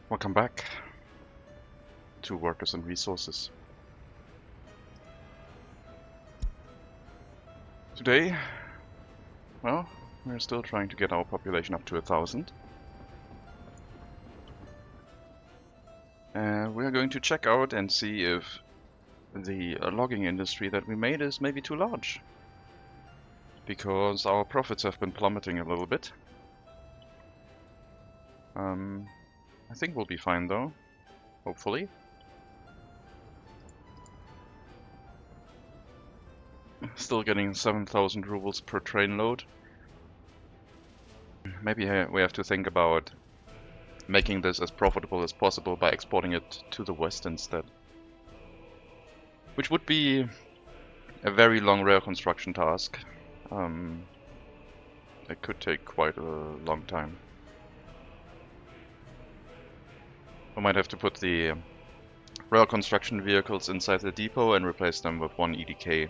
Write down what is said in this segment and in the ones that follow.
Welcome back to Workers and Resources. Today, well, we're still trying to get our population up to 1,000. We're going to check out and see if the logging industry that we made is maybe too large. Because our profits have been plummeting a little bit. I think we'll be fine though, hopefully. Still getting 7,000 rubles per train load. Maybe we have to think about making this as profitable as possible by exporting it to the west instead. Which would be a very long rail construction task. It could take quite a long time. We might have to put the rail construction vehicles inside the depot and replace them with one EDK.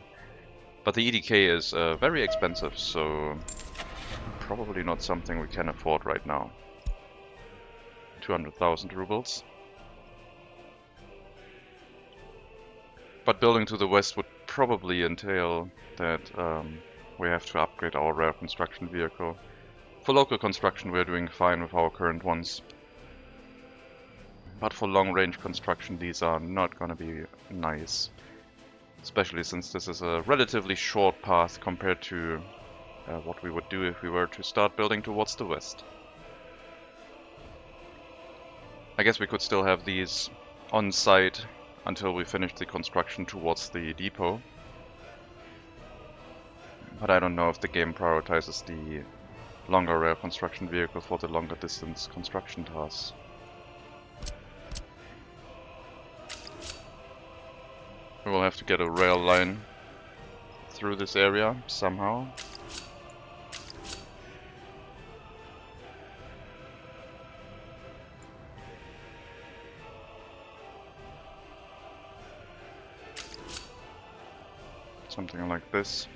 But the EDK is very expensive, so probably not something we can afford right now. 200,000 rubles. But building to the west would probably entail that we have to upgrade our rail construction vehicle. For local construction we're doing fine with our current ones. But for long-range construction these are not gonna be nice. Especially since this is a relatively short path compared to what we would do if we were to start building towards the west. I guess we could still have these on site until we finish the construction towards the depot. But I don't know if the game prioritizes the longer rail construction vehicle for the longer distance construction tasks. We will have to get a rail line through this area somehow. Something like this.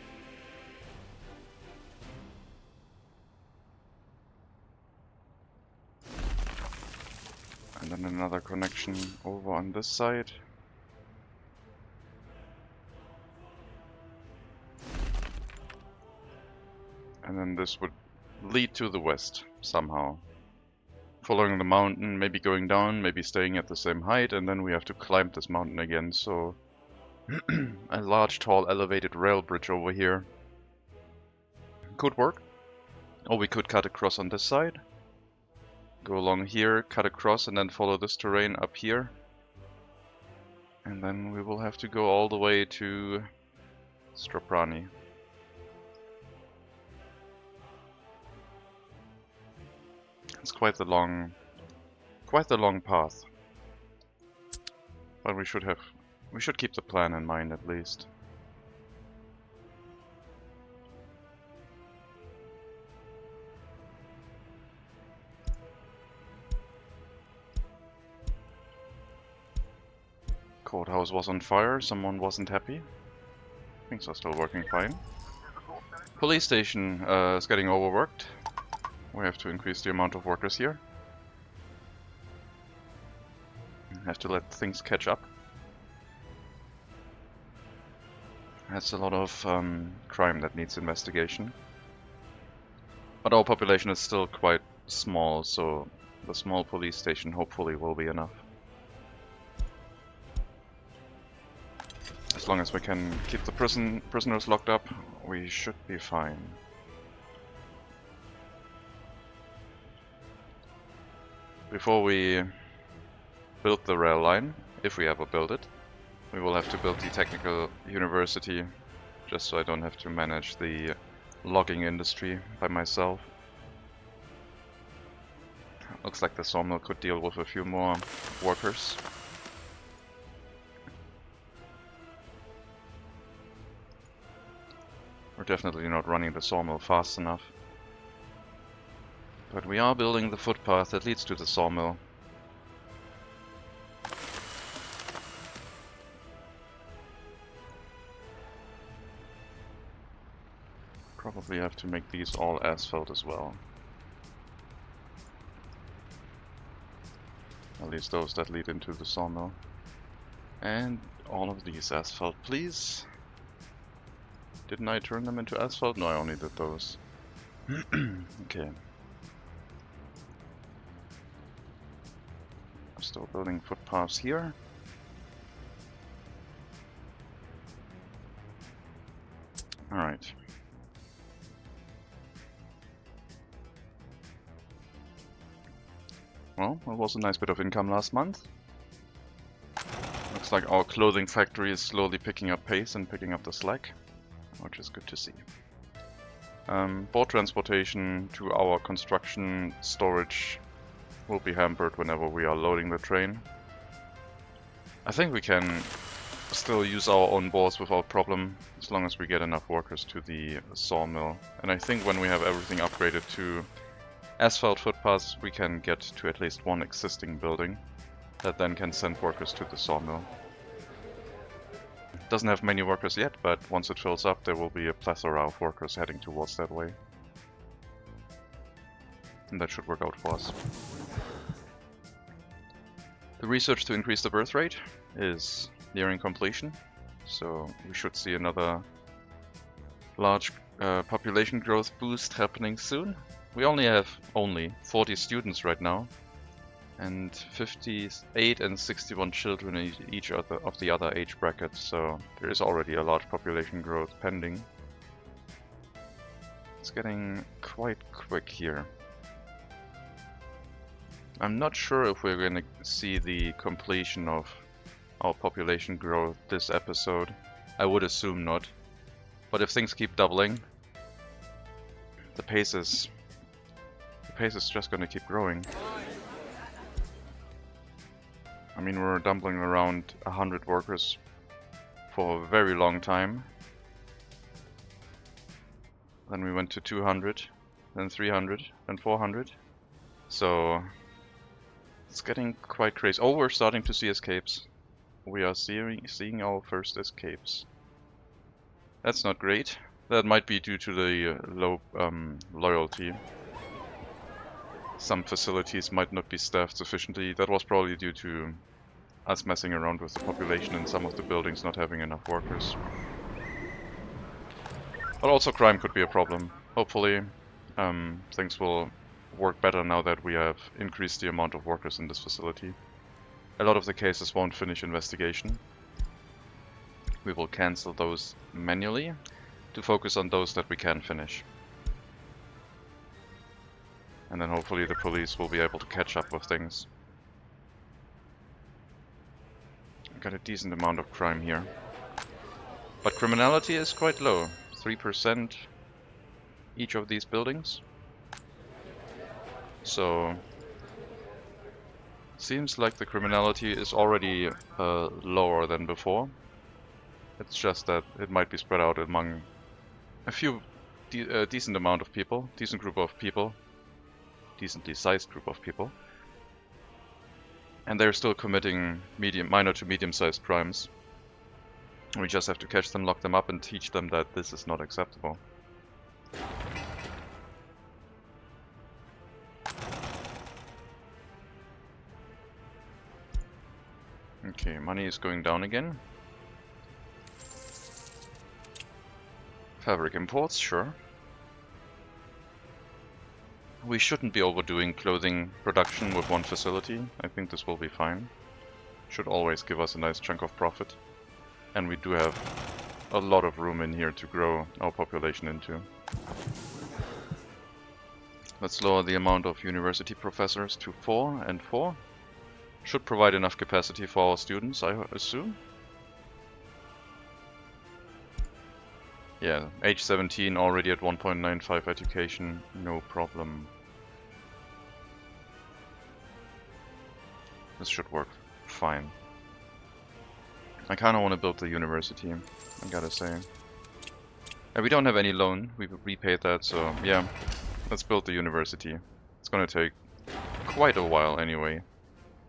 And then another connection over on this side. And then this would lead to the west, somehow. Following the mountain, maybe going down, maybe staying at the same height, and then we have to climb this mountain again, so... a large, tall, elevated rail bridge over here. Could work. Or we could cut across on this side. Go along here, cut across, and then follow this terrain up here. And then we will have to go all the way to... Straprani. It's quite the long path. But we should keep the plan in mind at least. Courthouse was on fire, someone wasn't happy. Things are still working fine. Police station is getting overworked. We have to increase the amount of workers here. Have to let things catch up. That's a lot of crime that needs investigation. But our population is still quite small, so the small police station hopefully will be enough. As long as we can keep the prisoners locked up, we should be fine. Before we build the rail line, if we ever build it, we will have to build the technical university, just so I don't have to manage the logging industry by myself. Looks like the sawmill could deal with a few more workers. We're definitely not running the sawmill fast enough. But we are building the footpath that leads to the sawmill. Probably have to make these all asphalt as well. at least those that lead into the sawmill. And all of these asphalt, please. Didn't I turn them into asphalt? No, I only did those. Okay. I'm still building footpaths here. Alright. Well, it was a nice bit of income last month. Looks like our clothing factory is slowly picking up pace and picking up the slack, which is good to see. Board transportation to our construction storage will be hampered whenever we are loading the train. I think we can still use our own boards without problem, as long as we get enough workers to the sawmill. And I think when we have everything upgraded to asphalt footpaths, we can get to at least one existing building that then can send workers to the sawmill. Doesn't have many workers yet, but once it fills up, there will be a plethora of workers heading towards that way. And that should work out for us. The research to increase the birth rate is nearing completion, so we should see another large population growth boost happening soon. We only have 40 students right now, and 58 and 61 children in each of the other age brackets, so there is already a large population growth pending. It's getting quite quick here. I'm not sure if we're going to see the completion of our population growth this episode. I would assume not. But if things keep doubling, the pace is just going to keep growing. I mean, we're doubling around 100 workers for a very long time. Then we went to 200, then 300, then 400. So it's getting quite crazy. Oh, we're starting to see escapes. We are seeing our first escapes. That's not great. That might be due to the low loyalty. Some facilities might not be staffed sufficiently. That was probably due to us messing around with the population and some of the buildings not having enough workers. But also crime could be a problem. Hopefully things will work better now that we have increased the amount of workers in this facility. A lot of the cases won't finish investigation. We will cancel those manually to focus on those that we can finish. And then hopefully the police will be able to catch up with things. Got a decent amount of crime here. But criminality is quite low. 3% each of these buildings. So seems like the criminality is already lower than before. It's just that it might be spread out among a few decent amount of people, decent group of people, decently sized group of people. And they're still committing minor to medium-sized crimes. We just have to catch them, lock them up, and teach them that this is not acceptable. Okay, money is going down again. Fabric imports, sure. We shouldn't be overdoing clothing production with one facility. I think this will be fine. Should always give us a nice chunk of profit. And we do have a lot of room in here to grow our population into. Let's lower the amount of university professors to 4 and 4. Should provide enough capacity for our students, I assume. Yeah, age 17, already at 1.95 education, no problem. This should work fine. I kinda wanna build the university, I gotta say. And we don't have any loan, we repaid that, so yeah, let's build the university. It's gonna take quite a while anyway.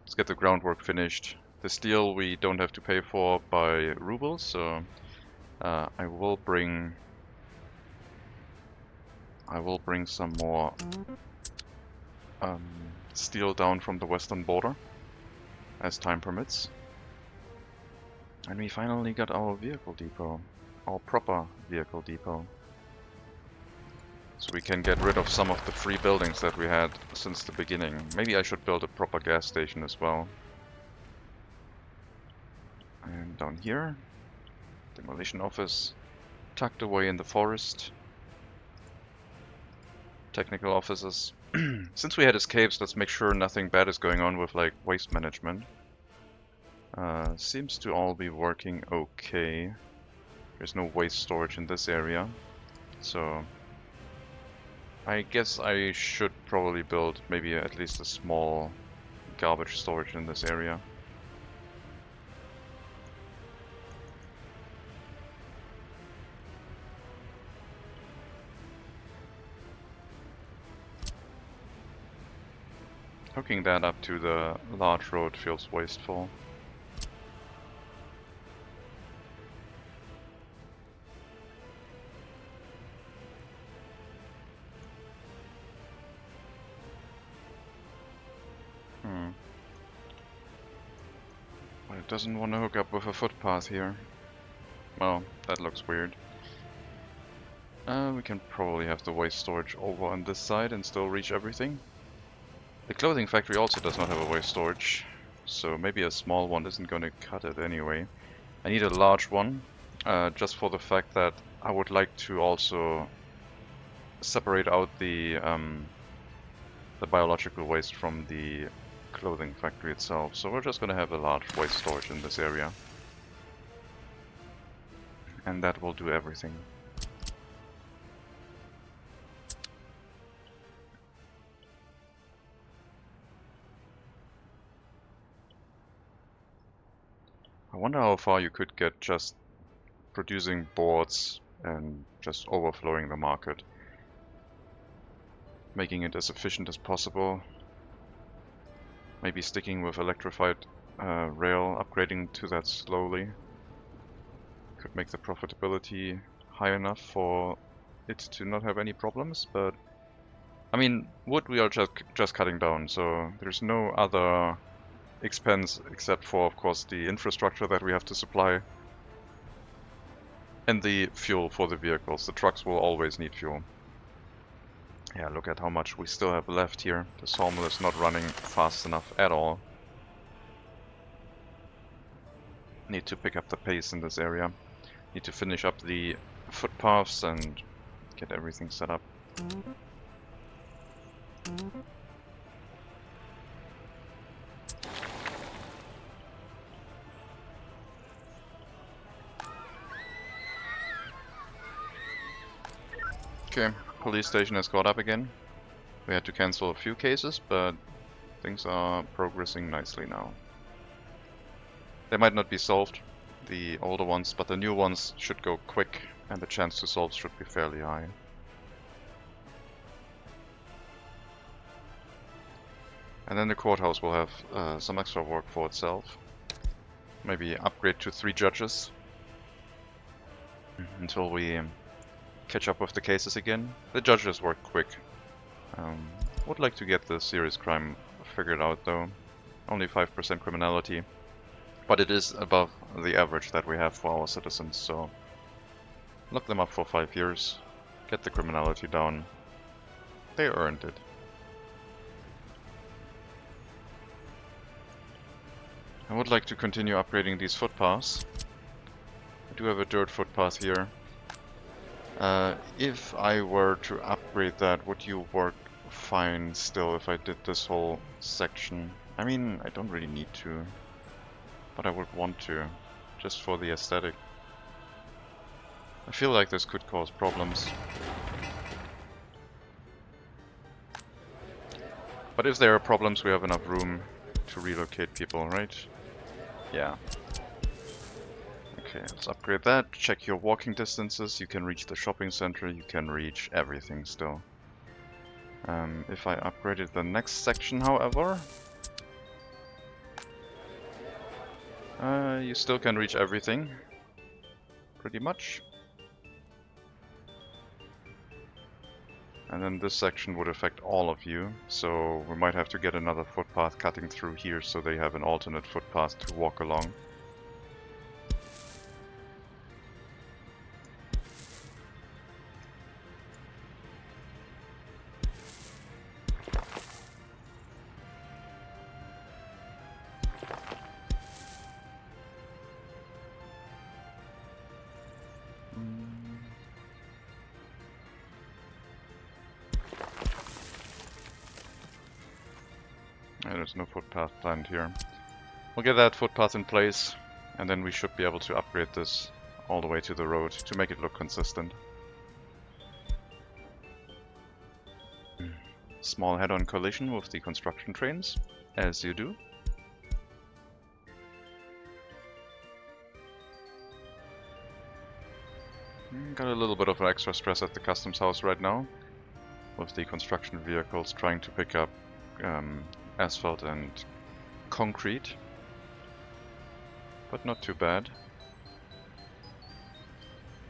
Let's get the groundwork finished. The steel we don't have to pay for by rubles, so I will bring some more steel down from the western border. as time permits. And we finally got our vehicle depot, our proper vehicle depot. So we can get rid of some of the free buildings that we had since the beginning. Maybe I should build a proper gas station as well. And down here, demolition office, tucked away in the forest. Technical offices. Since we had escapes, let's make sure nothing bad is going on with like waste management. Seems to all be working okay. There's no waste storage in this area, so I guess I should probably build maybe at least a small garbage storage in this area. Hooking that up to the large road feels wasteful. But it doesn't want to hook up with a footpath here. Well, that looks weird. We can probably have the waste storage over on this side and still reach everything. The clothing factory also does not have a waste storage, so maybe a small one isn't going to cut it anyway. I need a large one, just for the fact that I would like to also separate out the biological waste from the clothing factory itself. So we're just going to have a large waste storage in this area. And that will do everything. I wonder how far you could get just producing boards and just overflowing the market. Making it as efficient as possible. Maybe sticking with electrified rail, upgrading to that slowly. Could make the profitability high enough for it to not have any problems, but I mean, wood we are just cutting down, so there's no other expense except for, of course, the infrastructure that we have to supply and the fuel for the vehicles. The trucks will always need fuel. Yeah, look at how much we still have left here. The sawmill is not running fast enough at all. Need to pick up the pace in this area. Need to finish up the footpaths and get everything set up. Okay, police station has caught up again. We had to cancel a few cases, but things are progressing nicely now. They might not be solved, the older ones, but the new ones should go quick, and the chance to solve should be fairly high. And then the courthouse will have some extra work for itself. Maybe upgrade to 3 judges until we catch up with the cases again. The judges work quick. Would like to get the serious crime figured out though. Only 5% criminality, but it is above the average that we have for our citizens, so lock them up for 5 years, get the criminality down. They earned it. I would like to continue upgrading these footpaths. I do have a dirt footpath here. If I were to upgrade that, would you work fine still if I did this whole section? I mean, I don't really need to, but I would want to, just for the aesthetic. I feel like this could cause problems. But if there are problems, we have enough room to relocate people, right? Yeah. Okay, let's upgrade that. Check your walking distances. You can reach the shopping center, you can reach everything still. If I upgraded the next section, however, you still can reach everything, pretty much. And then this section would affect all of you, so we might have to get another footpath cutting through here so they have an alternate footpath to walk along. There's no footpath planned here. We'll get that footpath in place, and then we should be able to upgrade this all the way to the road to make it look consistent. Small head-on collision with the construction trains, as you do. Got a little bit of extra stress at the customs house right now, with the construction vehicles trying to pick up asphalt and concrete, but not too bad.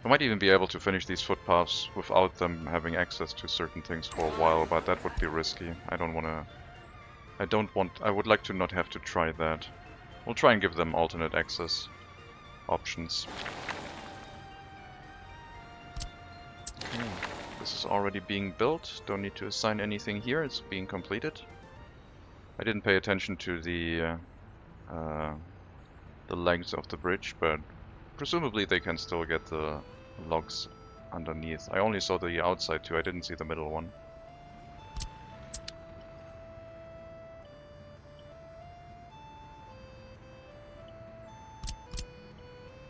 We might even be able to finish these footpaths without them having access to certain things for a while, but that would be risky. I would like to not have to try that. We'll try and give them alternate access options. Okay. This is already being built, don't need to assign anything here, it's being completed. I didn't pay attention to the length of the bridge, but presumably they can still get the logs underneath. I only saw the outside too, I didn't see the middle one.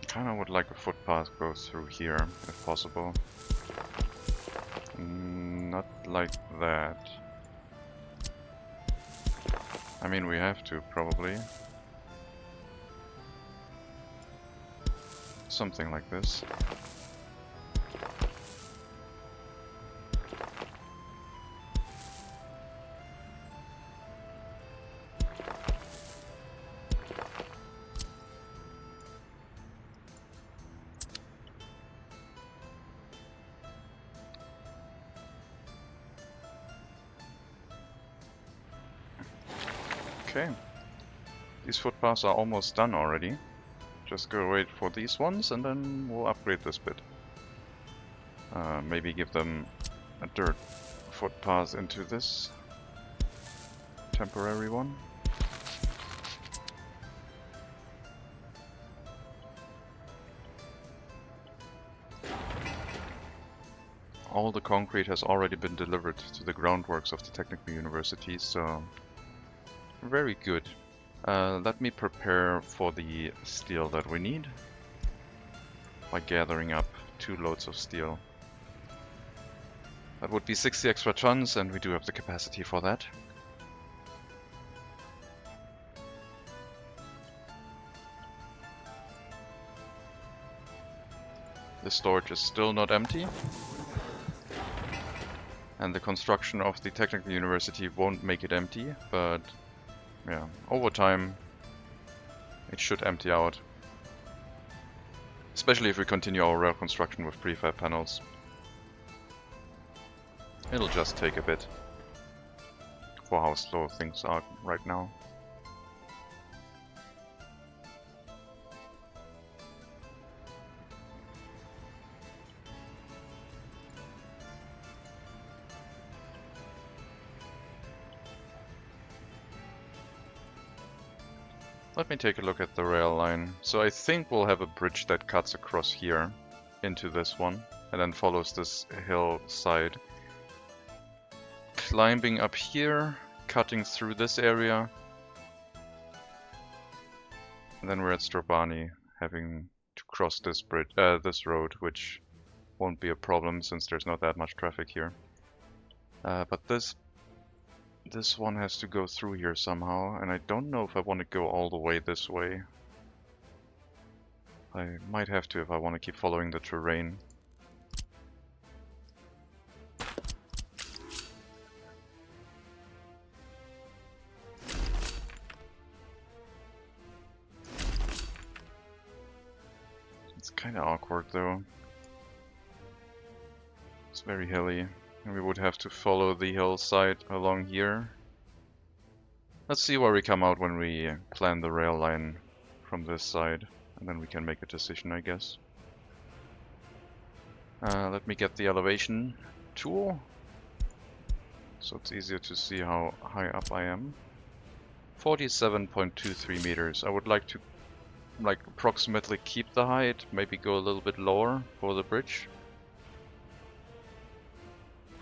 Kinda would like a footpath go through here, if possible. Not like that. I mean, we have to, probably. Something like this. Okay. These footpaths are almost done already. Just go wait for these ones and then we'll upgrade this bit. Maybe give them a dirt footpath into this temporary one. All the concrete has already been delivered to the groundworks of the Technical University, so very good. Let me prepare for the steel that we need by gathering up 2 loads of steel. That would be 60 extra tons, and we do have the capacity for that. The storage is still not empty. And the construction of the Technical University won't make it empty, but yeah, over time it should empty out. Especially if we continue our rail construction with prefab panels. It'll just take a bit for how slow things are right now. Let me take a look at the rail line. So I think we'll have a bridge that cuts across here into this one and then follows this hillside, climbing up here, cutting through this area, and then we're at Strabani, having to cross this bridge, this road, which won't be a problem since there's not that much traffic here. But this one has to go through here somehow, and I don't know if I want to go all the way this way. I might have to if I want to keep following the terrain. It's kind of awkward though. It's very hilly. And we would have to follow the hillside along here. Let's see where we come out when we plan the rail line from this side. And then we can make a decision, I guess. Let me get the elevation tool, so it's easier to see how high up I am. 47.23 meters. I would like to approximately keep the height, maybe go a little bit lower for the bridge.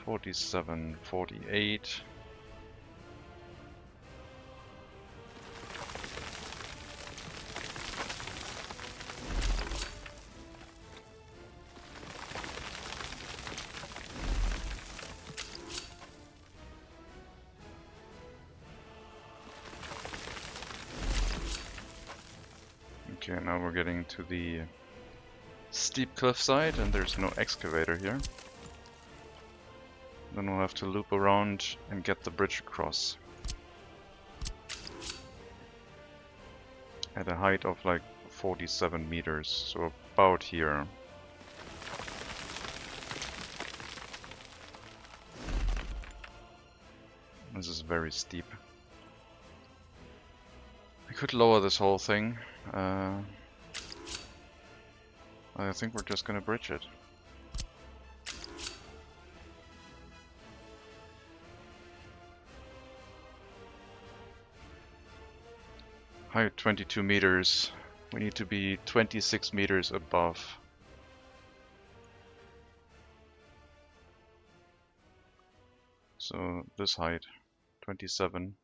47, 48. Okay, now we're getting to the steep cliffside and there's no excavator here. Then we'll have to loop around and get the bridge across. At a height of like 47 meters, so about here. This is very steep. I could lower this whole thing. I think we're just gonna bridge it. Height 22 meters. We need to be 26 meters above. So this height, 27.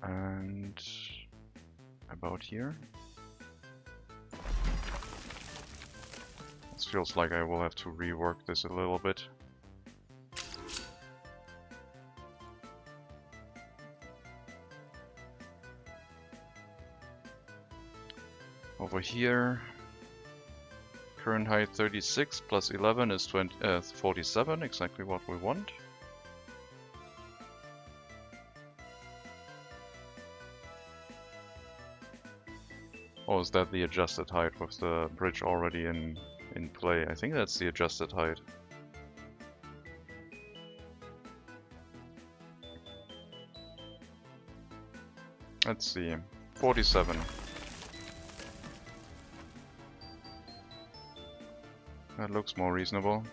And about here. This feels like I will have to rework this a little bit. Over here, current height 36 plus 11 is 47, exactly what we want. Or is that the adjusted height with the bridge already in play? I think that's the adjusted height. Let's see, 47. That looks more reasonable.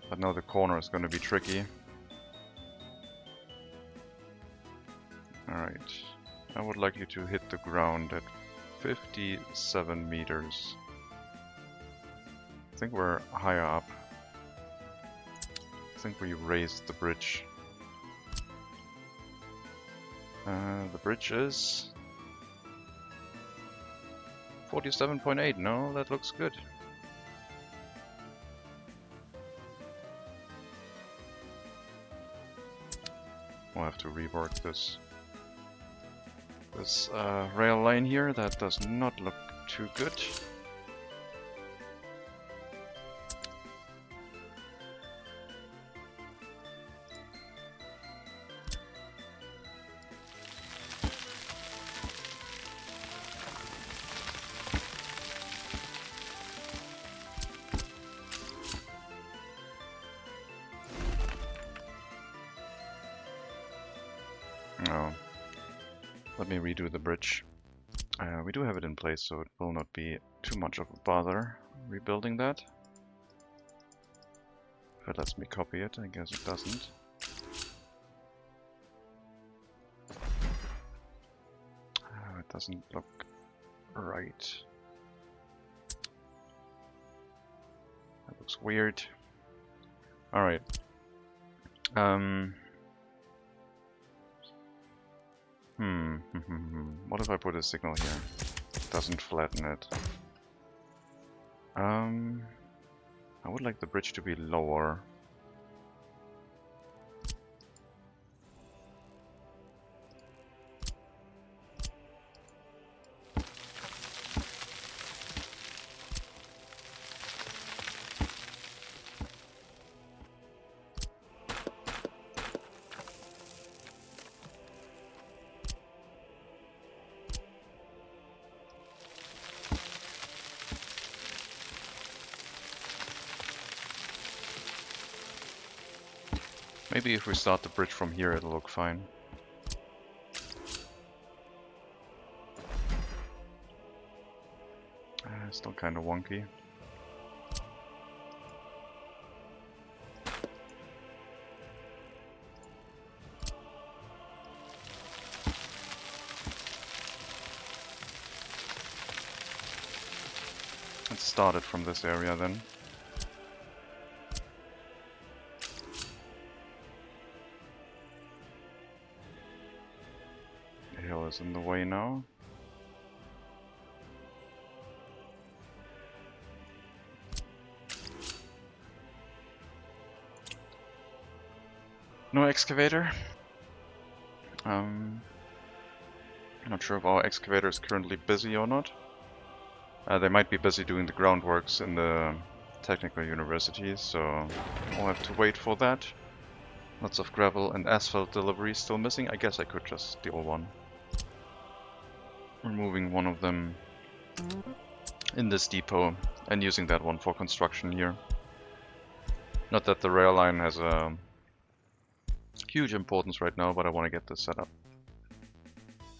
But now the corner is going to be tricky. Alright. I would like you to hit the ground at 57 meters. I think we're higher up. I think we raised the bridge. The bridge is 47.8. No, that looks good. We'll have to rework this rail line here. That does not look too good. Oh. Let me redo the bridge. We do have it in place, so it will not be too much of a bother rebuilding that. If it lets me copy it, I guess it doesn't. It doesn't look right. That looks weird. Alright. What if I put a signal here? Doesn't flatten it. I would like the bridge to be lower. Maybe if we start the bridge from here, it'll look fine. Still kind of wonky. Let's start it from this area then. The hill is in the way now. No excavator. Not sure if our excavator is currently busy or not. They might be busy doing the groundworks in the technical university, so we'll have to wait for that. Lots of gravel and asphalt deliveries still missing. I guess I could just steal one. Removing one of them in this depot and using that one for construction here. Not that the rail line has a huge importance right now, but I want to get this set up.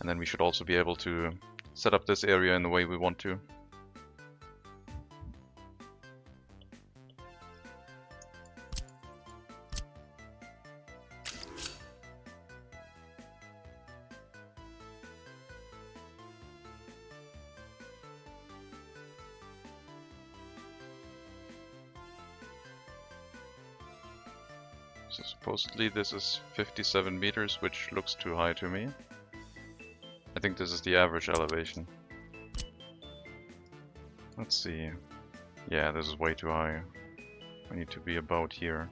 And then we should also be able to set up this area in the way we want to. So supposedly this is 57 meters, which looks too high to me. I think this is the average elevation. Let's see. Yeah, this is way too high. I need to be about here.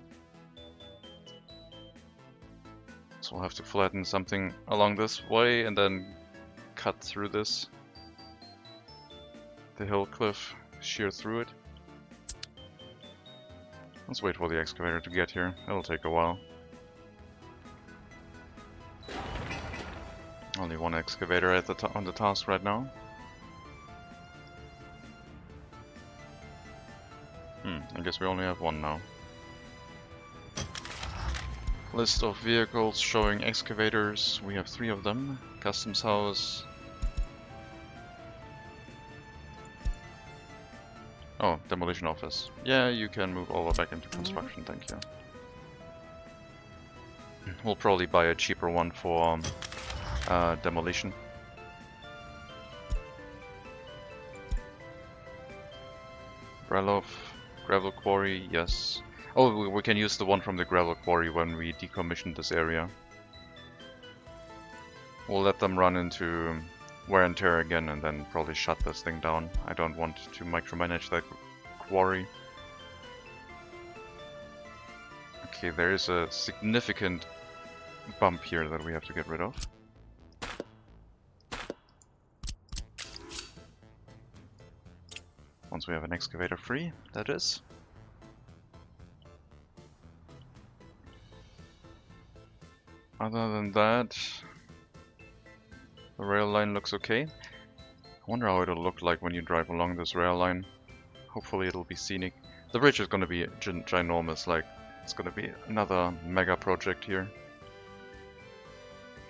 So we'll have to flatten something along this way and then cut through this. The hill cliff, shear through it. Let's wait for the excavator to get here. It'll take a while. Only one excavator at on the task right now. I guess we only have one now. List of vehicles showing excavators. We have 3 of them. Customs house. Oh, demolition office. Yeah, you can move over back into construction, thank you. We'll probably buy a cheaper one for demolition. Gravel quarry, yes. Oh, we can use the one from the gravel quarry when we decommission this area. We'll let them run into wear and tear again and then probably shut this thing down. I don't want to micromanage that quarry. Okay, there is a significant bump here that we have to get rid of. Once we have an excavator free, that is. Other than that, the rail line looks okay. I wonder how it'll look like when you drive along this rail line. Hopefully it'll be scenic. The bridge is going to be ginormous, like it's going to be another mega project here.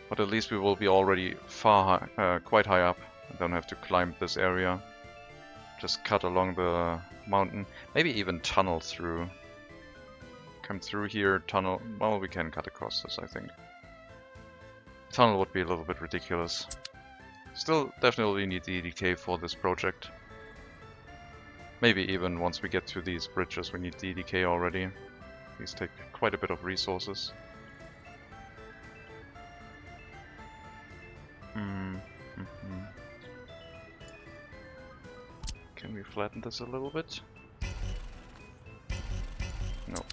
But at least we will be already quite high up. I don't have to climb this area. Just cut along the mountain. Maybe even tunnel through. Come through here, tunnel. Well, we can cut across this, I think. Tunnel would be a little bit ridiculous. Still definitely need the EDK for this project. Maybe even once we get to these bridges we need the EDK already. These take quite a bit of resources. Can we flatten this a little bit? No.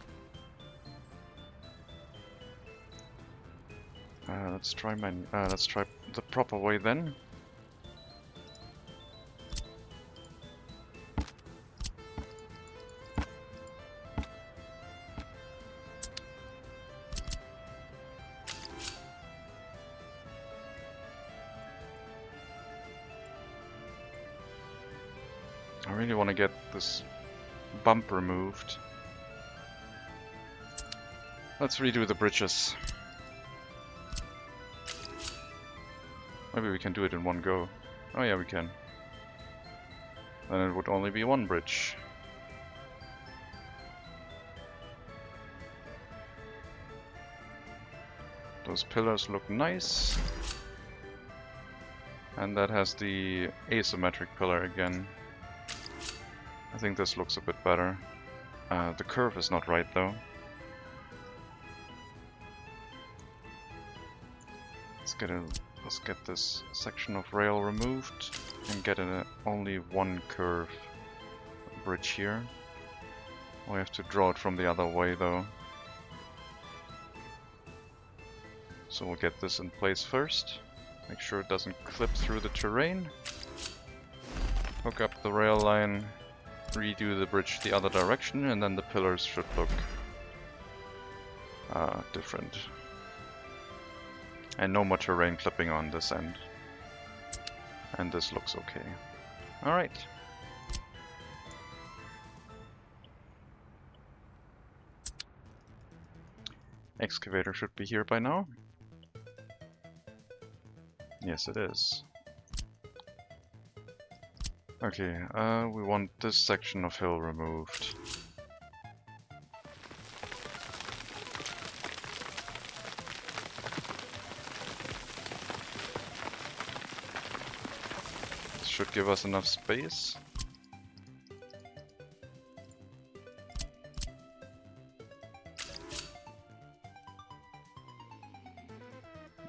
Let's try the proper way then. I really want to get this bump removed. Let's redo the bridges. Maybe we can do it in one go. Oh yeah, we can. Then it would only be one bridge. Those pillars look nice. And that has the asymmetric pillar again. I think this looks a bit better. The curve is not right though. Let's get this section of rail removed and get only one curve bridge here. We have to draw it from the other way though. So we'll get this in place first. Make sure it doesn't clip through the terrain. Hook up the rail line, redo the bridge the other direction, and then the pillars should look different. And no more terrain clipping on this end. And this looks okay. Alright. Excavator should be here by now. Yes, it is. Okay, we want this section of hill removed. This should give us enough space.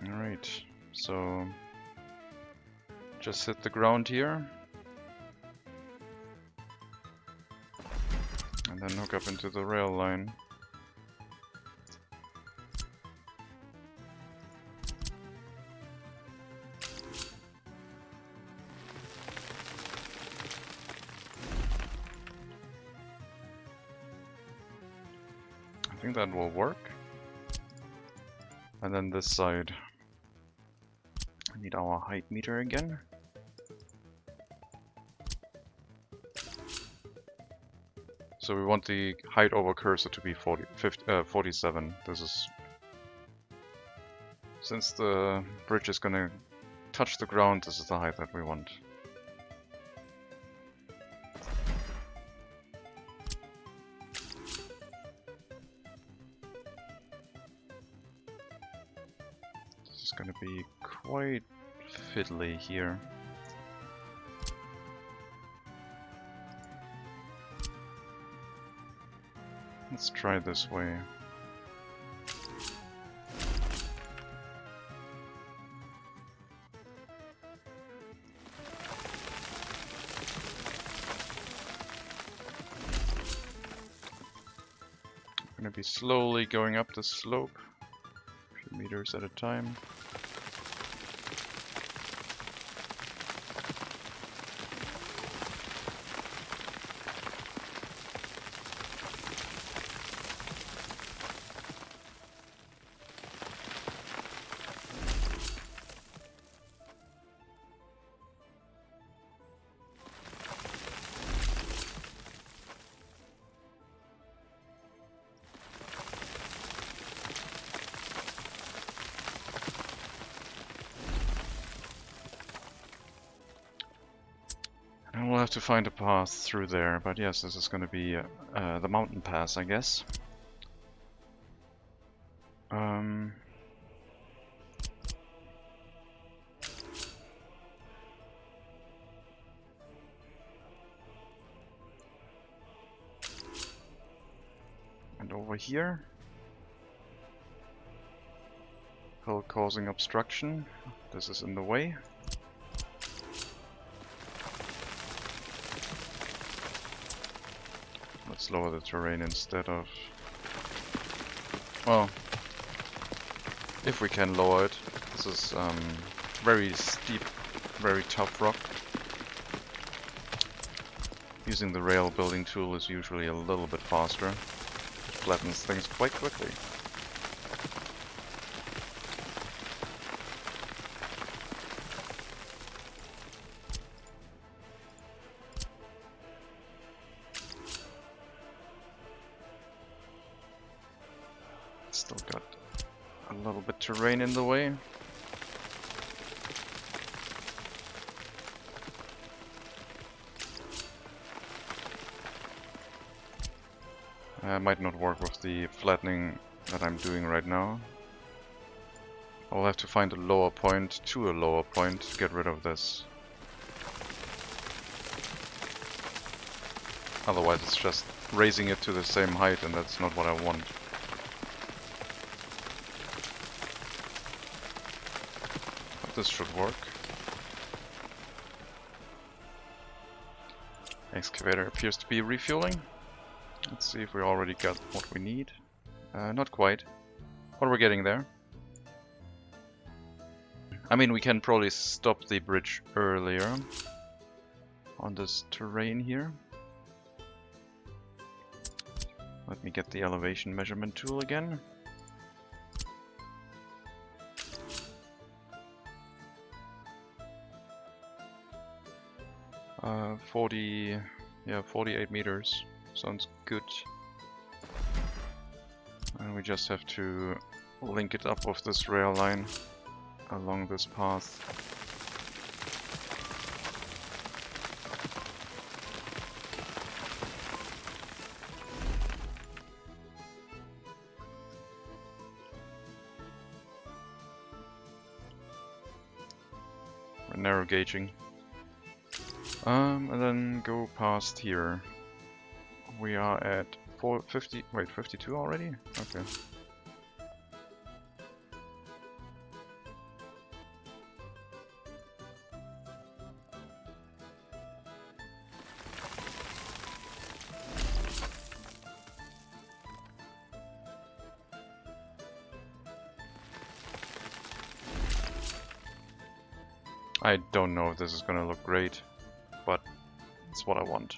Alright, so just hit the ground here. And then hook up into the rail line. I think that will work. And then this side. I need our height meter again. So we want the height over cursor to be 47. This is... Since the bridge is gonna touch the ground, this is the height that we want. This is gonna be quite fiddly here. Let's try this way. I'm gonna be slowly going up the slope, a few meters at a time. We'll have to find a path through there, but yes, this is going to be the mountain pass, I guess. And over here, hill causing obstruction. This is in the way. Let's lower the terrain instead of... Well, if we can lower it. This is very steep, very tough rock. Using the rail building tool is usually a little bit faster. It flattens things quite quickly. Still got a little bit terrain in the way. Might not work with the flattening that I'm doing right now. I'll have to find a lower point to a lower point to get rid of this. Otherwise it's just raising it to the same height, and that's not what I want. But this should work. Excavator appears to be refueling. Let's see if we already got what we need. Not quite. But we're getting there. I mean, we can probably stop the bridge earlier on this terrain here. Let me get the elevation measurement tool again. Uh, 48 meters. Sounds good. And we just have to link it up with this rail line along this path. We're narrow gauging. And then go past here. We are at 450. Wait, 52 already? Okay. I don't know if this is gonna look great, but it's what I want.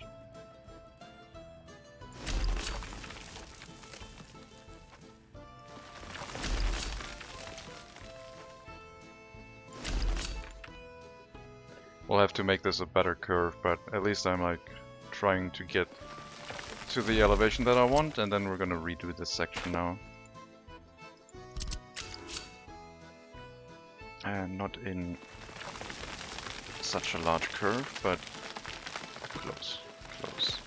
We'll have to make this a better curve, but at least I'm like trying to get to the elevation that I want, and then we're gonna redo this section now. And not in such a large curve, but close, close.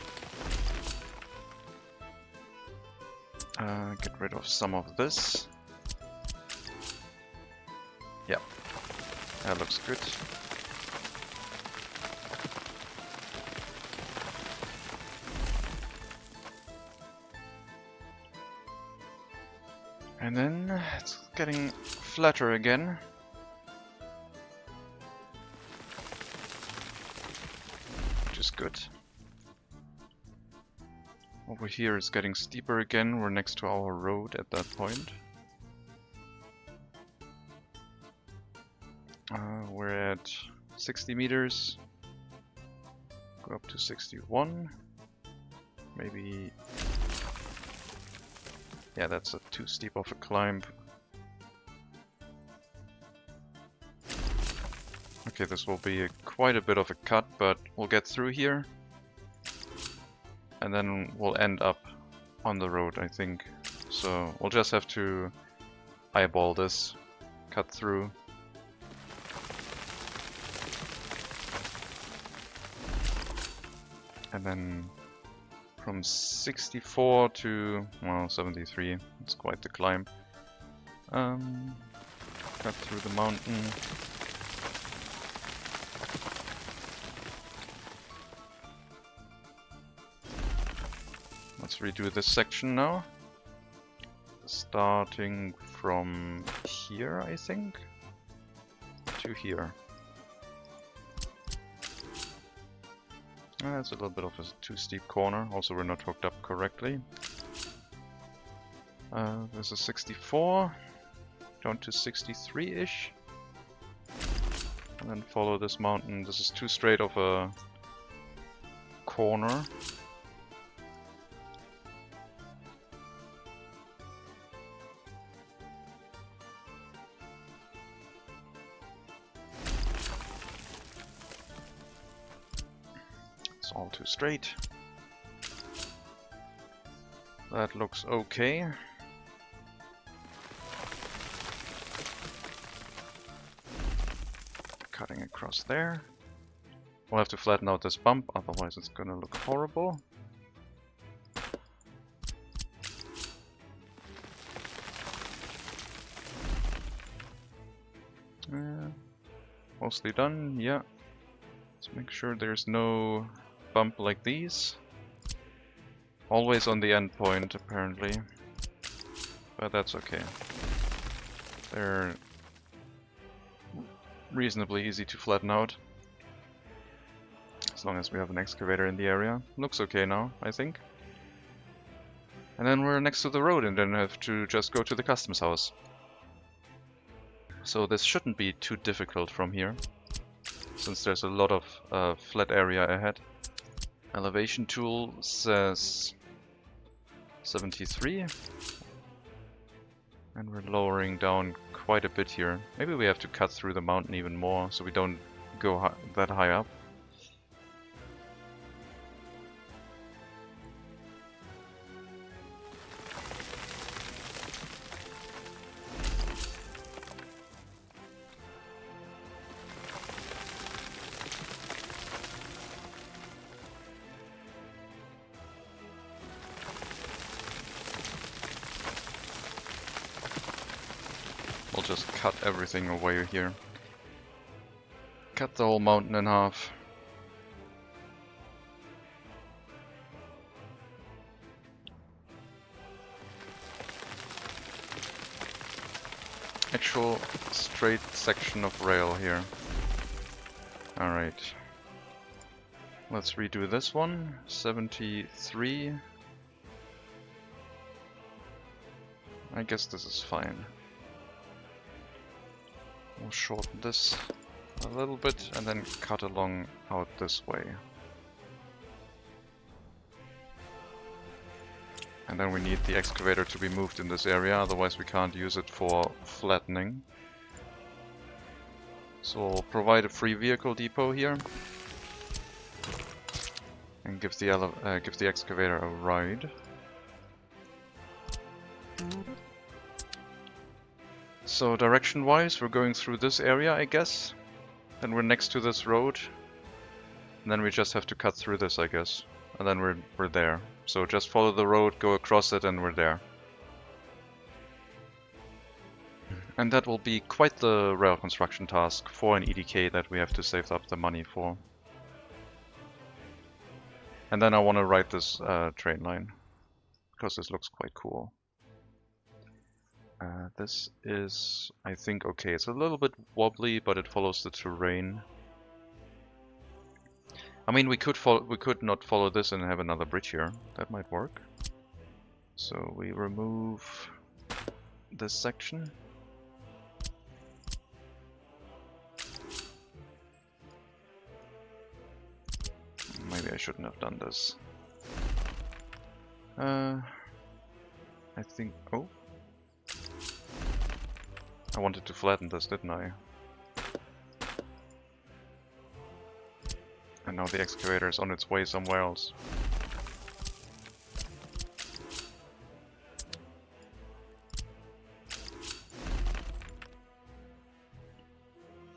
Get rid of some of this. Yeah, that looks good. And then it's getting flatter again. Which is good. Over here it's getting steeper again. We're next to our road at that point. We're at 60 meters. Go up to 61. Maybe... yeah, that's too steep of a climb. Okay, this will be quite a bit of a cut, but we'll get through here. And then we'll end up on the road, I think. So we'll just have to eyeball this, cut through. And then from 64 to, well, 73, it's quite the climb. Cut through the mountain. Let's redo this section now. Starting from here, I think, to here. That's a little bit of a too steep corner. Also, we're not hooked up correctly. This is 64, down to 63-ish. And then follow this mountain. This is too straight of a corner. All too straight. That looks okay. cutting across there. We'll have to flatten out this bump, otherwise it's gonna look horrible. Mostly done, yeah. Let's make sure there's no bump like these. Always on the end point, apparently. But that's okay. They're reasonably easy to flatten out. As long as we have an excavator in the area. Looks okay now, I think. And then we're next to the road and then have to just go to the customs house. So this shouldn't be too difficult from here, since there's a lot of flat area ahead. Elevation tool says 73. And we're lowering down quite a bit here. Maybe we have to cut through the mountain even more so we don't go that high up. We'll just cut everything away here. Cut the whole mountain in half. Actual straight section of rail here. Alright. Let's redo this one. 73. I guess this is fine. We'll shorten this a little bit and then cut along out this way. And then we need the excavator to be moved in this area, otherwise we can't use it for flattening. So we'll provide a free vehicle depot here. And give the excavator a ride. So direction-wise, we're going through this area, I guess. Then we're next to this road. And then we just have to cut through this, I guess. And then we're there. So just follow the road, go across it, and we're there. And that will be quite the rail construction task for an EDK that we have to save up the money for. And then I want to ride this train line, because this looks quite cool. This is, I think, okay. It's a little bit wobbly, but it follows the terrain. I mean, we could not follow this and have another bridge here. That might work. So we remove this section. Maybe I shouldn't have done this. I think... oh. I wanted to flatten this, didn't I? And now the excavator is on its way somewhere else.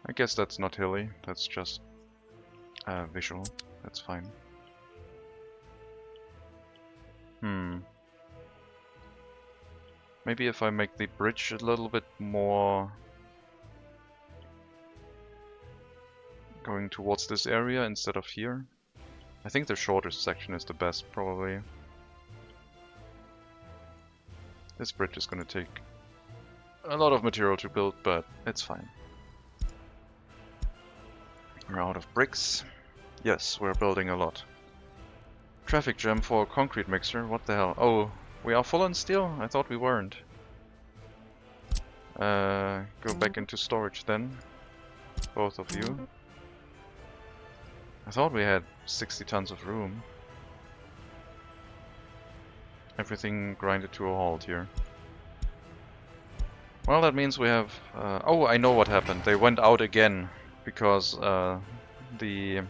I guess that's not hilly, that's just visual. That's fine. Maybe if I make the bridge a little bit more going towards this area instead of here. I think the shortest section is the best, probably. This bridge is going to take a lot of material to build, but it's fine. We're out of bricks. Yes, we're building a lot. Traffic jam for a concrete mixer, what the hell? Oh, we are full on steel? I thought we weren't. Go back into storage then. Both of you. I thought we had 60 tons of room. Everything grinded to a halt here. Well, that means we have... oh, I know what happened. They went out again because the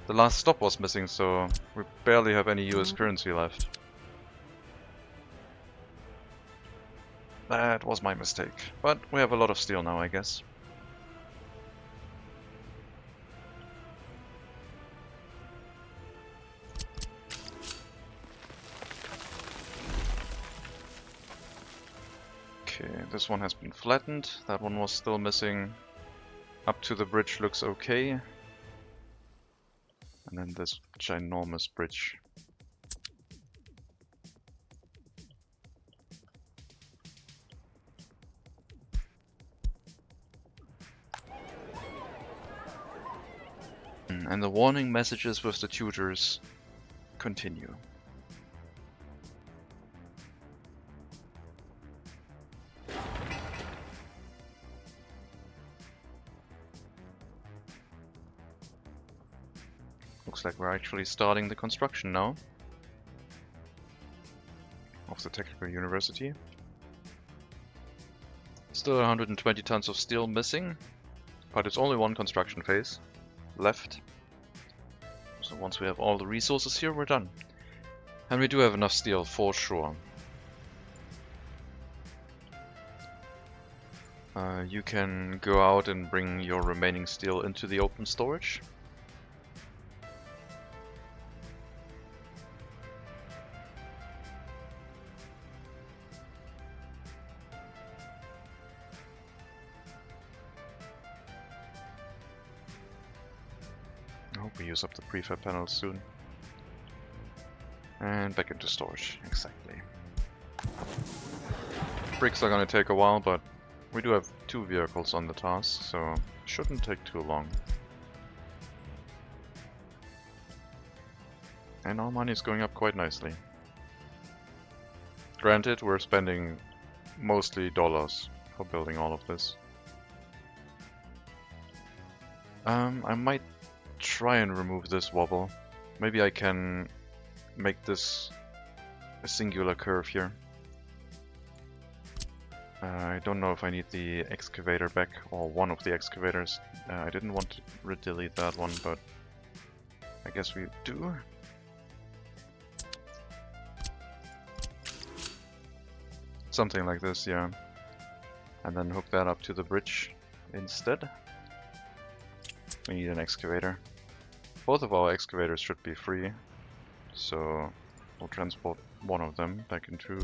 last stop was missing, so we barely have any US currency left. That was my mistake. But we have a lot of steel now, I guess. Okay, this one has been flattened. That one was still missing. Up to the bridge looks okay. And then this ginormous bridge. And the warning messages with the tutors continue. Looks like we're actually starting the construction now of the Technical University. Still 120 tons of steel missing, but it's only one construction phase left. So once we have all the resources here, we're done. And we do have enough steel for sure. You can go out and bring your remaining steel into the open storage. I hope we use up the prefab panels soon. And back into storage, exactly. Bricks are gonna take a while, but we do have 2 vehicles on the task, so shouldn't take too long. And our money is going up quite nicely. Granted, we're spending mostly dollars for building all of this. I might try and remove this wobble. Maybe I can make this a singular curve here. I don't know if I need the excavator back, or one of the excavators. I didn't want to delete that one, but I guess we do. Something like this, yeah. And then hook that up to the bridge instead. We need an excavator. Both of our excavators should be free, so we'll transport one of them back into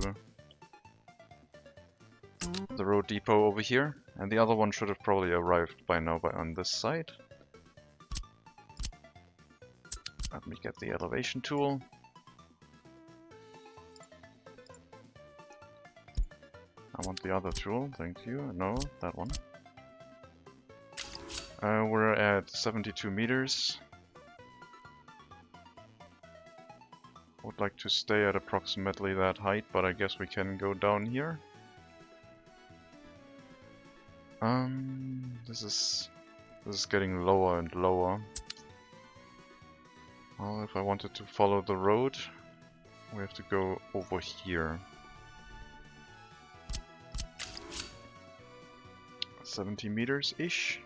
the road depot over here, and the other one should have probably arrived by now on this side. Let me get the elevation tool. I want the other tool, thank you. No, that one. We're at 72 meters. Would like to stay at approximately that height, but I guess we can go down here. This is getting lower and lower. Well, if I wanted to follow the road, we have to go over here. 70 meters-ish.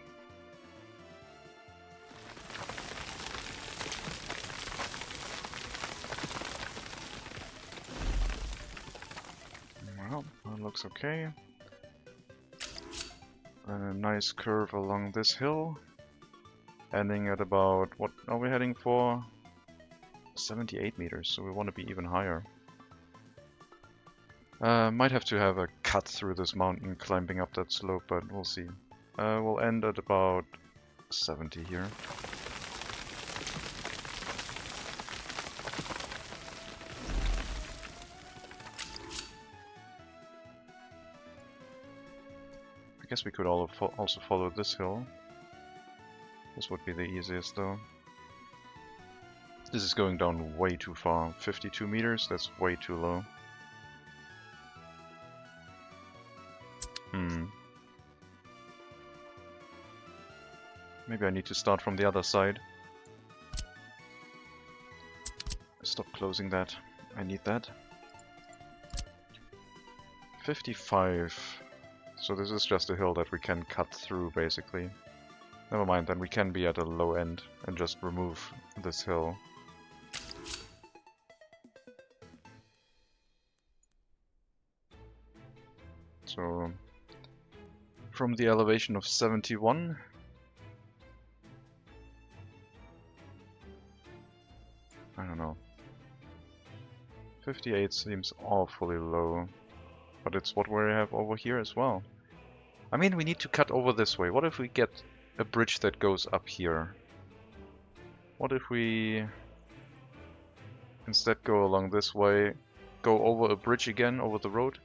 Well, that looks okay. And a nice curve along this hill, ending at about, what are we heading for? 78 meters, so we want to be even higher. Might have to have a cut through this mountain climbing up that slope, but we'll see. We'll end at about 70 here. I guess we could also follow this hill. This would be the easiest though. This is going down way too far. 52 meters, that's way too low. Maybe I need to start from the other side. Stop closing that. I need that. 55. So this is just a hill that we can cut through, basically. Never mind, then we can be at a low end and just remove this hill. So, from the elevation of 71, I don't know, 58 seems awfully low. But it's what we have over here as well. I mean, we need to cut over this way. What if we get a bridge that goes up here? What if we instead go along this way, go over a bridge again, over the road,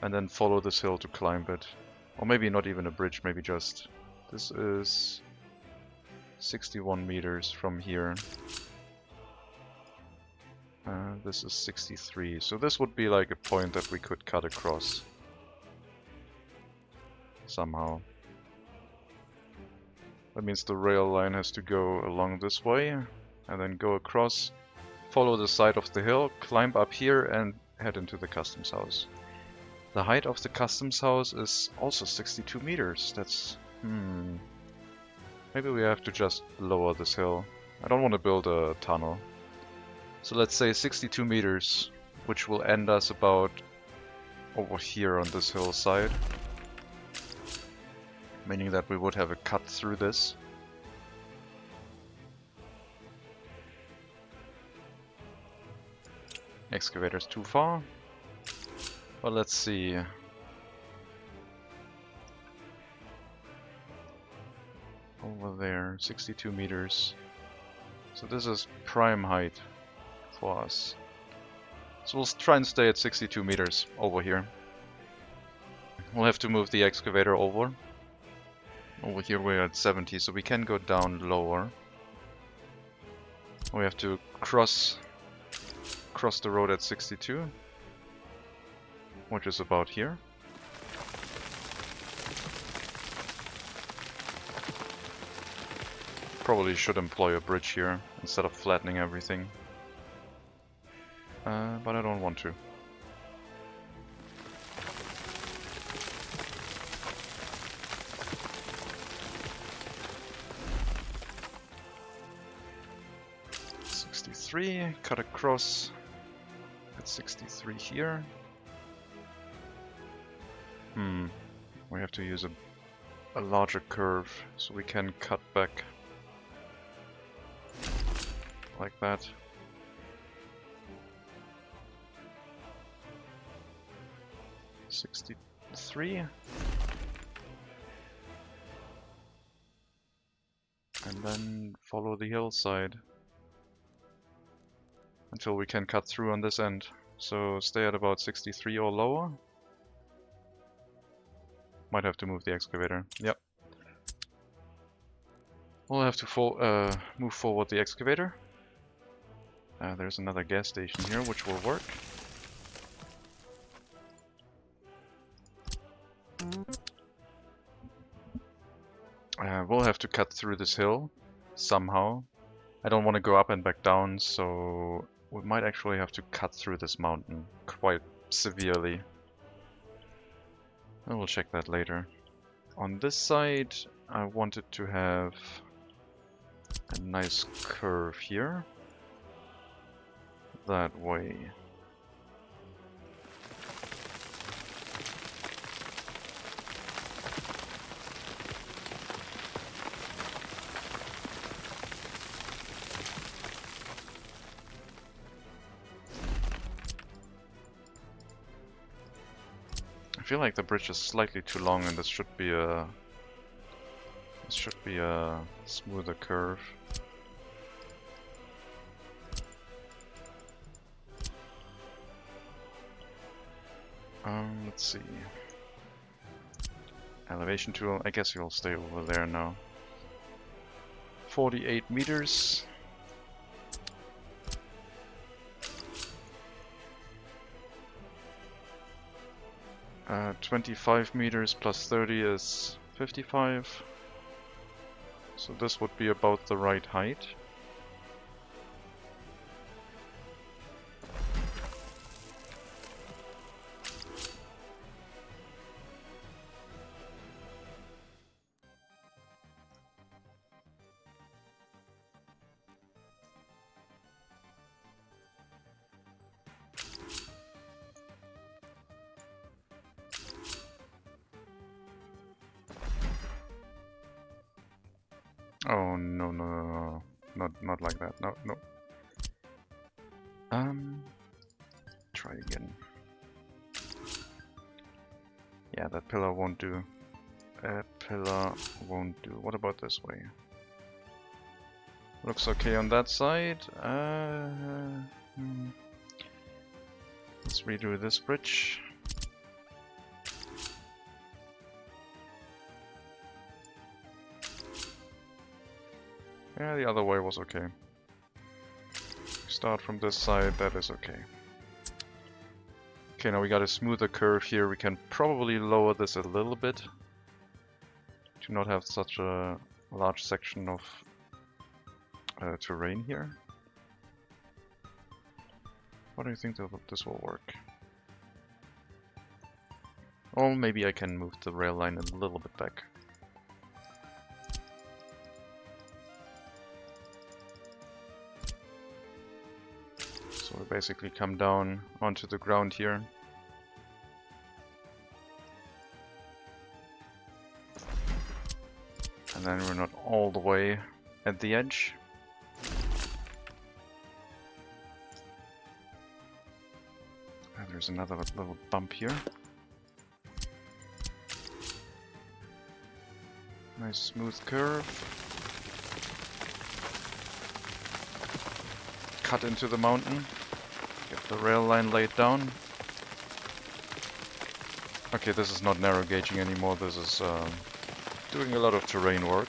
and then follow this hill to climb it? Or maybe not even a bridge, maybe just... This is 61 meters from here. This is 63, so this would be like a point that we could cut across. Somehow. That means the rail line has to go along this way, and then go across, follow the side of the hill, climb up here, and head into the customs house. The height of the customs house is also 62 meters. That's... Maybe we have to just lower this hill. I don't want to build a tunnel. So let's say 62 meters, which will end us about over here on this hillside. Meaning that we would have a cut through this. Excavator's too far. Well, let's see. Over there, 62 meters. So this is prime height for us. So we'll try and stay at 62 meters over here. We'll have to move the excavator over. Over here we're at 70, so we can go down lower. We have to cross the road at 62, which is about here. Probably should employ a bridge here instead of flattening everything. But I don't want to. Cut across at 63 here. We have to use a larger curve so we can cut back like that. $63. And then follow the hillside until we can cut through on this end. So stay at about 63 or lower. Might have to move the excavator. Yep. We'll have to move forward the excavator. There's another gas station here, which will work. We'll have to cut through this hill somehow. I don't want to go up and back down, so we might actually have to cut through this mountain quite severely. And we'll check that later. On this side, I wanted to have a nice curve here. That way. I feel like the bridge is slightly too long, and this should be a smoother curve. Let's see. Elevation tool. I guess you'll stay over there now. 48 meters. Uh, 25 meters plus 30 is 55. So this would be about the right height. Oh no, not like that. No. Try again. Yeah, that pillar won't do. A pillar won't do. What about this way? Looks okay on that side. Let's redo this bridge. Yeah, the other way was okay. Start from this side, that is okay. Okay, now we got a smoother curve here. We can probably lower this a little bit to not have such a large section of terrain here. What do you think this will work? Or maybe I can move the rail line a little bit back. So we basically come down onto the ground here. And then we're not all the way at the edge. And there's another little bump here. Nice smooth curve. Cut into the mountain. Get the rail line laid down. Okay, this is not narrow gauging anymore. This is doing a lot of terrain work.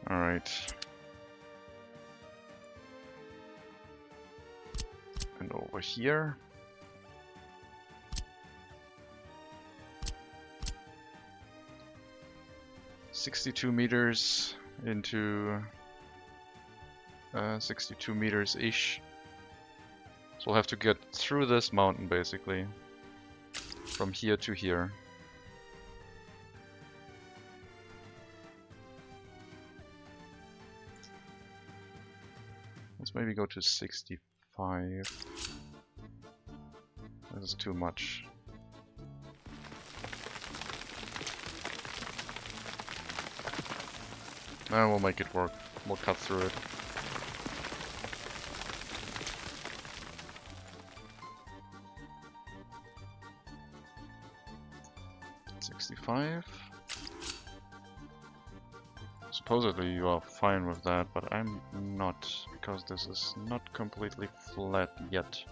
Alright. And over here. $62 meters into 62 meters-ish. So we'll have to get through this mountain basically. From here to here. Let's maybe go to 65. This is too much. Now we'll make it work. We'll cut through it. Supposedly you are fine with that, but I'm not, because this is not completely flat yet.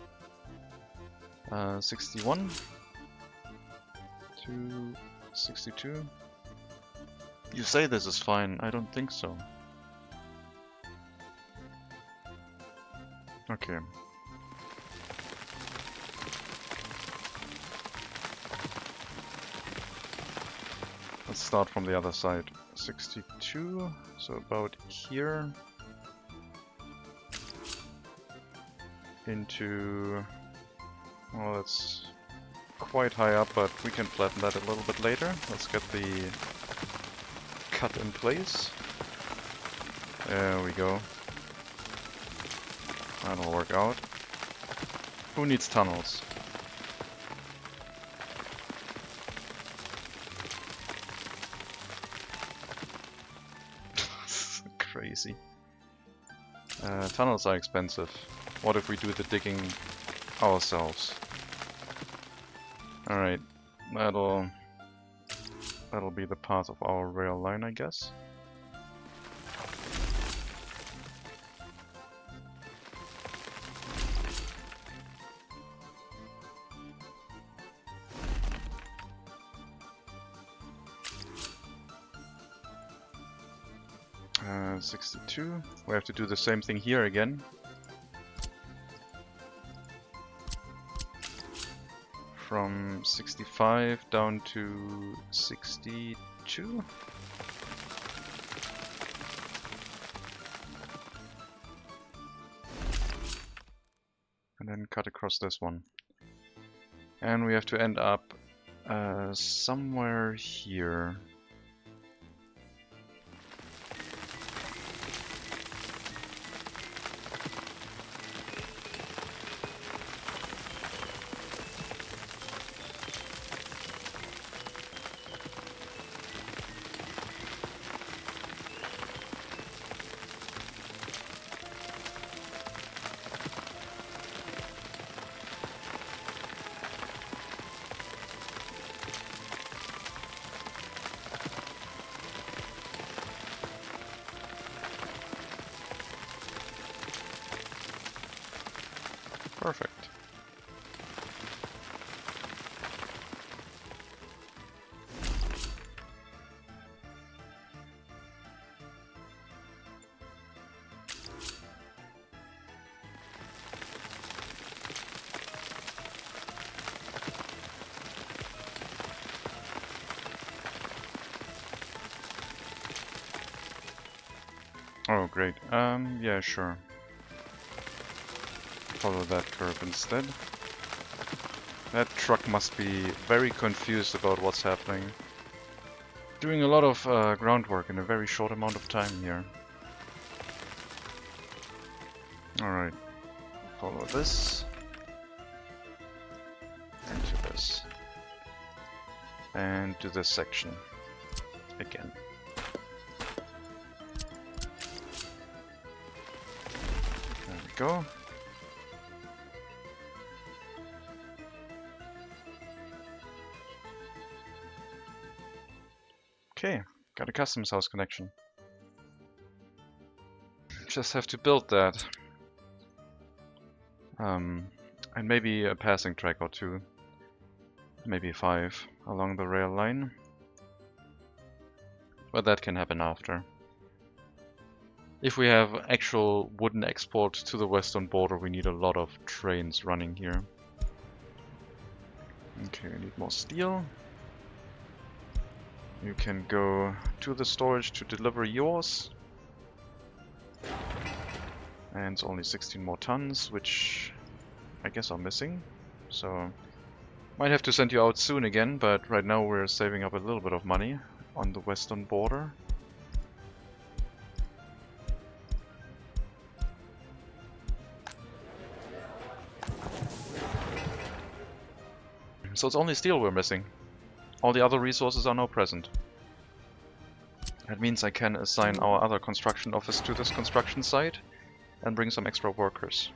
61 to 62. You say this is fine, I don't think so. Okay. Let's start from the other side. 62, so about here. Into... well, that's quite high up, but we can flatten that a little bit later. Let's get the cut in place. There we go. That'll work out. Who needs tunnels? Crazy. Tunnels are expensive. What if we do the digging ourselves? Alright, that'll be the path of our rail line, I guess. Uh, 62. We have to do the same thing here again. From 65 down to 62. And then cut across this one. And we have to end up somewhere here. Perfect. Oh, great. Yeah, sure. Follow that curve instead. That truck must be very confused about what's happening. Doing a lot of groundwork in a very short amount of time here. Alright. Follow this. Into this. And do this section. Again. There we go. Okay, got a customs house connection. Just have to build that. And maybe a passing track or two. Maybe 5 along the rail line. But that can happen after. If we have actual wooden export to the western border, we need a lot of trains running here. Okay, we need more steel. You can go to the storage to deliver yours. And it's only 16 more tons, which I guess are missing. So might have to send you out soon again, but right now we're saving up a little bit of money on the western border. So it's only steel we're missing. All the other resources are now present. That means I can assign our other construction office to this construction site and bring some extra workers.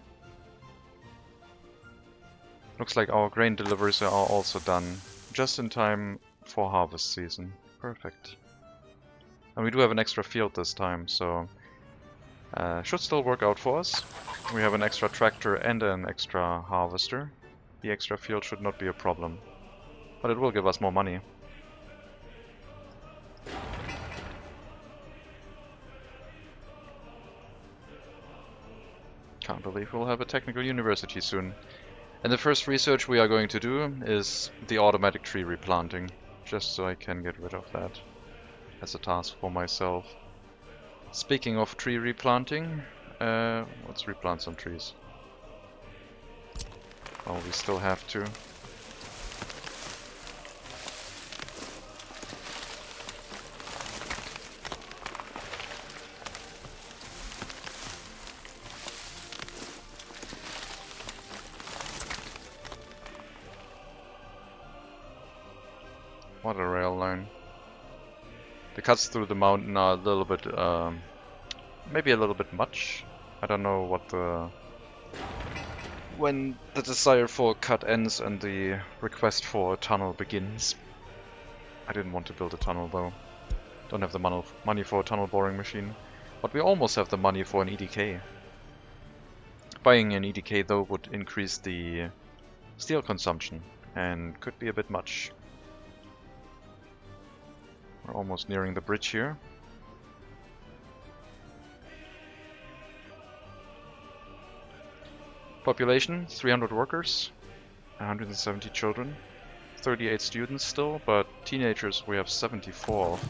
Looks like our grain deliveries are also done, just in time for harvest season. Perfect. And we do have an extra field this time, so should still work out for us. We have an extra tractor and an extra harvester. The extra field should not be a problem, but it will give us more money. Can't believe we'll have a technical university soon. And the first research we are going to do is the automatic tree replanting, just so I can get rid of that as a task for myself. Speaking of tree replanting, let's replant some trees. Oh, we still have to. What a rail line. The cuts through the mountain are a little bit, maybe a little bit much. I don't know what when the desire for a cut ends and the request for a tunnel begins. I didn't want to build a tunnel though. Don't have the money for a tunnel boring machine. But we almost have the money for an EDK. Buying an EDK though would increase the steel consumption and could be a bit much. We're almost nearing the bridge here. Population, 300 workers, 170 children, 38 students still, but teenagers we have 74 of.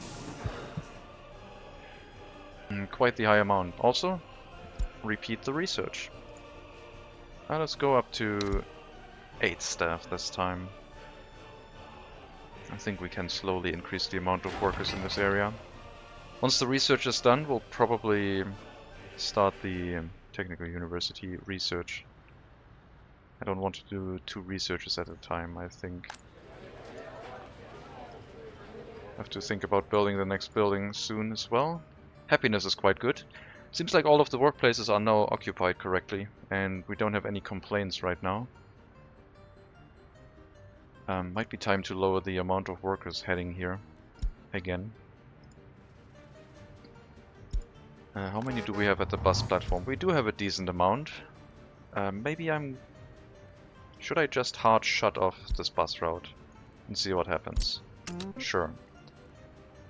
Quite the high amount. Also, repeat the research. Now let's go up to 8 staff this time. I think we can slowly increase the amount of workers in this area. Once the research is done, we'll probably start the technical university research. I don't want to do 2 researches at a time, I think. Have to think about building the next building soon as well. Happiness is quite good. Seems like all of the workplaces are now occupied correctly, and we don't have any complaints right now. Might be time to lower the amount of workers heading here again. How many do we have at the bus platform? We do have a decent amount. Maybe I'm Should I just hard shut off this bus route and see what happens? Sure.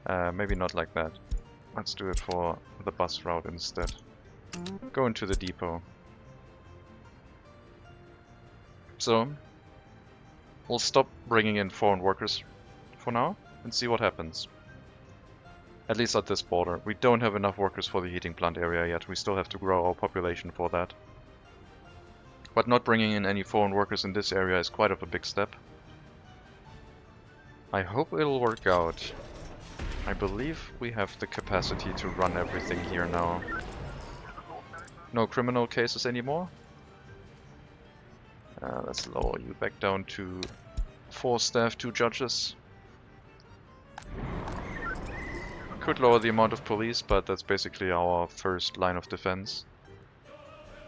Maybe not like that. Let's do it for the bus route instead. Go into the depot. So, we'll stop bringing in foreign workers for now and see what happens. At least at this border. We don't have enough workers for the heating plant area yet. We still have to grow our population for that. But not bringing in any foreign workers in this area is quite of a big step. I hope it'll work out. I believe we have the capacity to run everything here now. No criminal cases anymore. Let's lower you back down to 4 staff, 2 judges. Could lower the amount of police, but that's basically our first line of defense.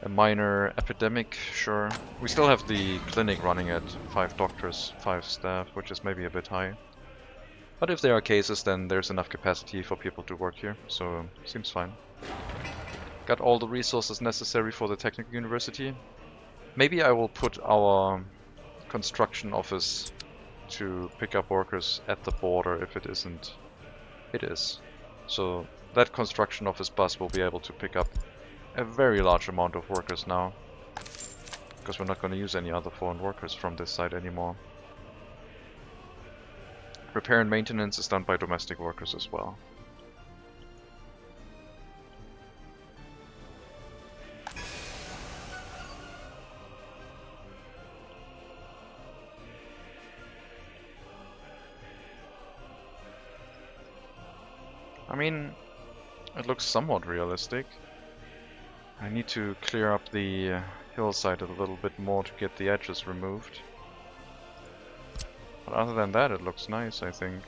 A minor epidemic, sure. We still have the clinic running at 5 doctors, 5 staff, which is maybe a bit high. But if there are cases, then there's enough capacity for people to work here, so seems fine. Got all the resources necessary for the Technical University. Maybe I will put our construction office to pick up workers at the border if it isn't. It is. So that construction office bus will be able to pick up a very large amount of workers now. Because we're not going to use any other foreign workers from this side anymore. Repair and maintenance is done by domestic workers as well. I mean, it looks somewhat realistic. I need to clear up the hillside a little bit more to get the edges removed. But other than that, it looks nice, I think.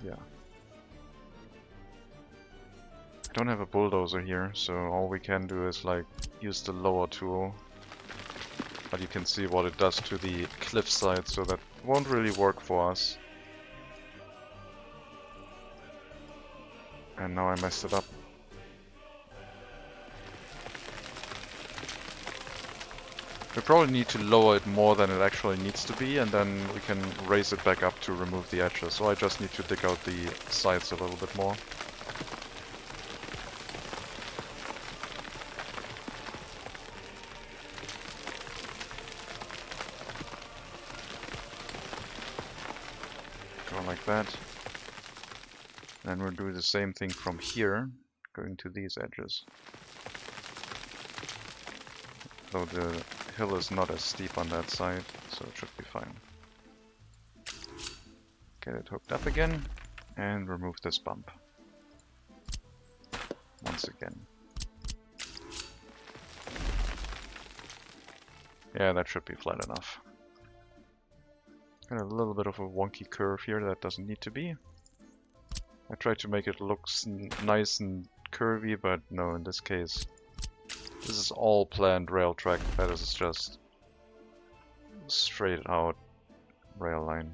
Yeah. I don't have a bulldozer here, so all we can do is like use the lower tool. But you can see what it does to the cliffside, so that won't really work for us. And now I messed it up. We probably need to lower it more than it actually needs to be, and then we can raise it back up to remove the edges. So I just need to dig out the sides a little bit more. Go like that. And we'll do the same thing from here, going to these edges. Though the hill is not as steep on that side, so it should be fine. Get it hooked up again, and remove this bump. Once again. Yeah, that should be flat enough. Got a little bit of a wonky curve here that doesn't need to be. I tried to make it look nice and curvy, but no, in this case, this is all planned rail track. That is just straight out rail line.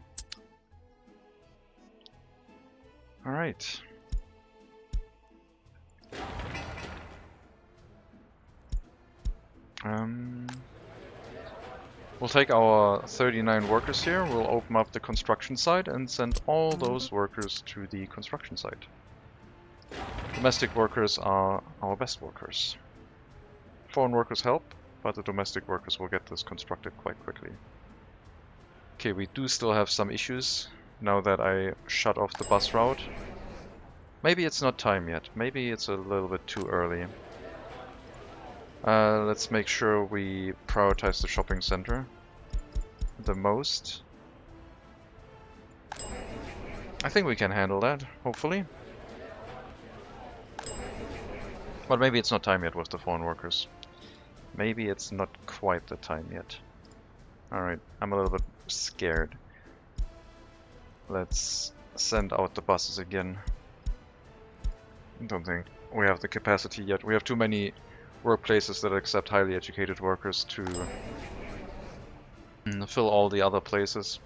Alright. We'll take our 39 workers here, we'll open up the construction site and send all those workers to the construction site. Domestic workers are our best workers. Foreign workers help, but the domestic workers will get this constructed quite quickly. Okay, we do still have some issues now that I shut off the bus route. Maybe it's not time yet, maybe it's a little bit too early. Let's make sure we prioritize the shopping center the most. I think we can handle that, hopefully. But maybe it's not time yet with the foreign workers. Maybe it's not quite the time yet. Alright, I'm a little bit scared. Let's send out the buses again. I don't think we have the capacity yet. We have too many workplaces that accept highly educated workers to fill all the other places.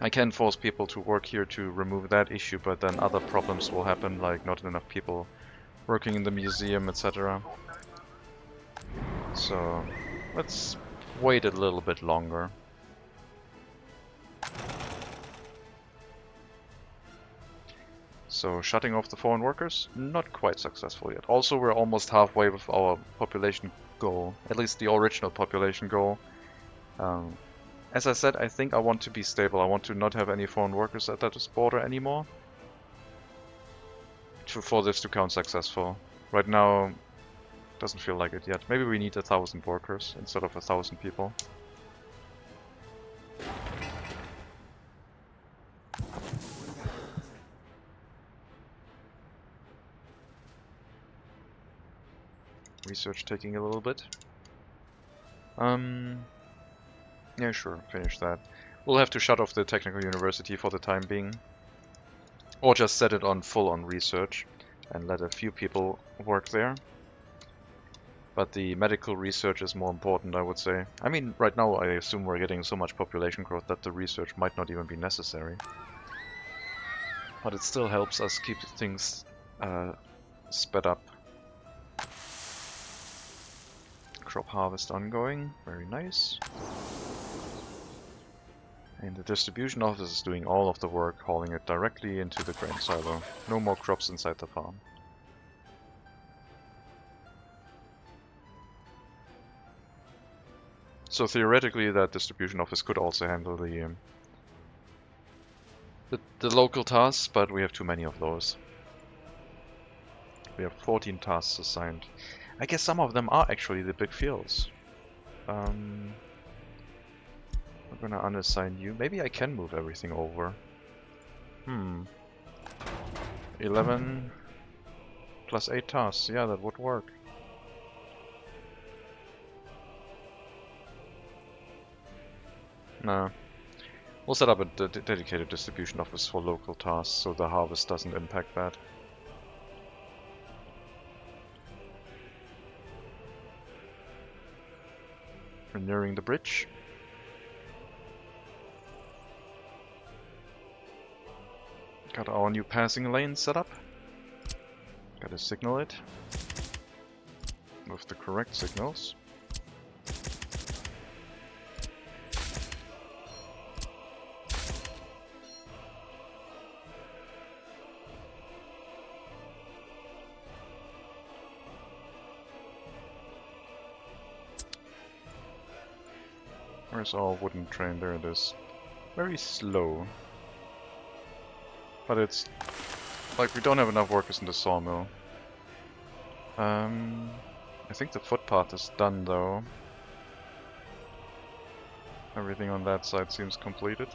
I can force people to work here to remove that issue, but then other problems will happen, like not enough people working in the museum, etc. So let's wait a little bit longer. So shutting off the foreign workers, not quite successful yet. Also, we're almost halfway with our population goal, at least the original population goal. As I said, I think I want to be stable. I want to not have any foreign workers at this border anymore for this to count successful. Right now, doesn't feel like it yet. Maybe we need 1,000 workers instead of 1,000 people. Research taking a little bit. Yeah, sure, finish that. We'll have to shut off the technical university for the time being. Or just set it on full-on research and let a few people work there. But the medical research is more important, I would say. I mean, right now I assume we're getting so much population growth that the research might not even be necessary. But it still helps us keep things sped up. Crop harvest ongoing, very nice. And the distribution office is doing all of the work, hauling it directly into the grain silo. No more crops inside the farm. So theoretically that distribution office could also handle the local tasks, but we have too many of those. We have 14 tasks assigned. I guess some of them are actually the big fields. I'm gonna unassign you. Maybe I can move everything over. 11 plus 8 tasks. Yeah, that would work. No. We'll set up a dedicated distribution office for local tasks so the harvest doesn't impact that. We're nearing the bridge. Got our new passing lane set up. Gotta signal it with the correct signals. Where's our wooden train? There it is. Very slow. But it's like we don't have enough workers in the sawmill. I think the footpath is done though. Everything on that side seems completed.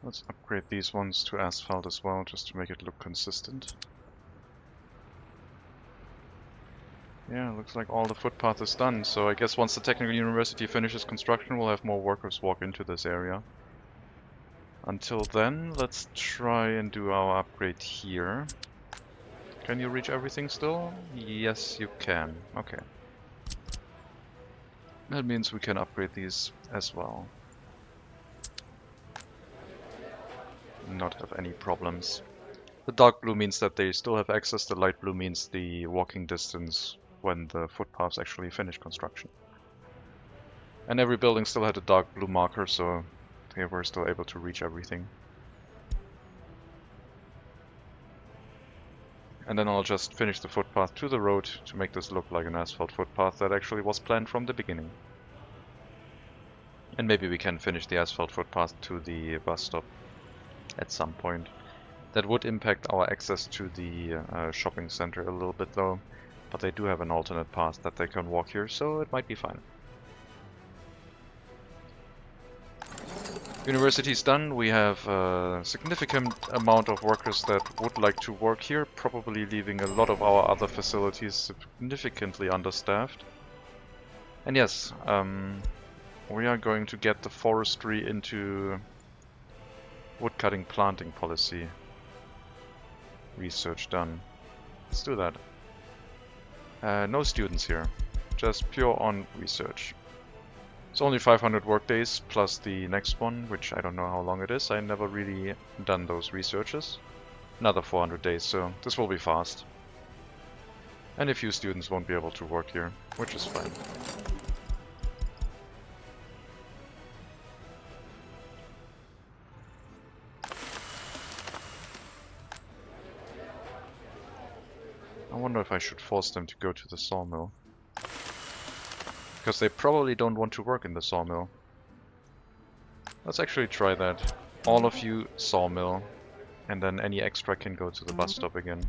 Let's upgrade these ones to asphalt as well, just to make it look consistent. Yeah, looks like all the footpath is done, so I guess once the Technical University finishes construction, we'll have more workers walk into this area. Until then, let's try and do our upgrade here. Can you reach everything still? Yes, you can. Okay. That means we can upgrade these as well. Not have any problems. The dark blue means that they still have access, the light blue means the walking distance when the footpaths actually finish construction. And every building still had a dark blue marker, so they were still able to reach everything. And then I'll just finish the footpath to the road to make this look like an asphalt footpath that actually was planned from the beginning. And maybe we can finish the asphalt footpath to the bus stop at some point. That would impact our access to the shopping center a little bit though, but they do have an alternate path that they can walk here, so it might be fine. University's done. We have a significant amount of workers that would like to work here, probably leaving a lot of our other facilities significantly understaffed. And yes, we are going to get the forestry into woodcutting planting policy research done. Let's do that. No students here, just pure on research. It's only 500 workdays plus the next one, which I don't know how long it is. I never really done those researches. Another 400 days, so this will be fast. And a few students won't be able to work here, which is fine. I wonder if I should force them to go to the sawmill. Because they probably don't want to work in the sawmill. Let's actually try that. All of you sawmill, and then any extra can go to the bus stop again.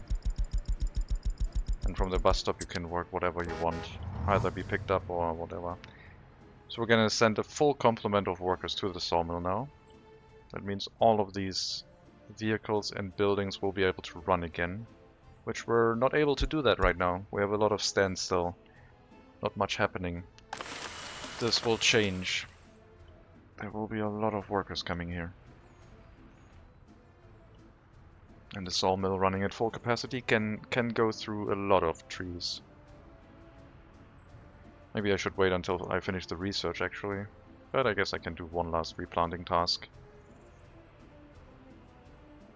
And from the bus stop you can work whatever you want, either be picked up or whatever. So we're gonna send a full complement of workers to the sawmill now. That means all of these vehicles and buildings will be able to run again, which we're not able to do that right now. We have a lot of standstill, not much happening. This will change. There will be a lot of workers coming here. And the sawmill running at full capacity can go through a lot of trees. Maybe I should wait until I finish the research actually. But I guess I can do one last replanting task.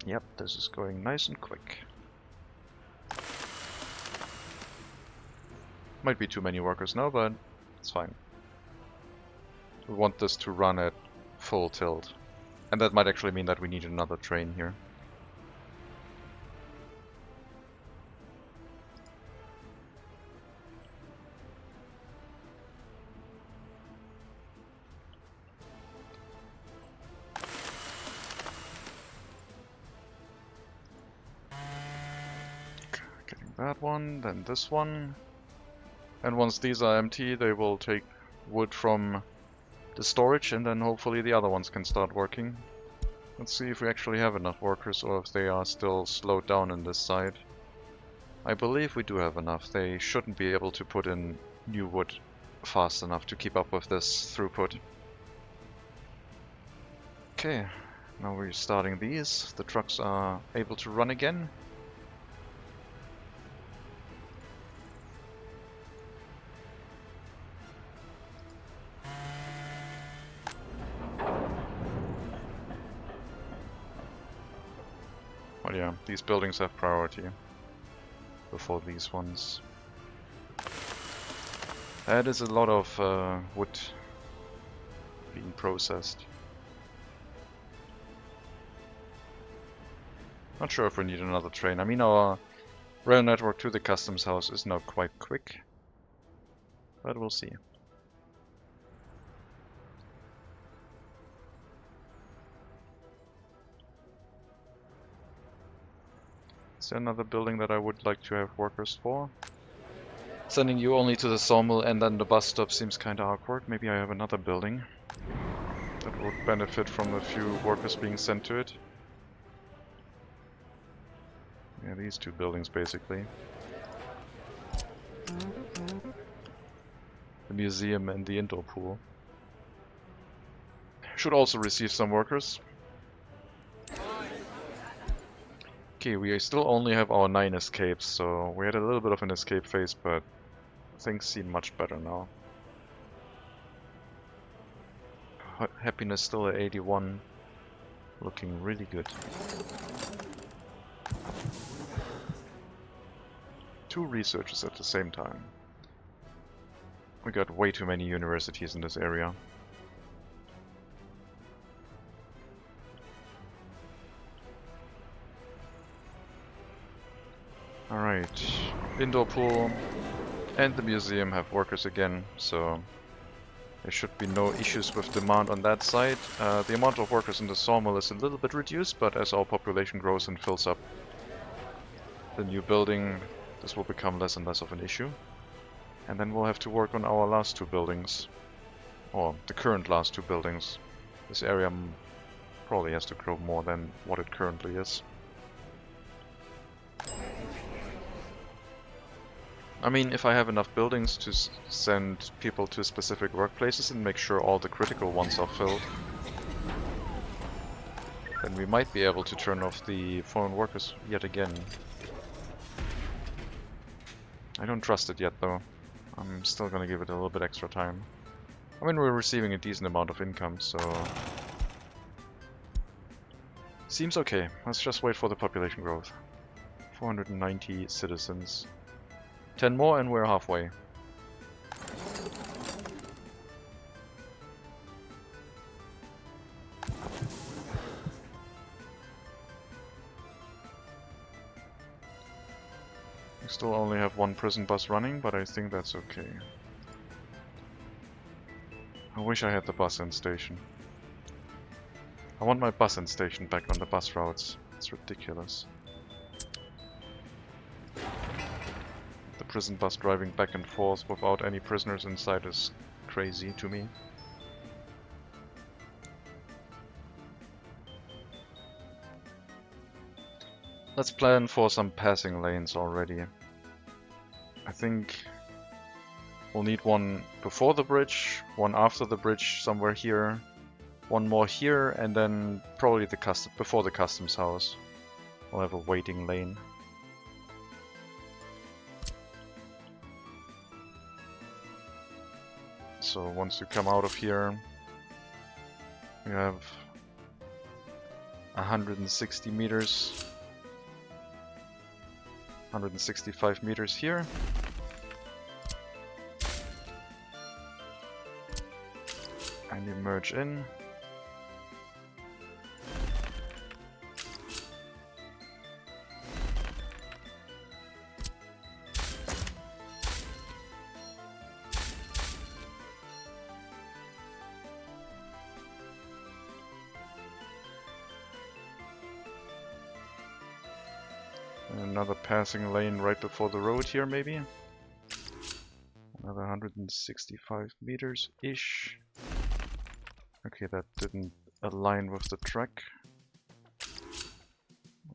Yep, this is going nice and quick. Might be too many workers now, but it's fine. We want this to run at full tilt. And that might actually mean that we need another train here. Getting that one, then this one. And once these are empty, they will take wood from the storage, and then hopefully the other ones can start working. Let's see if we actually have enough workers or if they are still slowed down on this side. I believe we do have enough. They shouldn't be able to put in new wood fast enough to keep up with this throughput. Okay, now we're starting these. The trucks are able to run again. Well, yeah, these buildings have priority before these ones. That is a lot of wood being processed. Not sure if we need another train. I mean, our rail network to the customs house is now quite quick, but we'll see. Is there another building that I would like to have workers for? Sending you only to the sawmill and then the bus stop seems kinda awkward. Maybe I have another building that would benefit from a few workers being sent to it. Yeah, these two buildings basically. The museum and the indoor pool. Should also receive some workers. Okay, we still only have our 9 escapes, so we had a little bit of an escape phase, but things seem much better now. Happiness still at 81, looking really good. 2 researchers at the same time. We got way too many universities in this area. Alright, indoor pool and the museum have workers again, so there should be no issues with demand on that side. The amount of workers in the sawmill is a little bit reduced, but as our population grows and fills up the new building, this will become less and less of an issue. And then we'll have to work on our last 2 buildings, or the current last 2 buildings. This area probably has to grow more than what it currently is. I mean, if I have enough buildings to send people to specific workplaces and make sure all the critical ones are filled, then we might be able to turn off the foreign workers yet again. I don't trust it yet though. I'm still gonna give it a little bit extra time. I mean, we're receiving a decent amount of income, so... Seems okay. Let's just wait for the population growth. 490 citizens. 10 more and we're halfway. We still only have one prison bus running, but I think that's okay. I wish I had the bus end station. I want my bus end station back on the bus routes. It's ridiculous. The prison bus driving back and forth without any prisoners inside is crazy to me. Let's plan for some passing lanes already. I think we'll need one before the bridge, one after the bridge somewhere here, one more here, and then probably before the customs house. We'll have a waiting lane. So once you come out of here, you have 160 meters, 165 meters here. And you merge in. Another passing lane right before the road here, maybe. Another 165 meters-ish. Okay, that didn't align with the track.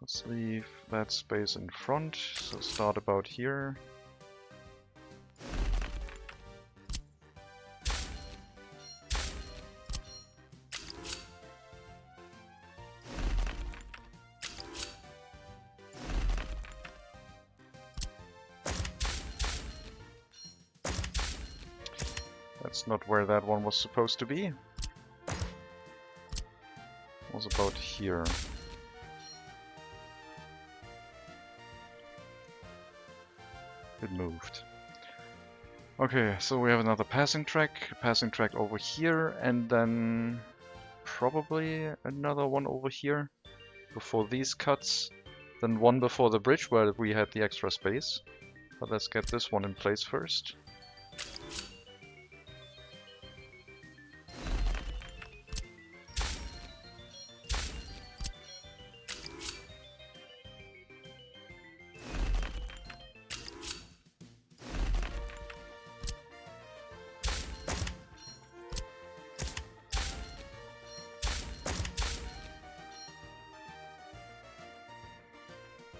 Let's leave that space in front, so start about here. That's not where that one was supposed to be. It was about here. It moved. Okay, so we have another passing track over here, and then probably another one over here before these cuts. Then one before the bridge where we had the extra space. But let's get this one in place first.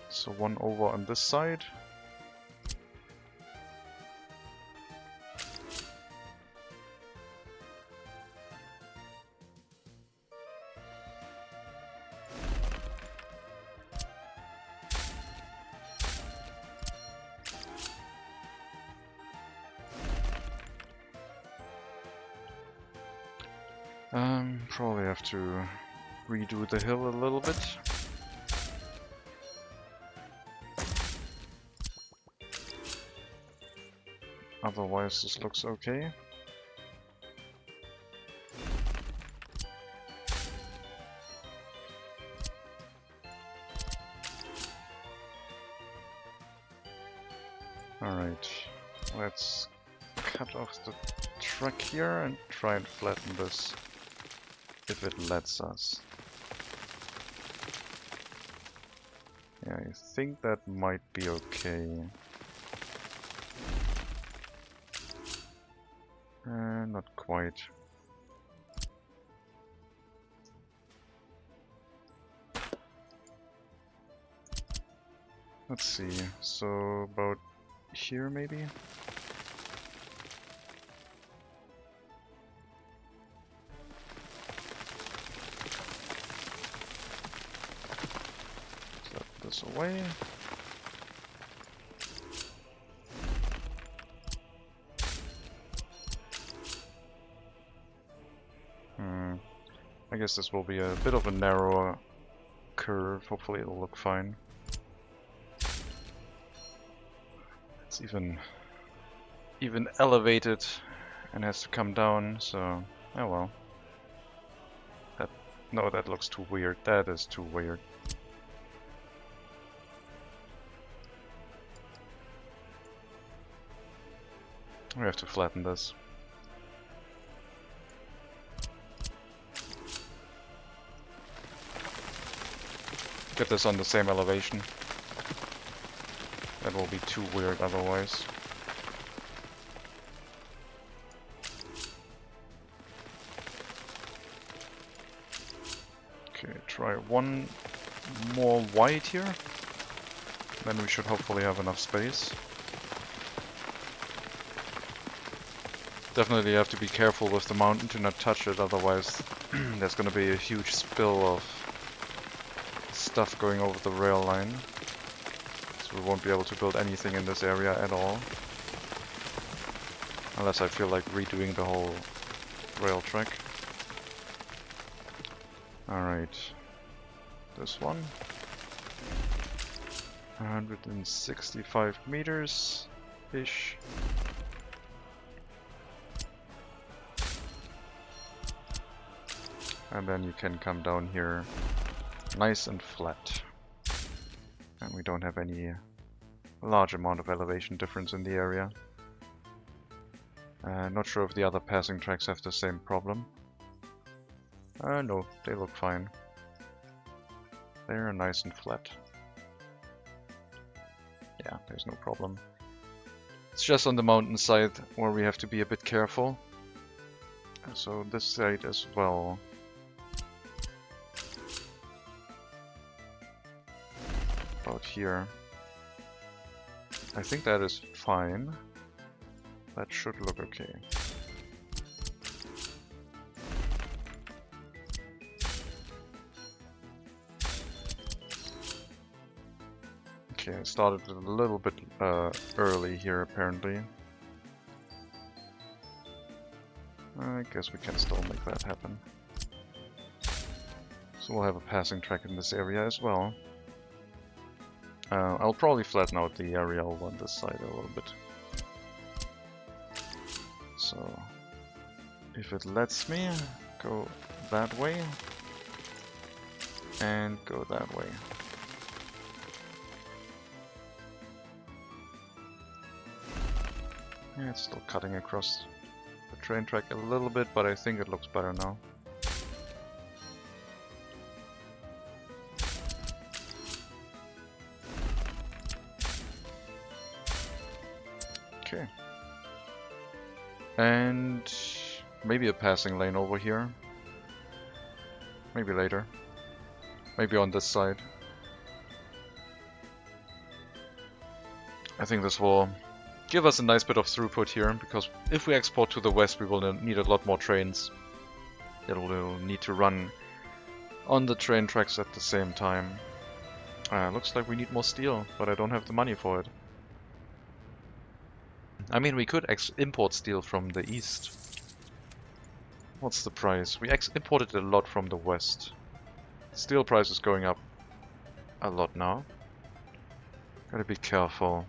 So one over on this side. Probably have to redo the hill a little bit. Otherwise, this looks okay. Alright, let's cut off the track here and try and flatten this if it lets us. Yeah, I think that might be okay. Not quite. Let's see, so about here maybe? Set this away. I guess this will be a bit of a narrower curve. Hopefully it'll look fine. It's even elevated and has to come down, so oh well. No, that looks too weird. That is too weird. We have to flatten this. Get this on the same elevation. That will be too weird otherwise. Okay, try one more white here. Then we should hopefully have enough space. Definitely have to be careful with the mountain to not touch it, otherwise there's going to be a huge spill of stuff going over the rail line. So we won't be able to build anything in this area at all. Unless I feel like redoing the whole rail track. Alright. This one. 165 meters-ish. And then you can come down here nice and flat. And we don't have any large amount of elevation difference in the area. Not sure if the other passing tracks have the same problem. No, they look fine. They're nice and flat. Yeah, there's no problem. It's just on the mountainside where we have to be a bit careful. So this side as well. About here. I think that is fine. That should look okay. Okay, I started a little bit early here apparently. I guess we can still make that happen. So we'll have a passing track in this area as well. I'll probably flatten out the area over on this side a little bit. So, if it lets me, go that way, and go that way. Yeah, it's still cutting across the train track a little bit, but I think it looks better now. Okay. And maybe a passing lane over here. Maybe later. Maybe on this side. I think this will give us a nice bit of throughput here, because if we export to the west we will need a lot more trains that will need to run on the train tracks at the same time. Looks like we need more steel, but I don't have the money for it. I mean, we could import steel from the east. What's the price? We imported a lot from the west. Steel price is going up a lot now. Gotta be careful.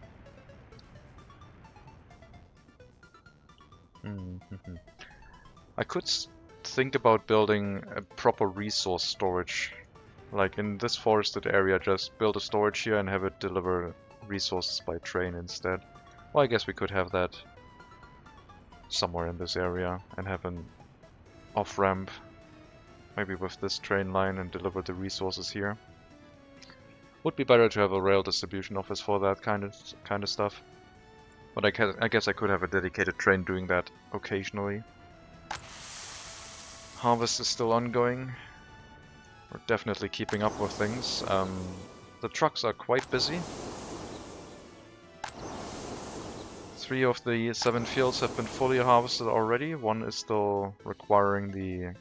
I could think about building a proper resource storage. Like in this forested area, just build a storage here and have it deliver resources by train instead. Well, I guess we could have that somewhere in this area and have an off-ramp, maybe with this train line, and deliver the resources here. Would be better to have a rail distribution office for that kind of stuff. But I guess I could have a dedicated train doing that occasionally. Harvest is still ongoing. We're definitely keeping up with things. The trucks are quite busy. 3 of the 7 fields have been fully harvested already. 1 is still requiring the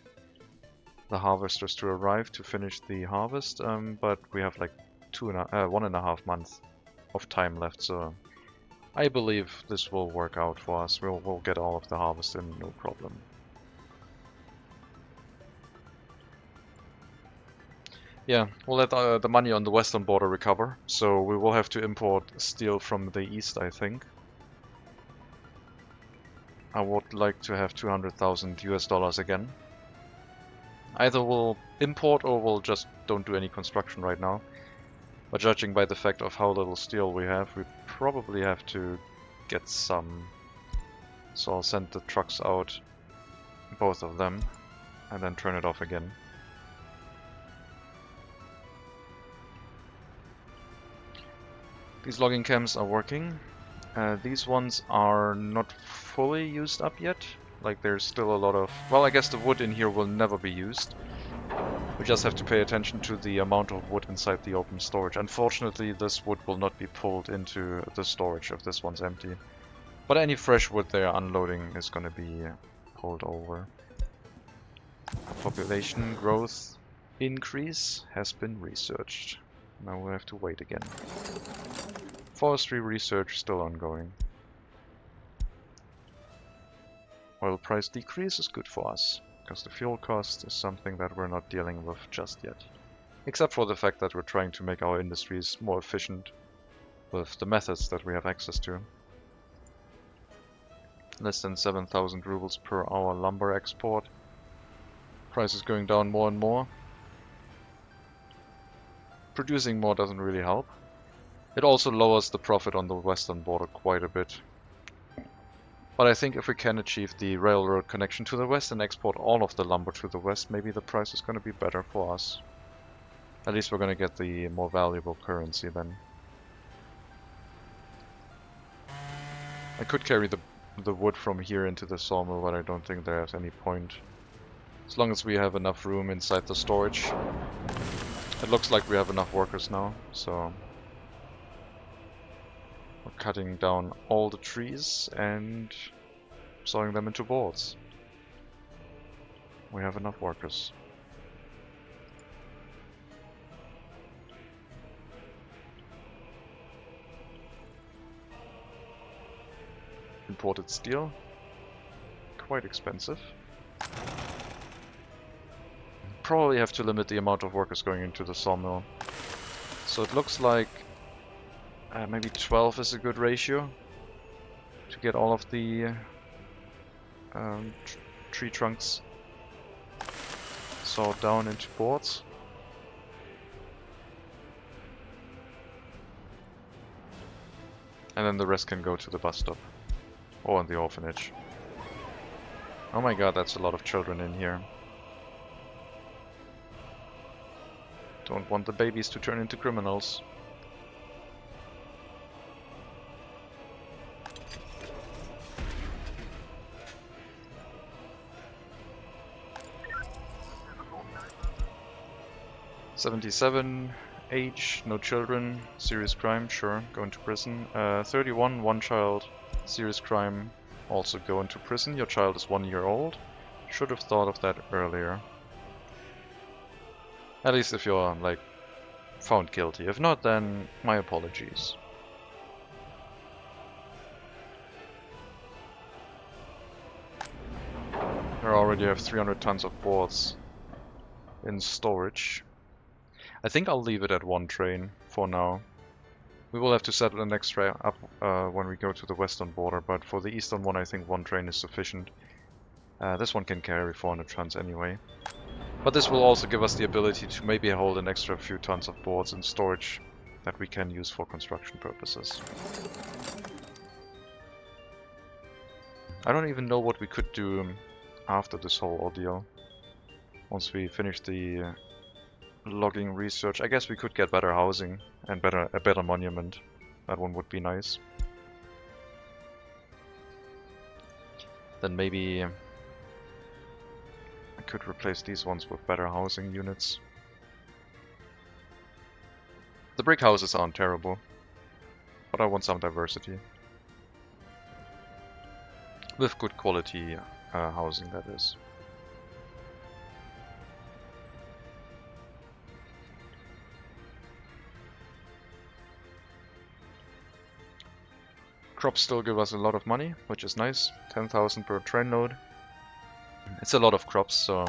harvesters to arrive to finish the harvest, but we have like 1.5 months of time left, so I believe this will work out for us. We'll get all of the harvest in, no problem. Yeah, we'll let the money on the western border recover, so we will have to import steel from the east, I think. I would like to have 200,000 US dollars again. Either we'll import or we'll just don't do any construction right now. But judging by the fact of how little steel we have, we probably have to get some. So I'll send the trucks out, both of them, and then turn it off again. These logging camps are working. These ones are not fully used up yet. Like there's still a lot of... Well, I guess the wood in here will never be used. We just have to pay attention to the amount of wood inside the open storage. Unfortunately, this wood will not be pulled into the storage if this one's empty. But any fresh wood they are unloading is going to be pulled over. Population growth increase has been researched. Now we have to wait again. Forestry research still ongoing. Oil price decrease is good for us, because the fuel cost is something that we're not dealing with just yet. Except for the fact that we're trying to make our industries more efficient with the methods that we have access to. Less than 7,000 rubles per hour lumber export. Price is going down more and more. Producing more doesn't really help. It also lowers the profit on the western border quite a bit. But I think if we can achieve the railroad connection to the west and export all of the lumber to the west, maybe the price is going to be better for us. At least we're going to get the more valuable currency then. I could carry the wood from here into the sawmill, but I don't think there's any point. As long as we have enough room inside the storage. It looks like we have enough workers now, so... We're cutting down all the trees and sawing them into boards. We have enough workers. Imported steel. Quite expensive. Probably have to limit the amount of workers going into the sawmill. So it looks like maybe 12 is a good ratio to get all of the tree trunks sawed down into boards. And then the rest can go to the bus stop or in the orphanage. Oh my god, that's a lot of children in here. Don't want the babies to turn into criminals. $77, age, no children, serious crime, sure, go into prison. 31, one child, serious crime, also go into prison. Your child is 1 year old. Should have thought of that earlier. At least if you're, like, found guilty. If not, then my apologies. I already have 300 tons of boards in storage. I think I'll leave it at one train for now. We will have to settle an extra up when we go to the western border, but for the eastern one I think one train is sufficient. This one can carry 400 tons anyway. But this will also give us the ability to maybe hold an extra few tons of boards in storage that we can use for construction purposes. I don't even know what we could do after this whole ordeal. Once we finish the logging research, I guess we could get better housing and a better monument. That one would be nice. Then maybe I could replace these ones with better housing units. The brick houses aren't terrible, but I want some diversity. With good quality housing, that is. Crops still give us a lot of money, which is nice. 10,000 per train load. It's a lot of crops, so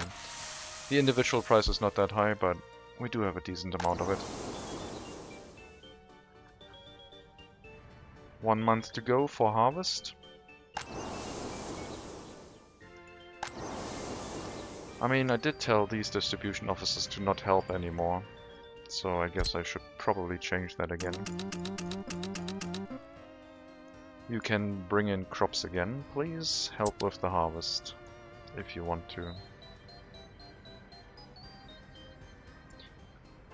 the individual price is not that high, but We do have a decent amount of it. 1 month to go for harvest. I mean, I did tell these distribution officers to not help anymore, so I guess I should probably change that again. You can bring in crops again, please. Help with the harvest, if you want to.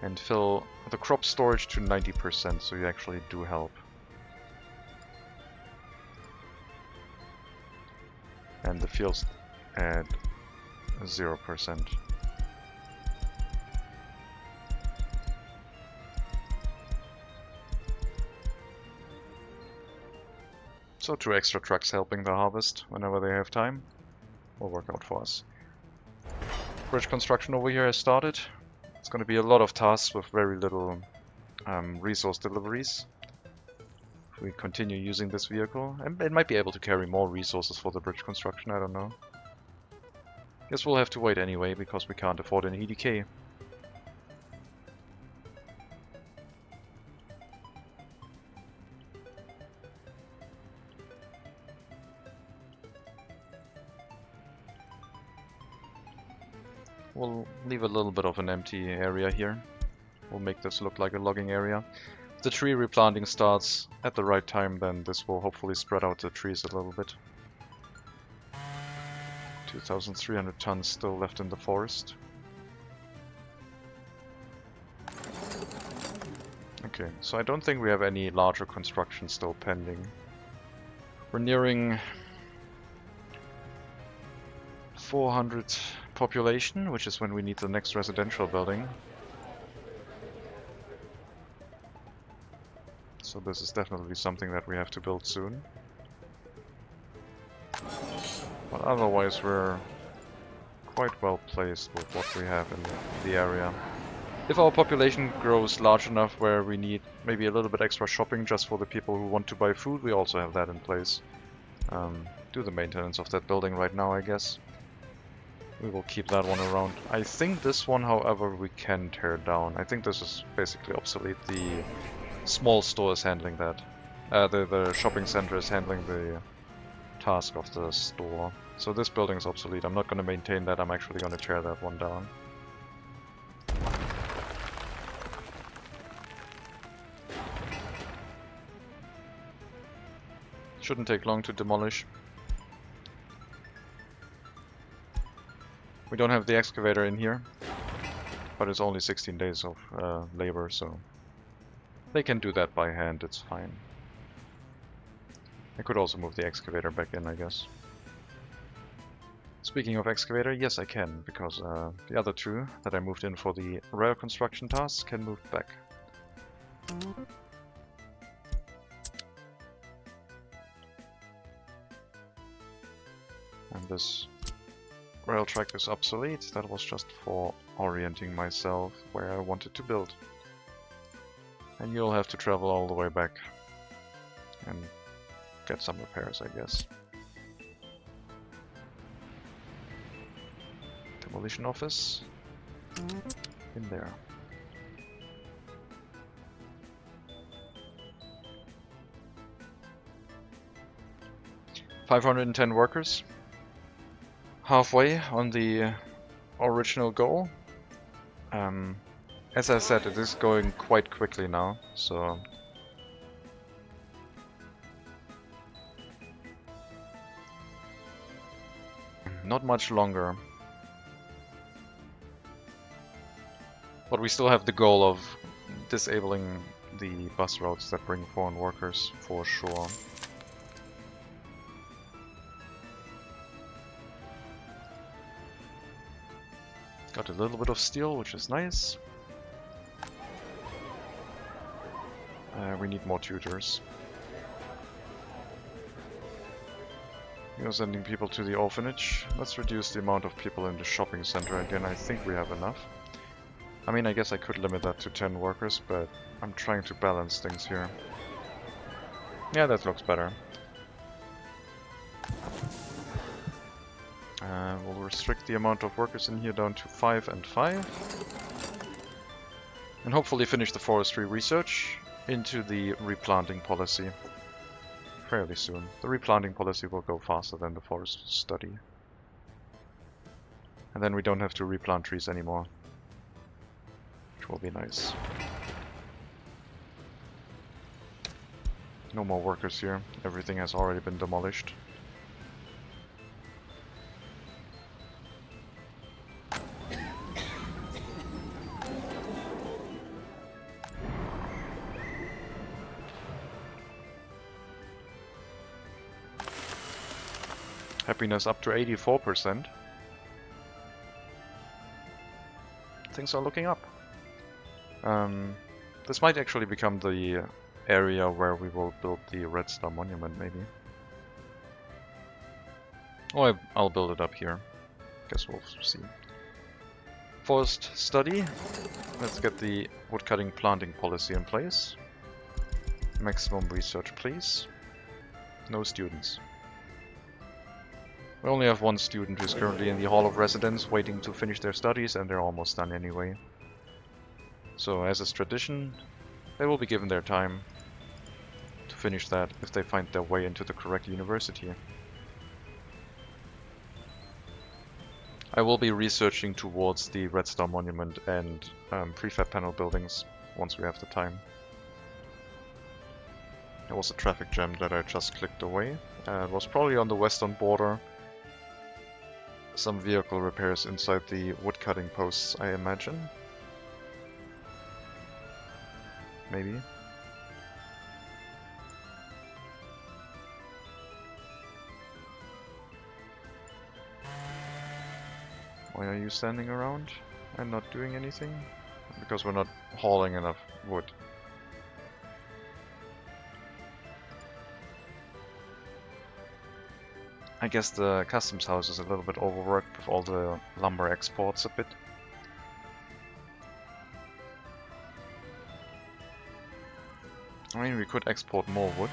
And fill the crop storage to 90%, so you actually do help. And the fields at 0%. So 2 extra trucks helping the harvest whenever they have time will work out for us. Bridge construction over here has started. It's going to be a lot of tasks with very little resource deliveries. If we continue using this vehicle, and it might be able to carry more resources for the bridge construction, I don't know. Guess we'll have to wait anyway, because we can't afford an EDK. We'll leave a little bit of an empty area here. We'll make this look like a logging area. If the tree replanting starts at the right time, then this will hopefully spread out the trees a little bit. 2,300 tons still left in the forest. Okay, so I don't think we have any larger construction still pending. We're nearing 400 population, which is when we need the next residential building. So this is definitely something that we have to build soon. But otherwise we're quite well placed with what we have in the area. If our population grows large enough where we need maybe a little bit extra shopping just for the people who want to buy food, we also have that in place. Do the maintenance of that building right now, I guess. We will keep that one around. I think this one, however, we can tear down. I think this is basically obsolete. The small store is handling that. The shopping center is handling the task of the store. So this building is obsolete. I'm not going to maintain that. I'm actually going to tear that one down. Shouldn't take long to demolish. We don't have the excavator in here, but it's only 16 days of labor, so they can do that by hand, it's fine. I could also move the excavator back in, I guess. Speaking of excavator, yes I can, because the other 2 that I moved in for the rail construction tasks can move back. And this rail track is obsolete. That was just for orienting myself where I wanted to build. And you'll have to travel all the way back and get some repairs, I guess. Demolition office in there. $510 workers. Halfway on the original goal. As I said, it is going quite quickly now, so not much longer. But we still have the goal of disabling the bus routes that bring foreign workers for sure. Got a little bit of steel, which is nice. We need more tutors. You're sending people to the orphanage. Let's reduce the amount of people in the shopping center again. I think we have enough. I mean, I guess I could limit that to 10 workers, but I'm trying to balance things here. Yeah, that looks better. We'll restrict the amount of workers in here down to 5 and 5. And hopefully finish the forestry research into the replanting policy fairly soon. The replanting policy will go faster than the forest study. And then we don't have to replant trees anymore, which will be nice. No more workers here. Everything has already been demolished. Happiness up to 84%. Things are looking up. This might actually become the area where we will build the Red Star Monument, maybe. Or I'll build it up here. Guess we'll see. Forest study. Let's get the woodcutting planting policy in place. Maximum research, please. No students. We only have one student who's currently in the Hall of Residence waiting to finish their studies, and they're almost done anyway. So as is tradition, they will be given their time to finish that if they find their way into the correct university. I will be researching towards the Red Star Monument and prefab panel buildings once we have the time. There was a traffic jam that I just clicked away. It was probably on the western border. Some vehicle repairs inside the woodcutting posts, I imagine. Maybe. Why are you standing around and not doing anything? Because we're not hauling enough wood. I guess the customs house is a little bit overworked with all the lumber exports a bit. I mean, we could export more wood.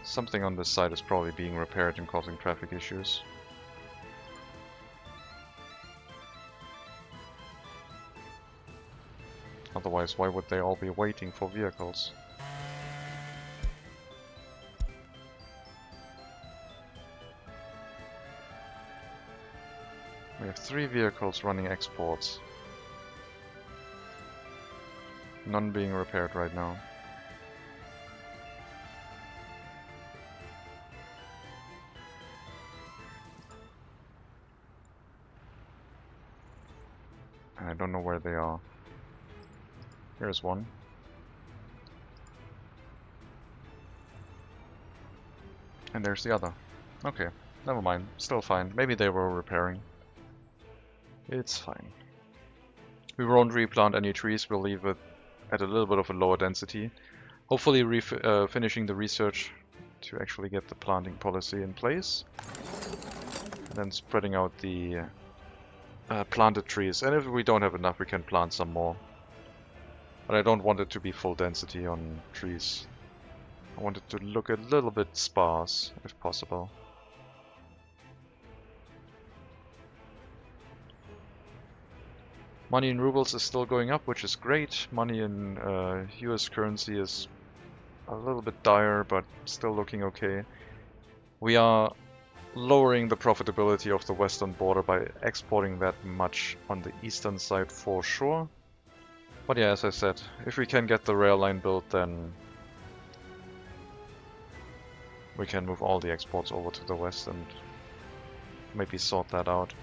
Something on this side is probably being repaired and causing traffic issues. Otherwise, why would they all be waiting for vehicles? We have 3 vehicles running exports. None being repaired right now. I don't know where they are. Here's one. And there's the other. Okay, never mind. Still fine. Maybe they were repairing. It's fine. We won't replant any trees. We'll leave it at a little bit of a lower density. Hopefully finishing the research to actually get the planting policy in place. And then spreading out the planted trees. And if we don't have enough, we can plant some more. But I don't want it to be full density on trees. I want it to look a little bit sparse, if possible. Money in rubles is still going up, which is great. Money in US currency is a little bit dire, but still looking okay. We are lowering the profitability of the western border by exporting that much on the eastern side for sure. But yeah, as I said, if we can get the rail line built, then we can move all the exports over to the west and maybe sort that out.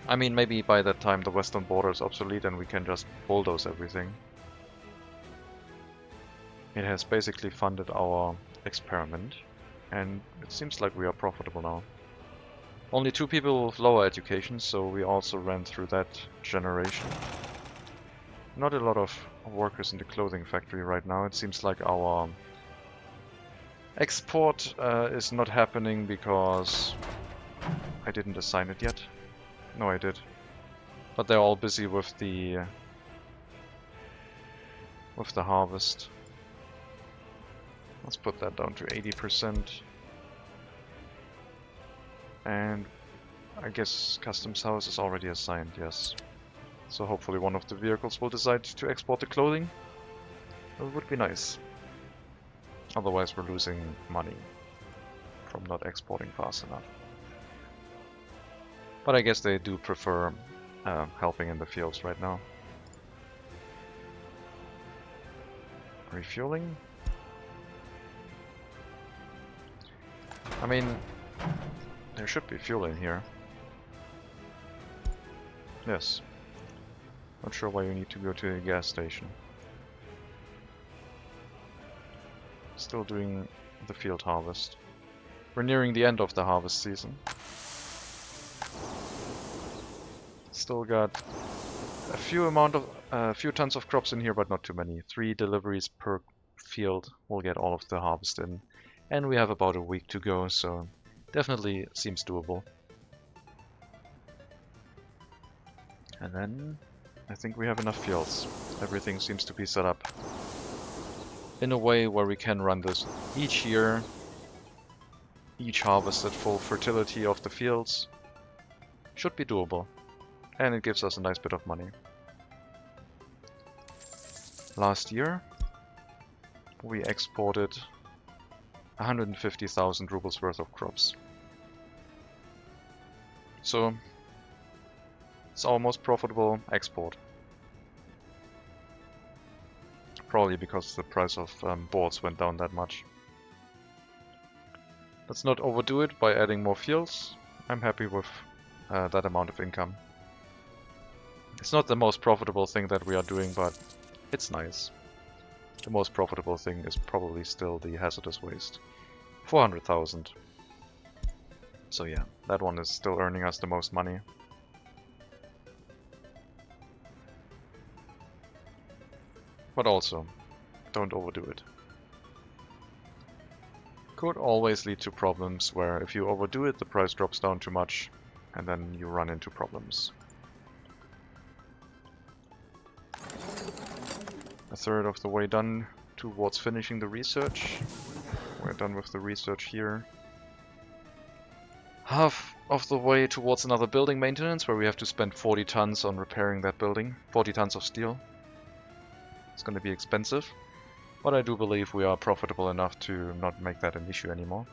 I mean, maybe by that time the western border is obsolete and we can just bulldoze everything. It has basically funded our experiment, and it seems like we are profitable now. Only 2 people with lower education, so we also ran through that generation. Not a lot of workers in the clothing factory right now. It seems like our export is not happening because I didn't assign it yet. No, I did. But they're all busy with the harvest. Let's put that down to 80%. And I guess Customs House is already assigned, yes. So hopefully one of the vehicles will decide to export the clothing. That would be nice. Otherwise we're losing money from not exporting fast enough. But I guess they do prefer helping in the fields right now. Refueling? I mean, there should be fuel in here. Yes. Not sure why you need to go to a gas station. Still doing the field harvest. We're nearing the end of the harvest season. Still got a few tons of crops in here, but not too many. 3 deliveries per field will get all of the harvest in. And we have about a week to go, so definitely seems doable. And then I think we have enough fields. Everything seems to be set up in a way where we can run this each year, each harvest at full fertility of the fields. Should be doable. And it gives us a nice bit of money. Last year we exported 150,000 rubles worth of crops. So it's our most profitable export. Probably because the price of boards went down that much. Let's not overdo it by adding more fields. I'm happy with that amount of income. It's not the most profitable thing that we are doing, but it's nice. The most profitable thing is probably still the hazardous waste. 400,000. So yeah, that one is still earning us the most money. But also, don't overdo it. Could always lead to problems where if you overdo it, the price drops down too much, and then you run into problems. A third of the way done towards finishing the research. We're done with the research here. Half of the way towards another building maintenance, where we have to spend 40 tons on repairing that building. 40 tons of steel. It's going to be expensive, but I do believe we are profitable enough to not make that an issue anymore.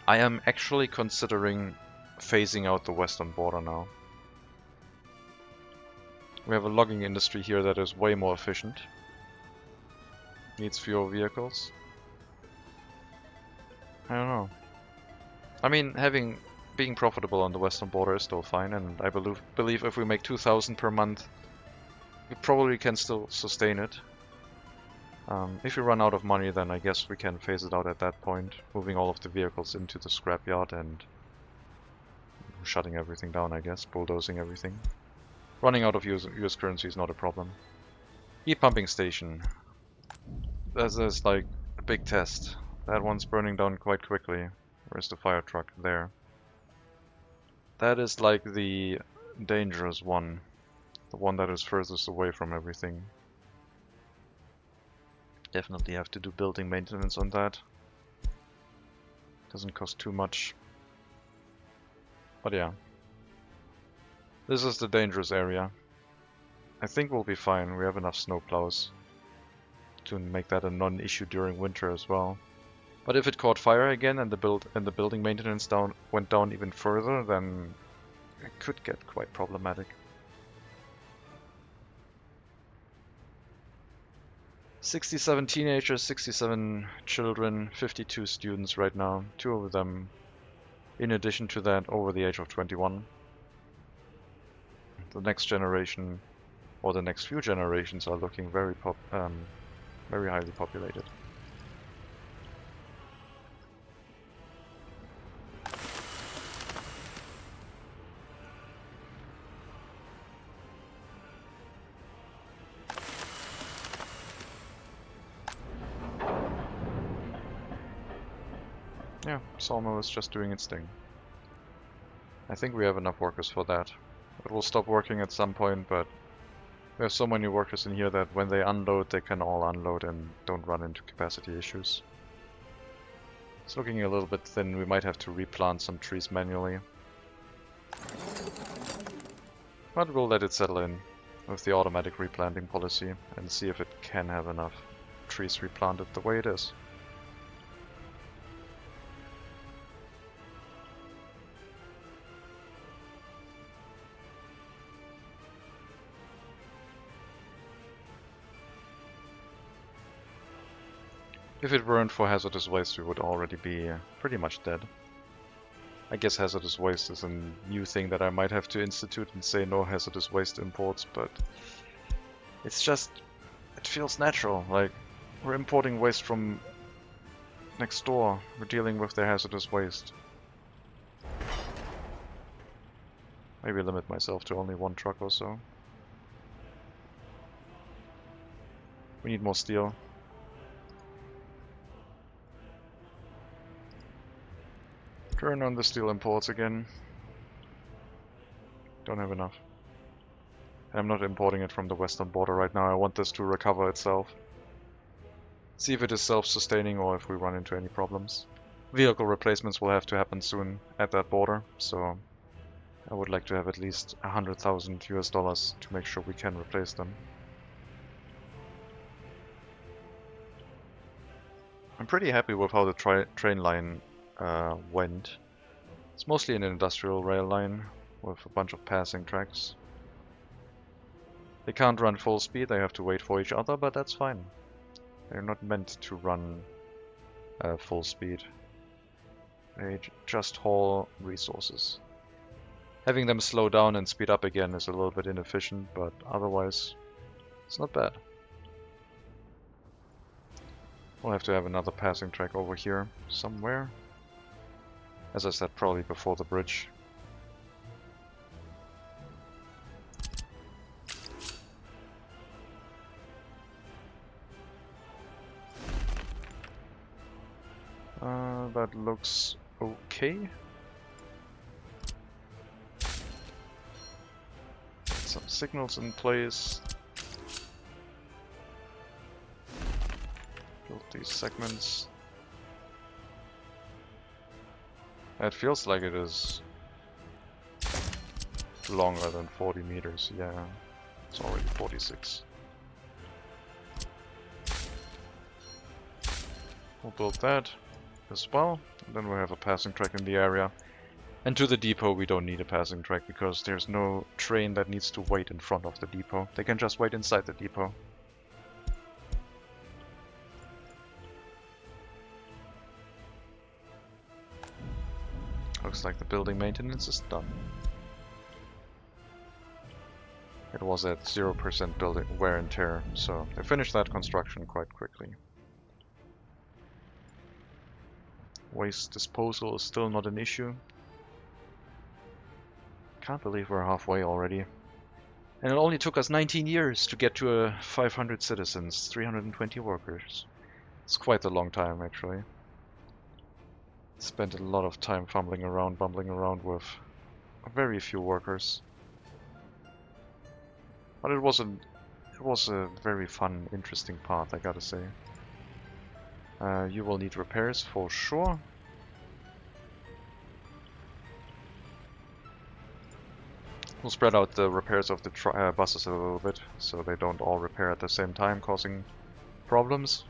I am actually considering phasing out the western border now. We have a logging industry here that is way more efficient. Needs fewer vehicles. I don't know. I mean, being profitable on the western border is still fine, and I believe if we make 2,000 per month, we probably can still sustain it. If we run out of money, then I guess we can phase it out at that point, moving all of the vehicles into the scrapyard and shutting everything down, I guess, bulldozing everything. Running out of US currency is not a problem. E-pumping station. This is like a big test. That one's burning down quite quickly. Where's the fire truck? There. That is like the dangerous one. The one that is furthest away from everything. Definitely have to do building maintenance on that. Doesn't cost too much. But yeah. This is the dangerous area. I think we'll be fine. We have enough snowplows to make that a non-issue during winter as well. But if it caught fire again and the building maintenance went down even further, then it could get quite problematic. 67 teenagers, 67 children, 52 students right now. 2 of them, in addition to that, over the age of 21. The next generation, or the next few generations, are looking very highly populated. Yeah, sawmill is just doing its thing. I think we have enough workers for that. It will stop working at some point, but we have so many workers in here that when they unload, they can all unload and don't run into capacity issues. It's looking a little bit thin. We might have to replant some trees manually. But we'll let it settle in with the automatic replanting policy and see if it can have enough trees replanted the way it is. If it weren't for hazardous waste, we would already be pretty much dead. I guess hazardous waste is a new thing that I might have to institute and say no hazardous waste imports, but it's just, it feels natural. Like, we're importing waste from next door. We're dealing with their hazardous waste. Maybe limit myself to only one truck or so. We need more steel. Turn on the steel imports again. Don't have enough. And I'm not importing it from the western border right now. I want this to recover itself. See if it is self-sustaining or if we run into any problems. Vehicle replacements will have to happen soon at that border, so I would like to have at least 100,000 US dollars to make sure we can replace them. I'm pretty happy with how the train line went. It's mostly an industrial rail line with a bunch of passing tracks. They can't run full speed, they have to wait for each other, but that's fine. They're not meant to run full speed. They just haul resources. Having them slow down and speed up again is a little bit inefficient, but otherwise it's not bad. We'll have to have another passing track over here somewhere. As I said, probably before the bridge. That looks okay. Some signals in place. Build these segments. It feels like it is longer than 40 meters. Yeah, it's already 46. We'll build that as well, and then we'll have a passing track in the area. And to the depot we don't need a passing track because there's no train that needs to wait in front of the depot. They can just wait inside the depot. Looks like the building maintenance is done. It was at 0% building wear and tear, so they finished that construction quite quickly. Waste disposal is still not an issue. Can't believe we're halfway already. And it only took us 19 years to get to 500 citizens, 320 workers. It's quite a long time actually. Spent a lot of time fumbling around, bumbling around with very few workers. But it was a very fun, interesting path, I gotta say. You will need repairs for sure. We'll spread out the repairs of the buses a little bit, so they don't all repair at the same time, causing problems.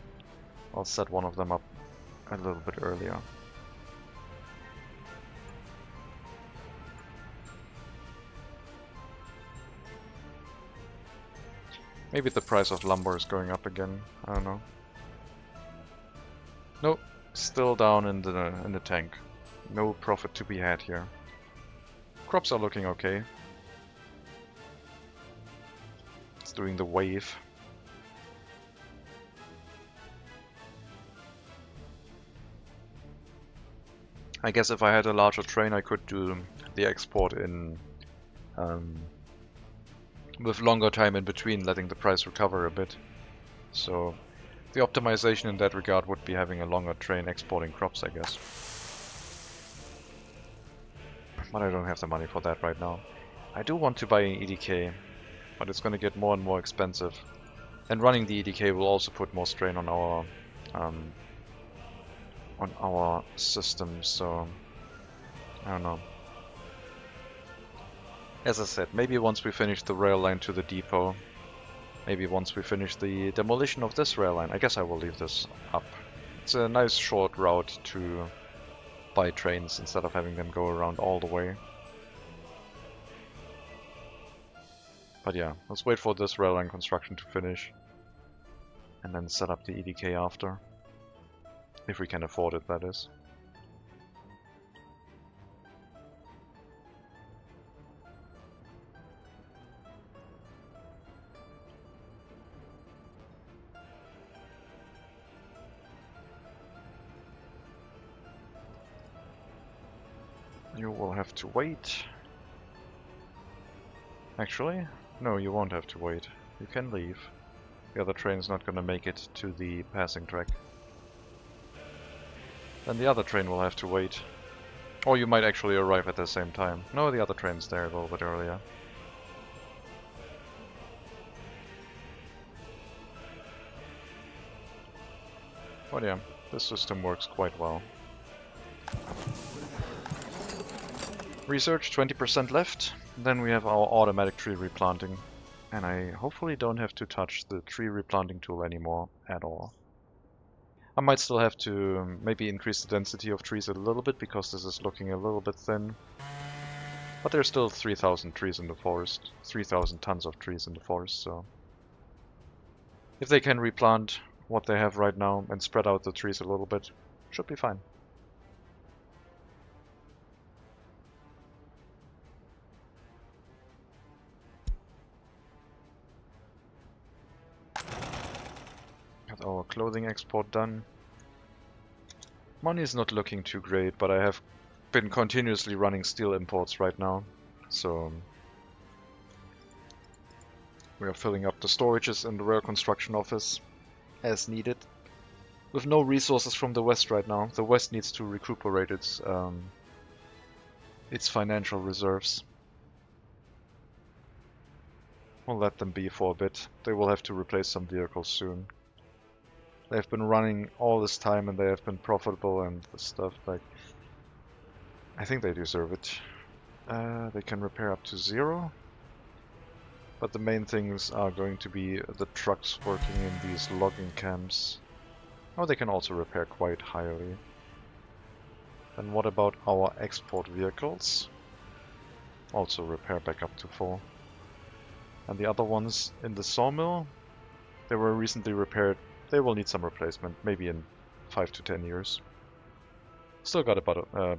I'll set one of them up a little bit earlier. Maybe the price of lumber is going up again, I don't know. Nope, still down in the tank. No profit to be had here. Crops are looking okay. It's doing the wave. I guess if I had a larger train I could do the export in with longer time in between, letting the price recover a bit. So the optimization in that regard would be having a longer train exporting crops, I guess. But I don't have the money for that right now. I do want to buy an EDK, but it's going to get more and more expensive. And running the EDK will also put more strain on our on our system, so I don't know. As I said, maybe once we finish the rail line to the depot, maybe once we finish the demolition of this rail line, I guess I will leave this up. It's a nice short route to buy trains instead of having them go around all the way. But yeah, let's wait for this rail line construction to finish and then set up the EDK after. If we can afford it, that is. You will have to wait. Actually, no, you won't have to wait. You can leave. The other train's not gonna make it to the passing track. Then the other train will have to wait. Or you might actually arrive at the same time. No, the other train's there a little bit earlier. But yeah, this system works quite well. Research, 20% left. Then we have our automatic tree replanting. And I hopefully don't have to touch the tree replanting tool anymore at all. I might still have to maybe increase the density of trees a little bit because this is looking a little bit thin. But there's still 3,000 trees in the forest. 3,000 tons of trees in the forest, so... if they can replant what they have right now and spread out the trees a little bit, should be fine. Got our clothing export done. Money is not looking too great, but I have been continuously running steel imports right now, so we are filling up the storages in the rail construction office as needed. With no resources from the West right now. The West needs to recuperate its financial reserves. We'll let them be for a bit. They will have to replace some vehicles soon. They've been running all this time and they have been profitable and stuff, like... I think they deserve it. They can repair up to 0. But the main things are going to be the trucks working in these logging camps. Oh, they can also repair quite highly. Then what about our export vehicles? Also repair back up to 4. And the other ones in the sawmill, they were recently repaired. They will need some replacement, maybe in 5 to 10 years. Still got about a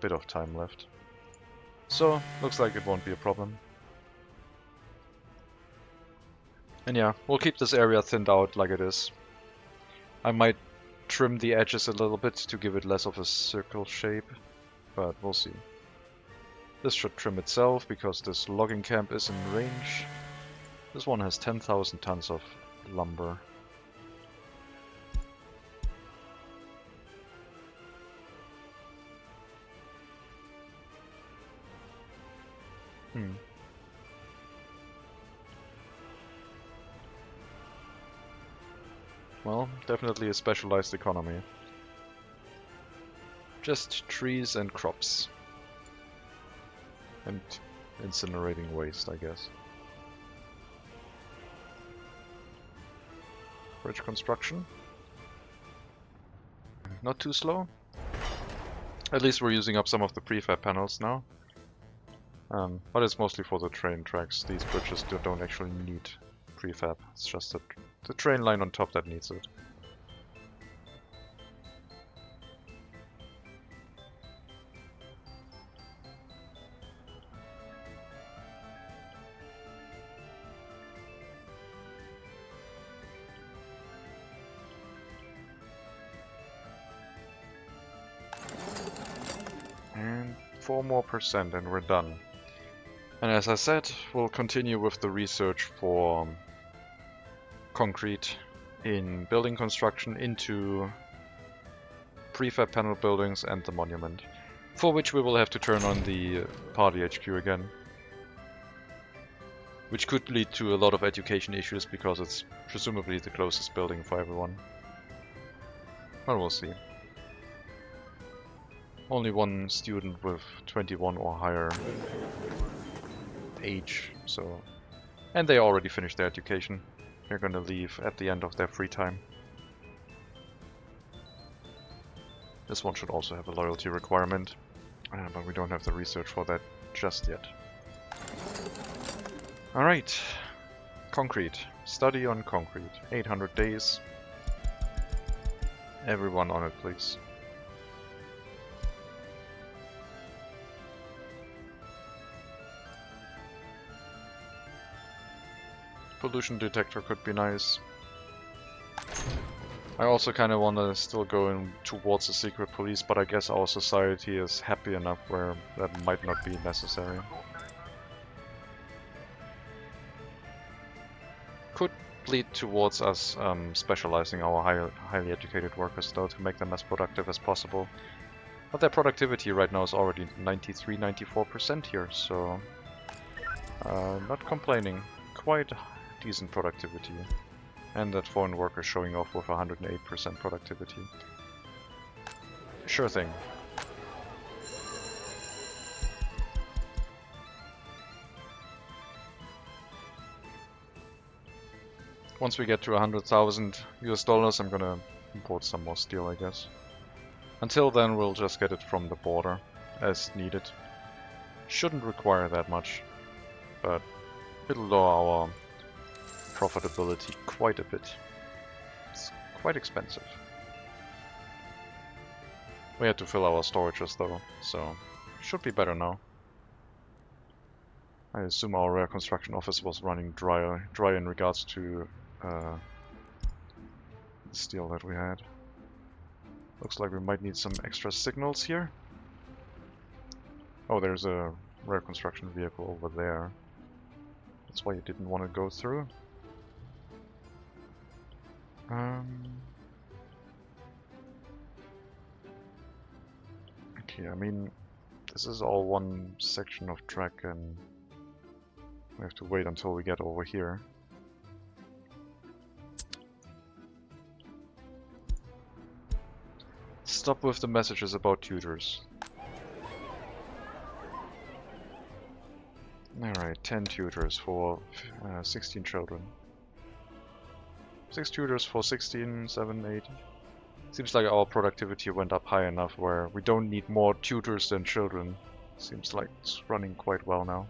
bit of time left. So, looks like it won't be a problem. And yeah, we'll keep this area thinned out like it is. I might trim the edges a little bit to give it less of a circle shape, but we'll see. This should trim itself because this logging camp is in range. This one has 10,000 tons of lumber. Well, definitely a specialized economy. Just trees and crops. And incinerating waste, I guess. Bridge construction. Not too slow. At least we're using up some of the prefab panels now. But it's mostly for the train tracks. These bridges don't actually need prefab. It's just the train line on top that needs it. And 4% more and we're done. And as I said, we'll continue with the research for concrete in building construction into prefab panel buildings and the monument, for which we will have to turn on the party HQ again. Which could lead to a lot of education issues because it's presumably the closest building for everyone. But we'll see. Only one student with 21 or higher age, so... And they already finished their education. They're gonna leave at the end of their free time. This one should also have a loyalty requirement, but we don't have the research for that just yet. Alright, concrete. Study on concrete. 800 days. Everyone on it, please. Pollution detector could be nice. I also kind of want to still go in towards the secret police, but I guess our society is happy enough where that might not be necessary. Could lead towards us specializing our highly educated workers though, to make them as productive as possible. But their productivity right now is already 93-94% here, so not complaining. Quite decent productivity. And that foreign worker showing off with 108% productivity. Sure thing. Once we get to 100,000 US dollars, I'm gonna import some more steel, I guess. Until then, we'll just get it from the border, as needed. Shouldn't require that much, but it'll lower our profitability quite a bit. It's quite expensive. We had to fill our storages though, so should be better now. I assume our rare construction office was running dry in regards to the steel that we had. Looks like we might need some extra signals here. Oh, there's a rare construction vehicle over there. That's why you didn't want to go through. Okay, I mean, this is all one section of track and we have to wait until we get over here. Stop with the messages about tutors. Alright, 10 tutors for 16 children. 6 tutors for 16, 7, 8. Seems like our productivity went up high enough where we don't need more tutors than children. Seems like it's running quite well now.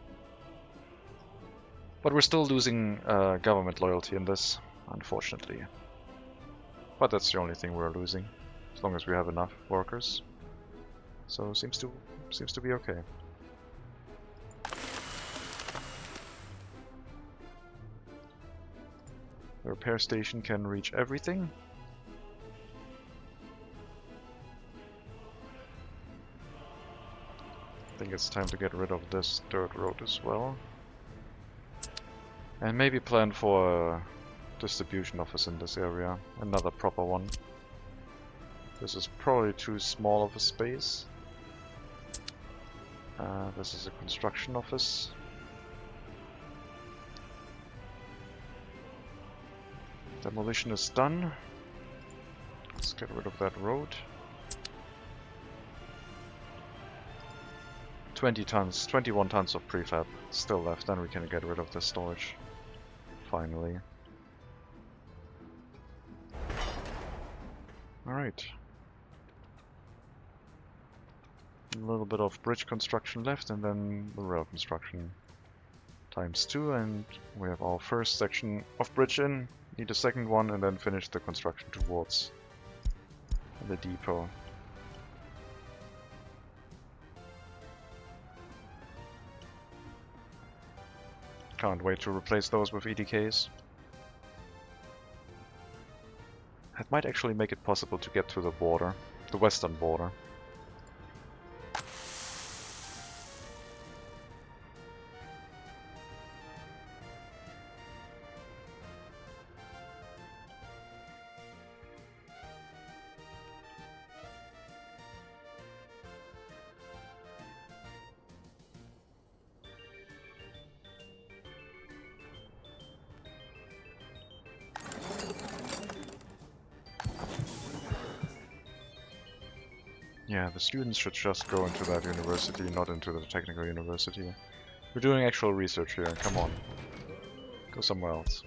But we're still losing government loyalty in this, unfortunately. But that's the only thing we're losing, as long as we have enough workers. So seems to be okay. The repair station can reach everything. I think it's time to get rid of this dirt road as well. And maybe plan for a distribution office in this area. Another proper one. This is probably too small of a space. This is a construction office. Demolition is done. Let's get rid of that road. 20 tons, 21 tons of prefab still left, then we can get rid of the storage. Finally. Alright. A little bit of bridge construction left and then the rail construction ×2, and we have our first section of bridge in. Need a second one and then finish the construction towards the depot. Can't wait to replace those with EDKs. That might actually make it possible to get to the border, the western border. Yeah, the students should just go into that university, not into the technical university. We're doing actual research here, come on. Go somewhere else.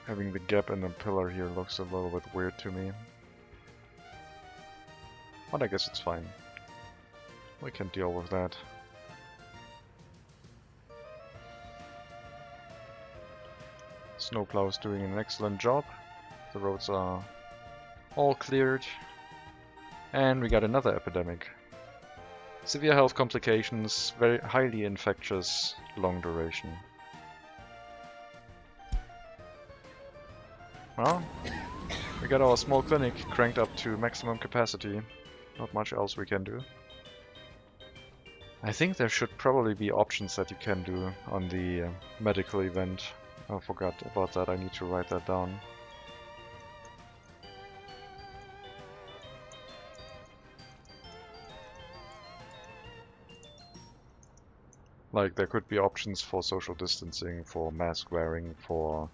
Having the gap in the pillar here looks a little bit weird to me. But I guess it's fine. We can deal with that. Snowplow is doing an excellent job. The roads are all cleared. And we got another epidemic. Severe health complications, very highly infectious, long duration. Well, we got our small clinic cranked up to maximum capacity. Not much else we can do. I think there should probably be options that you can do on the medical event. I forgot about that, I need to write that down. Like, there could be options for social distancing, for mask wearing, for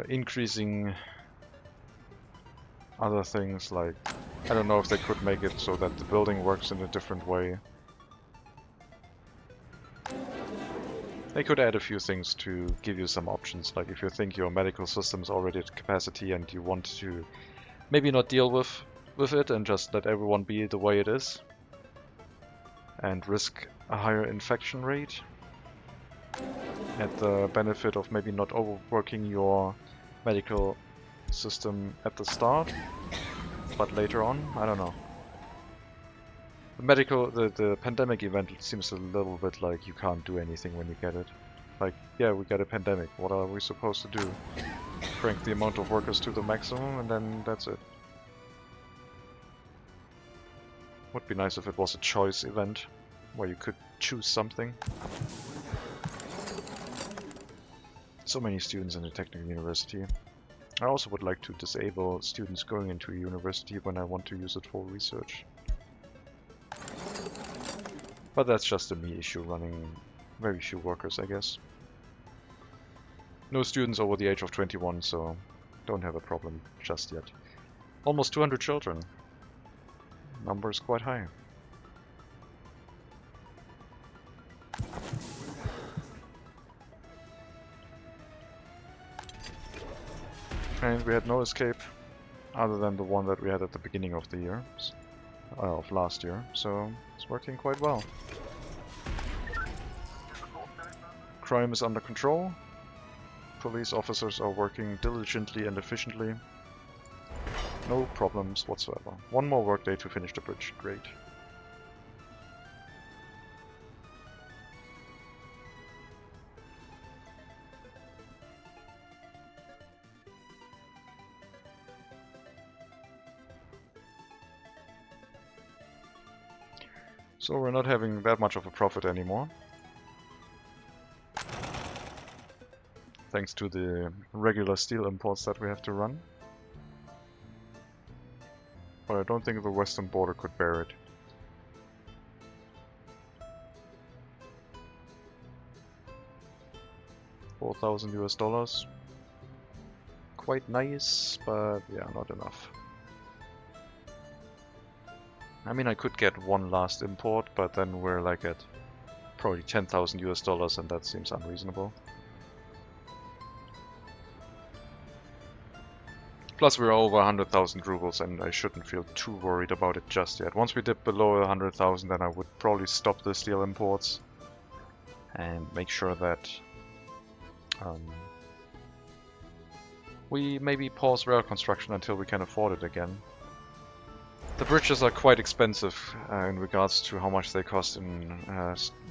increasing other things, like, I don't know if they could make it so that the building works in a different way. They could add a few things to give you some options, like if you think your medical system is already at capacity and you want to maybe not deal with it and just let everyone be the way it is and risk a higher infection rate at the benefit of maybe not overworking your medical system at the start, but later on, I don't know. The pandemic event seems a little bit like you can't do anything when you get it. Like, yeah, we got a pandemic, what are we supposed to do? Crank the amount of workers to the maximum and then that's it. Would be nice if it was a choice event, where you could choose something. So many students in a technical university. I also would like to disable students going into a university when I want to use it for research. But that's just a me issue, running very few workers, I guess. No students over the age of 21, so don't have a problem just yet. Almost 200 children. Number is quite high. And we had no escape, other than the one that we had at the beginning of the year, of last year, so it's working quite well. Crime is under control. Police officers are working diligently and efficiently. No problems whatsoever. One more workday to finish the bridge. Great. So we're not having that much of a profit anymore. Thanks to the regular steel imports that we have to run. But I don't think the western border could bear it. $4,000. Quite nice, but yeah, not enough. I mean, I could get one last import, but then we're like at probably $10,000, and that seems unreasonable. Plus we're over 100,000 rubles, and I shouldn't feel too worried about it just yet. Once we dip below 100,000, then I would probably stop the steel imports and make sure that we maybe pause rail construction until we can afford it again. The bridges are quite expensive in regards to how much they cost in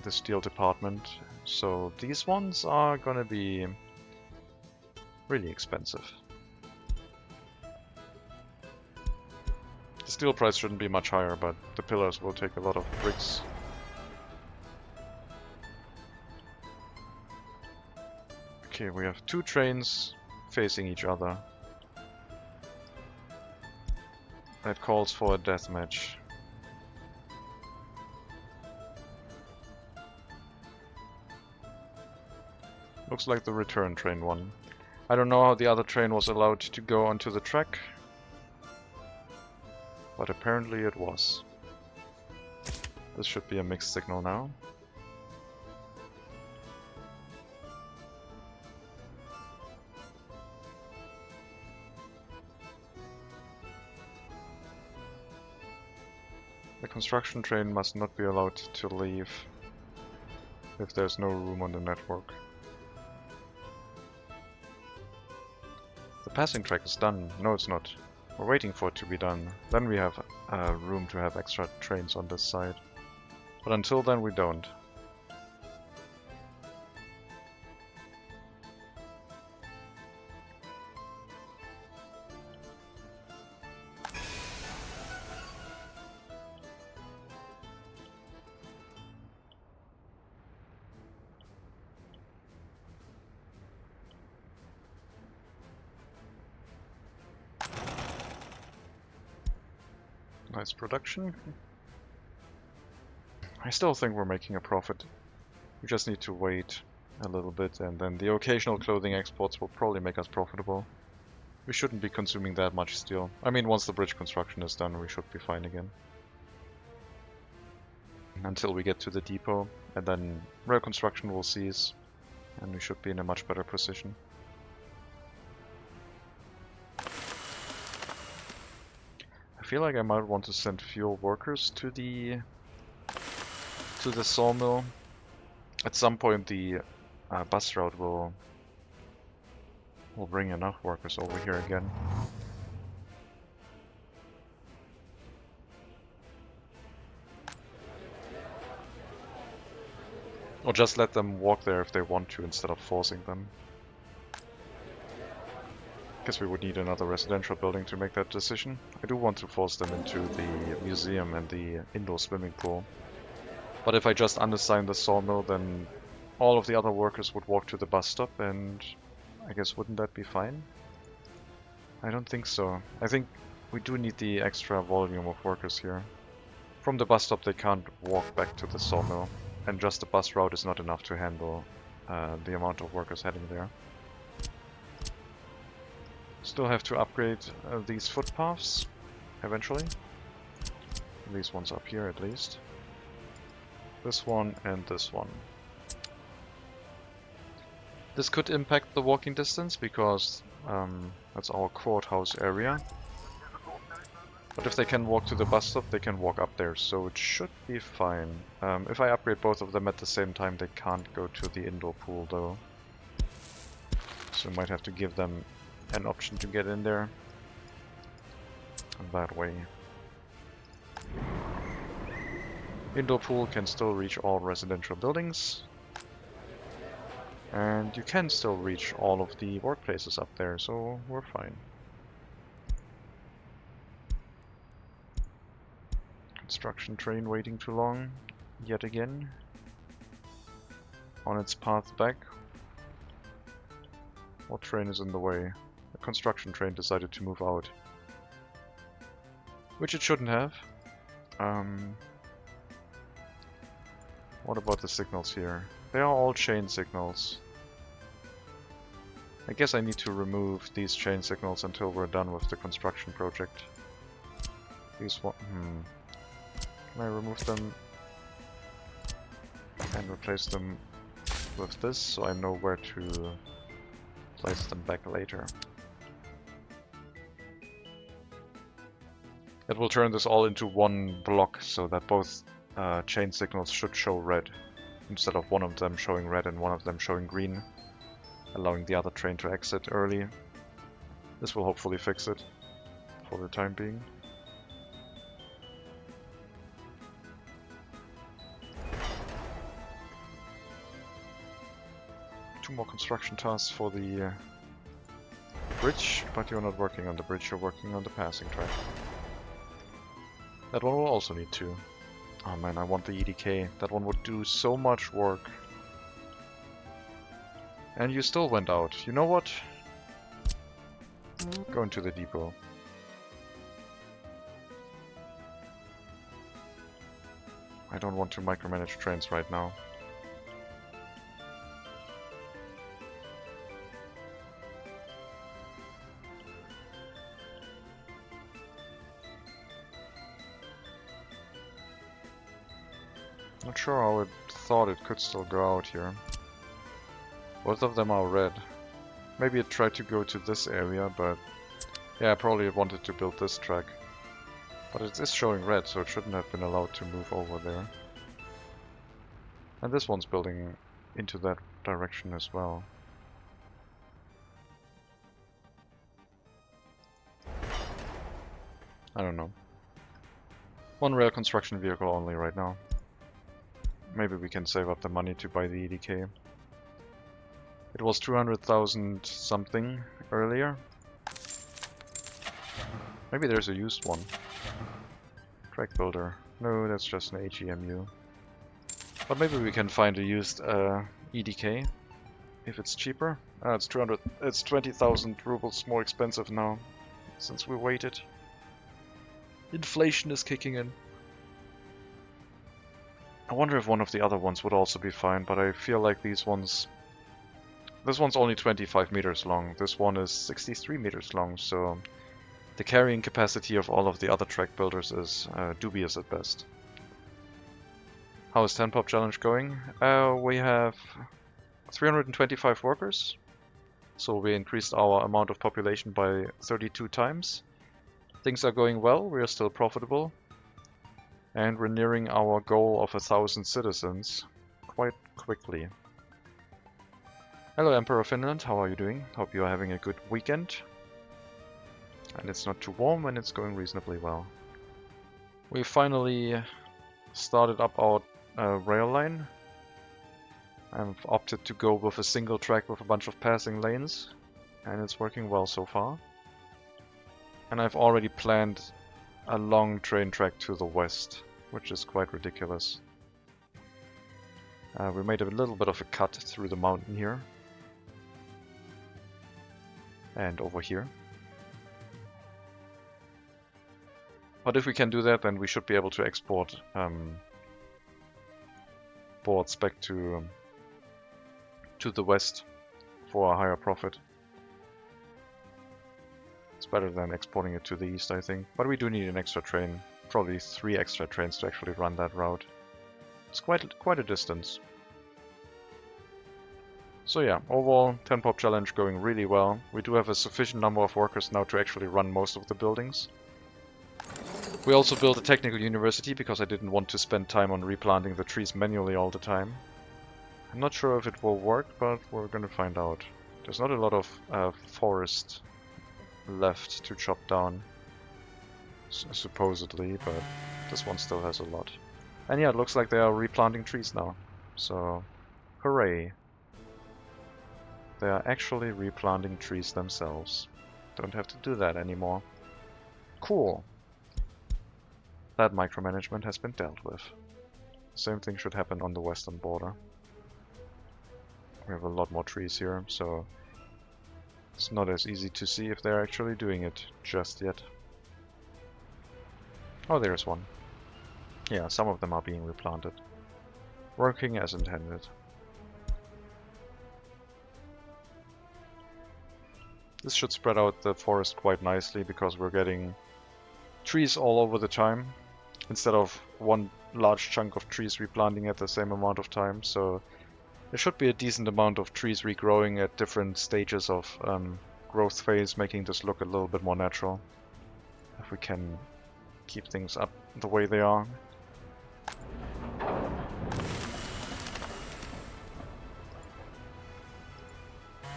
the steel department, so these ones are gonna be really expensive. The steel price shouldn't be much higher, but the pillars will take a lot of bricks. Okay, we have two trains facing each other. That calls for a deathmatch. Looks like the return train won. I don't know how the other train was allowed to go onto the track, but apparently it was. This should be a mixed signal now. The construction train must not be allowed to leave if there's no room on the network. The passing track is done. No, it's not. We're waiting for it to be done. Then we have room to have extra trains on this side. But until then we don't. Nice production. I still think we're making a profit. We just need to wait a little bit, and then the occasional clothing exports will probably make us profitable. We shouldn't be consuming that much steel. I mean, once the bridge construction is done, we should be fine again. Until we get to the depot, and then rail construction will cease, and we should be in a much better position. I feel like I might want to send fuel workers to the sawmill. At some point the bus route will bring enough workers over here again. Or just let them walk there if they want to instead of forcing them. Guess we would need another residential building to make that decision. I do want to force them into the museum and the indoor swimming pool. But if I just unassign the sawmill, then all of the other workers would walk to the bus stop, and I guess wouldn't that be fine? I don't think so. I think we do need the extra volume of workers here. From the bus stop they can't walk back to the sawmill, and just the bus route is not enough to handle the amount of workers heading there. Still have to upgrade these footpaths eventually. These ones up here at least. This one and this one. This could impact the walking distance because that's our courthouse area. But if they can walk to the bus stop, they can walk up there, so it should be fine. If I upgrade both of them at the same time, they can't go to the indoor pool though. So I might have to give them an option to get in there that way. Indoor pool can still reach all residential buildings, and you can still reach all of the workplaces up there, so we're fine. Construction train waiting too long yet again. On its path back. What train is in the way? The construction train decided to move out. Which it shouldn't have. What about the signals here? They are all chain signals. I guess I need to remove these chain signals until we're done with the construction project. These one... Can I remove them and replace them with this so I know where to place them back later? It will turn this all into one block so that both chain signals should show red instead of one of them showing red and one of them showing green, allowing the other train to exit early. This will hopefully fix it for the time being. Two more construction tasks for the bridge, but you're not working on the bridge, you're working on the passing track. That one will also need two. Oh man, I want the EDK. That one would do so much work. And you still went out. You know what? Go into the depot. I don't want to micromanage trains right now. Not sure how it thought it could still go out here. Both of them are red. Maybe it tried to go to this area, but yeah, probably it wanted to build this track. But it is showing red, so it shouldn't have been allowed to move over there. And this one's building into that direction as well. I don't know. One rail construction vehicle only right now. Maybe we can save up the money to buy the EDK. It was 200,000 something earlier. Maybe there's a used one. Track builder. No, that's just an HEMU. But maybe we can find a used EDK if it's cheaper. It's 200. It's 20,000 rubles more expensive now since we waited. Inflation is kicking in. I wonder if one of the other ones would also be fine, but I feel like these ones... This one's only 25 meters long, this one is 63 meters long, so the carrying capacity of all of the other track builders is dubious at best. How is 10 Pop Challenge going? We have 325 workers, so we increased our amount of population by 32 times. Things are going well, we are still profitable, and we're nearing our goal of 1,000 citizens quite quickly. Hello Emperor of Finland, how are you doing? Hope you are having a good weekend. And it's not too warm and it's going reasonably well. We finally started up our rail line. I've opted to go with a single track with a bunch of passing lanes, and it's working well so far. And I've already planned a long train track to the west, which is quite ridiculous. We made a little bit of a cut through the mountain here. And over here. But if we can do that, then we should be able to export boards back to the west for a higher profit. It's better than exporting it to the east, I think. But we do need an extra train, probably 3 extra trains to actually run that route. It's quite a distance. So yeah, overall 10 Pop Challenge going really well. We do have a sufficient number of workers now to actually run most of the buildings. We also built a technical university because I didn't want to spend time on replanting the trees manually all the time. I'm not sure if it will work, but we're gonna find out. There's not a lot of forest left to chop down, supposedly, but this one still has a lot. And yeah, it looks like they are replanting trees now, so hooray. They are actually replanting trees themselves. Don't have to do that anymore. Cool. That micromanagement has been dealt with. Same thing should happen on the western border. We have a lot more trees here, so it's not as easy to see if they're actually doing it just yet. Oh, there's one. Yeah, some of them are being replanted. Working as intended. This should spread out the forest quite nicely because we're getting trees all over the time instead of one large chunk of trees replanting at the same amount of time. So there should be a decent amount of trees regrowing at different stages of growth phase, making this look a little bit more natural. If we can keep things up the way they are.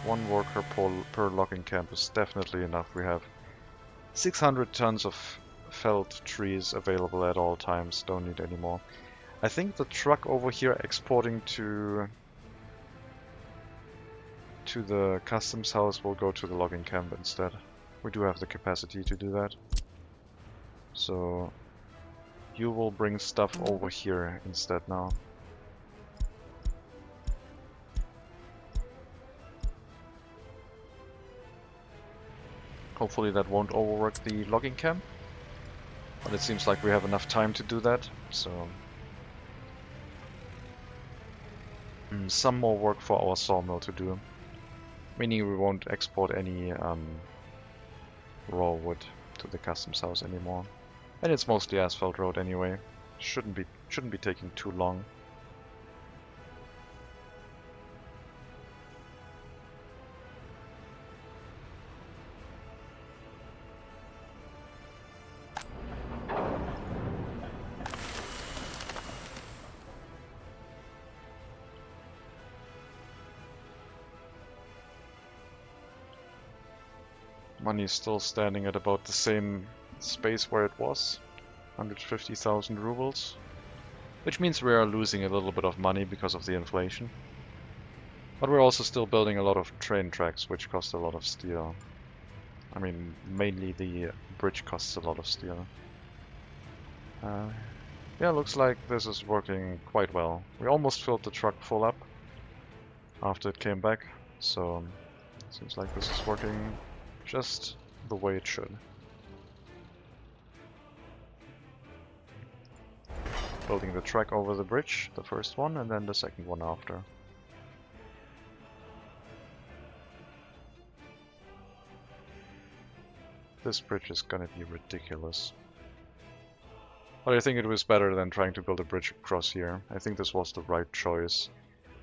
One worker per logging camp is definitely enough. We have 600 tons of felled trees available at all times. Don't need any more. I think the truck over here exporting to the customs house will go to the logging camp instead. We do have the capacity to do that. So you will bring stuff over here instead now. Hopefully that won't overwork the logging camp, but it seems like we have enough time to do that, so... some more work for our sawmill to do, meaning we won't export any raw wood to the customs house anymore. And it's mostly asphalt road anyway, shouldn't be taking too long. Money is still standing at about the same space where it was, 150,000 rubles, which means we are losing a little bit of money because of the inflation. But we're also still building a lot of train tracks, which cost a lot of steel. I mean, mainly the bridge costs a lot of steel. Yeah, looks like this is working quite well. We almost filled the truck full up after it came back, so seems like this is working just the way it should. Building the track over the bridge, the first one, and then the second one after. This bridge is gonna be ridiculous. But I think it was better than trying to build a bridge across here. I think this was the right choice.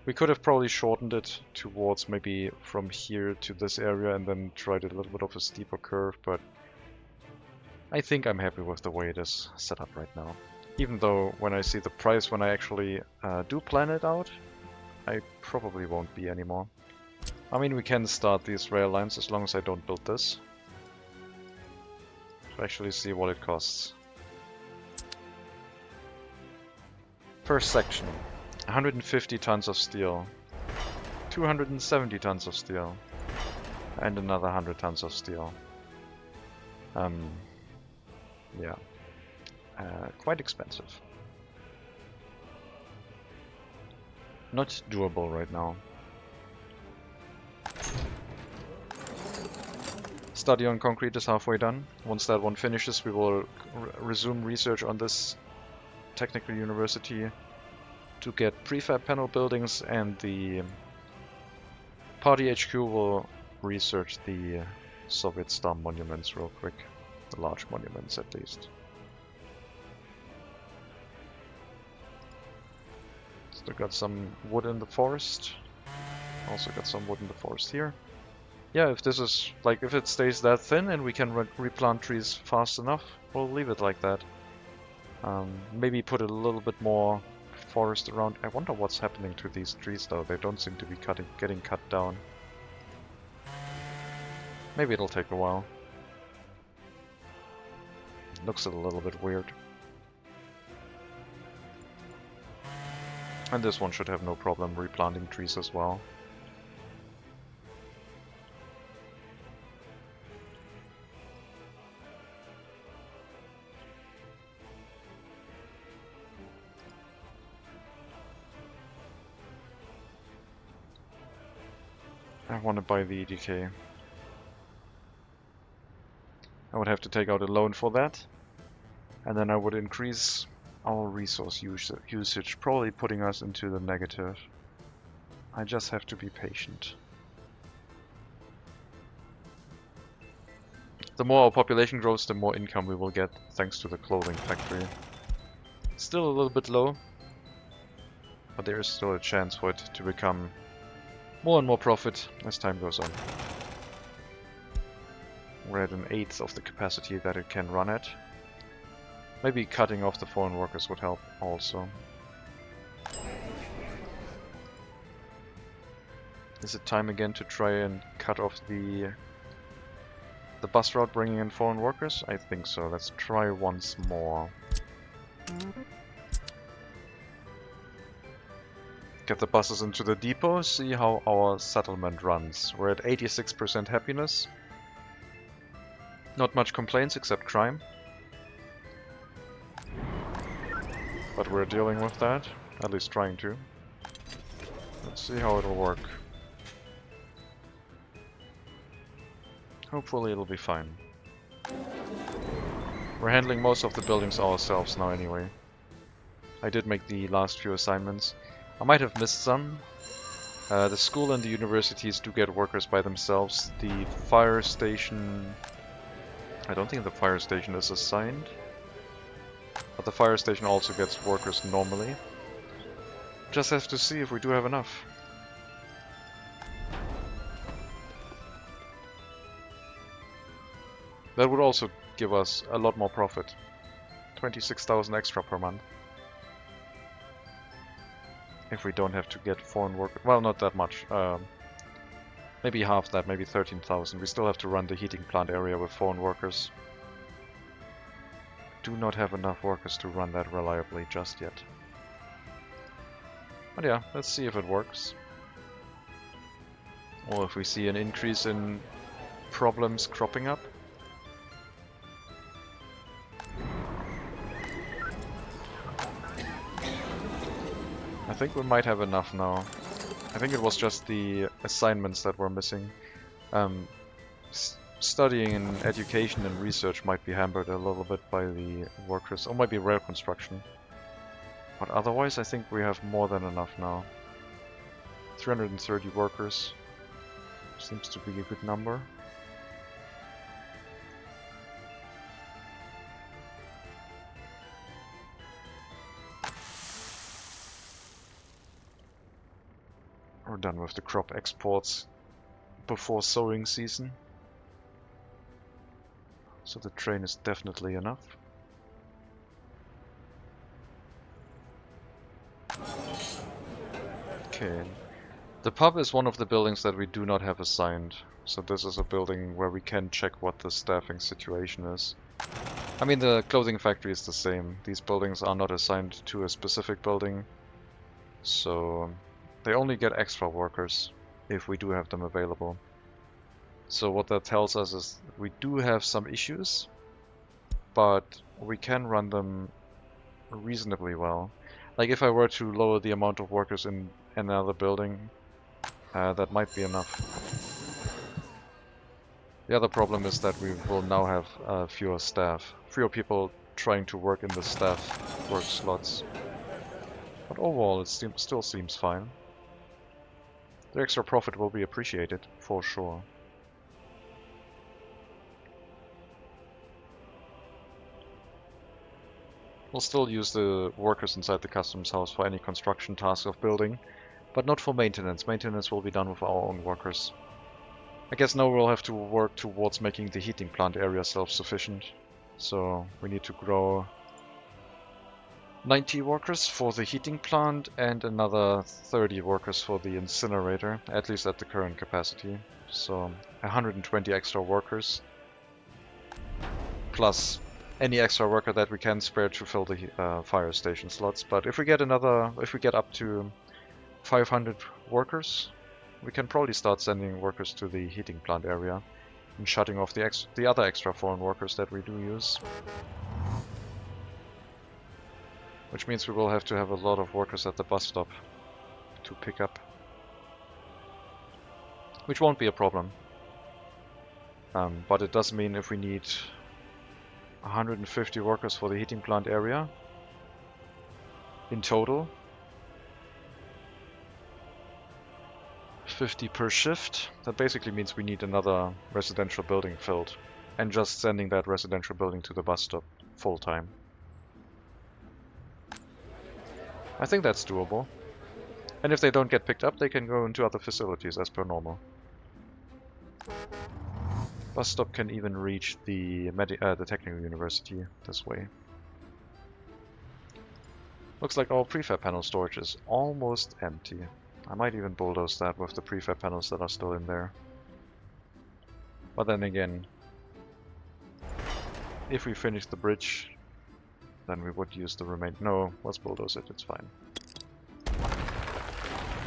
We could have probably shortened it towards maybe from here to this area and then tried a little bit of a steeper curve, but I think I'm happy with the way it is set up right now. Even though when I see the price, when I actually do plan it out, I probably won't be anymore. I mean, we can start these rail lines as long as I don't build this. To actually see what it costs. First section, 150 tons of steel, 270 tons of steel, and another 100 tons of steel. Yeah, quite expensive. Not doable right now. Study on concrete is halfway done. Once that one finishes, we will resume research on this technical university to get prefab panel buildings, and the party HQ will research the Soviet star monuments real quick. The large monuments at least. Still got some wood in the forest. Also got some wood in the forest here. Yeah, if this is, like, if it stays that thin and we can replant trees fast enough, we'll leave it like that. Maybe put a little bit more forest around. I wonder what's happening to these trees though. They don't seem to be getting cut down. Maybe it'll take a while. Looks a little bit weird. And this one should have no problem replanting trees as well. I want to buy the EDK. I would have to take out a loan for that, and then I would increase our resource usage, probably putting us into the negative. I just have to be patient. The more our population grows, the more income we will get, thanks to the clothing factory. Still a little bit low, but there is still a chance for it to become more and more profit as time goes on. We're at an eighth of the capacity that it can run at. Maybe cutting off the foreign workers would help also. Is it time again to try and cut off the bus route bringing in foreign workers? I think so. Let's try once more. Get the buses into the depot, see how our settlement runs. We're at 86% happiness. Not much complaints except crime. But we're dealing with that, at least trying to. Let's see how it'll work. Hopefully it'll be fine. We're handling most of the buildings ourselves now anyway. I did make the last few assignments. I might have missed some. The school and the universities do get workers by themselves. The fire station... I don't think the fire station is assigned. But the fire station also gets workers normally. Just have to see if we do have enough. That would also give us a lot more profit. 26,000 extra per month. If we don't have to get foreign workers. Well, not that much. Maybe half that, maybe 13,000. We still have to run the heating plant area with foreign workers. Do not have enough workers to run that reliably just yet. But yeah, let's see if it works. Or if we see an increase in problems cropping up. I think we might have enough now. I think it was just the assignments that were missing. Studying and education and research might be hampered a little bit by the workers, or maybe rail construction. But otherwise I think we have more than enough now. 330 workers. Seems to be a good number. We're done with the crop exports before sowing season. So the train is definitely enough. Okay. The pub is one of the buildings that we do not have assigned. So this is a building where we can check what the staffing situation is. I mean, the clothing factory is the same. These buildings are not assigned to a specific building. So they only get extra workers if we do have them available. So what that tells us is we do have some issues, but we can run them reasonably well. Like if I were to lower the amount of workers in another building, that might be enough. The other problem is that we will now have fewer staff, fewer people trying to work in the staff work slots. But overall it still seems fine. The extra profit will be appreciated, for sure. We'll still use the workers inside the customs house for any construction task of building, but not for maintenance. Maintenance will be done with our own workers. I guess now we'll have to work towards making the heating plant area self-sufficient. So we need to grow 90 workers for the heating plant and another 30 workers for the incinerator, at least at the current capacity. So 120 extra workers, plus any extra worker that we can spare to fill the fire station slots. But if we get up to 500 workers, we can probably start sending workers to the heating plant area and shutting off the other extra foreign workers that we do use. Which means we will have to have a lot of workers at the bus stop to pick up. Which won't be a problem. But it does mean if we need 150 workers for the heating plant area in total, 50 per shift, that basically means we need another residential building filled, and just sending that residential building to the bus stop full time. I think that's doable. And if they don't get picked up, they can go into other facilities as per normal. Bus stop can even reach the Technical University this way. Looks like our prefab panel storage is almost empty. I might even bulldoze that with the prefab panels that are still in there. But then again, if we finish the bridge, then we would use the remain. No, let's bulldoze it, it's fine.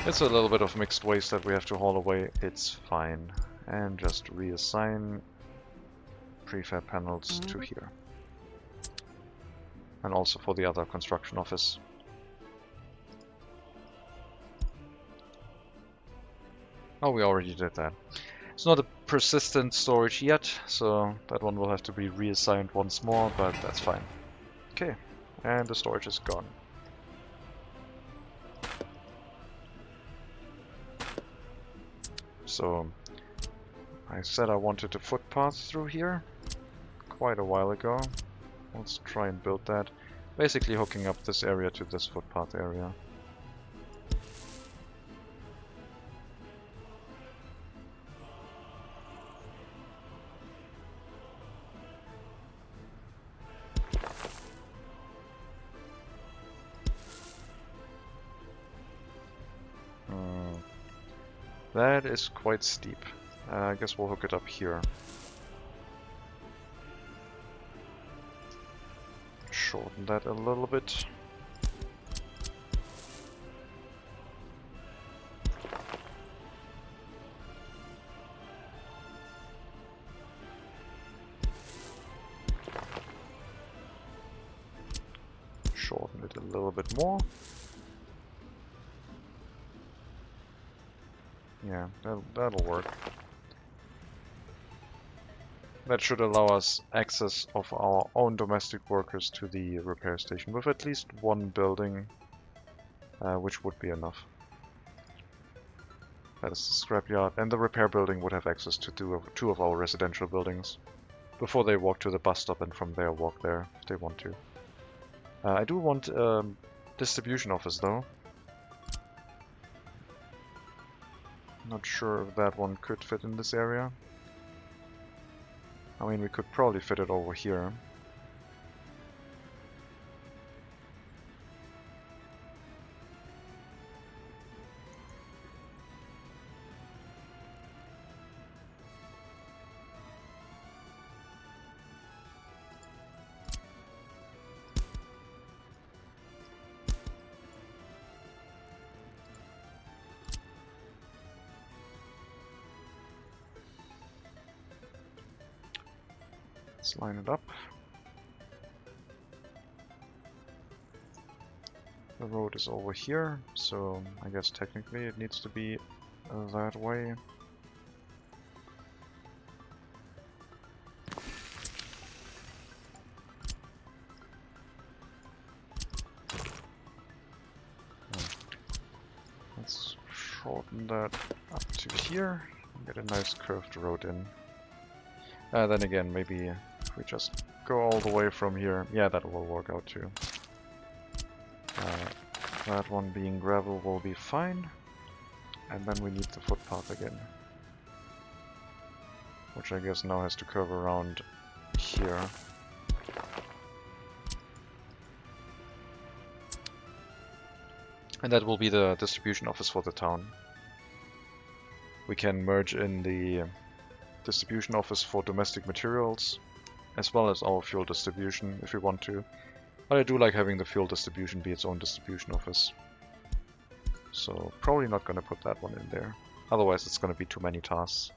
It's a little bit of mixed waste that we have to haul away, it's fine. And just reassign prefab panels to here. And also for the other construction office. Oh, we already did that. It's not a persistent storage yet, so that one will have to be reassigned once more, but that's fine. Okay, and the storage is gone. So, I said I wanted a footpath through here quite a while ago. Let's try and build that. Basically hooking up this area to this footpath area. That is quite steep. I guess we'll hook it up here. Shorten that a little bit. Shorten it a little bit more. Yeah, that'll work. That should allow us access of our own domestic workers to the repair station with at least one building, which would be enough. That is the scrapyard, and the repair building would have access to two of our residential buildings before they walk to the bus stop and from there walk there if they want to. I do want a distribution office though. Not sure if that one could fit in this area. I mean, we could probably fit it over here. Let's line it up. The road is over here, so I guess technically it needs to be that way. Let's shorten that up to here and get a nice curved road in. Then again, maybe if we just go all the way from here, yeah, that will work out too. That one being gravel will be fine. And then we need the footpath again. Which I guess now has to curve around here. And that will be the distribution office for the town. We can merge in the distribution office for domestic materials, as well as our fuel distribution if we want to. But I do like having the fuel distribution be its own distribution office. So probably not going to put that one in there. Otherwise it's going to be too many tasks.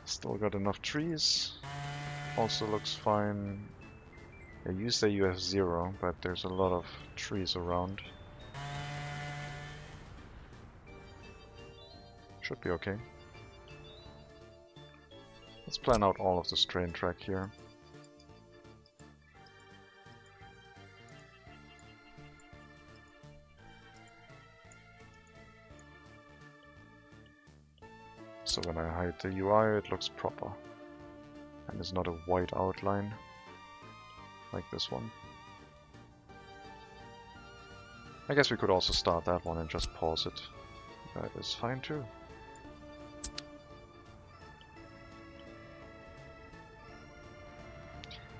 Still got enough trees. Also looks fine. Yeah, you say you have 0, but there's a lot of trees around. Should be okay. Let's plan out all of this train track here. So when I hide the UI, it looks proper. And it's not a white outline like this one. I guess we could also start that one and just pause it. That is fine too.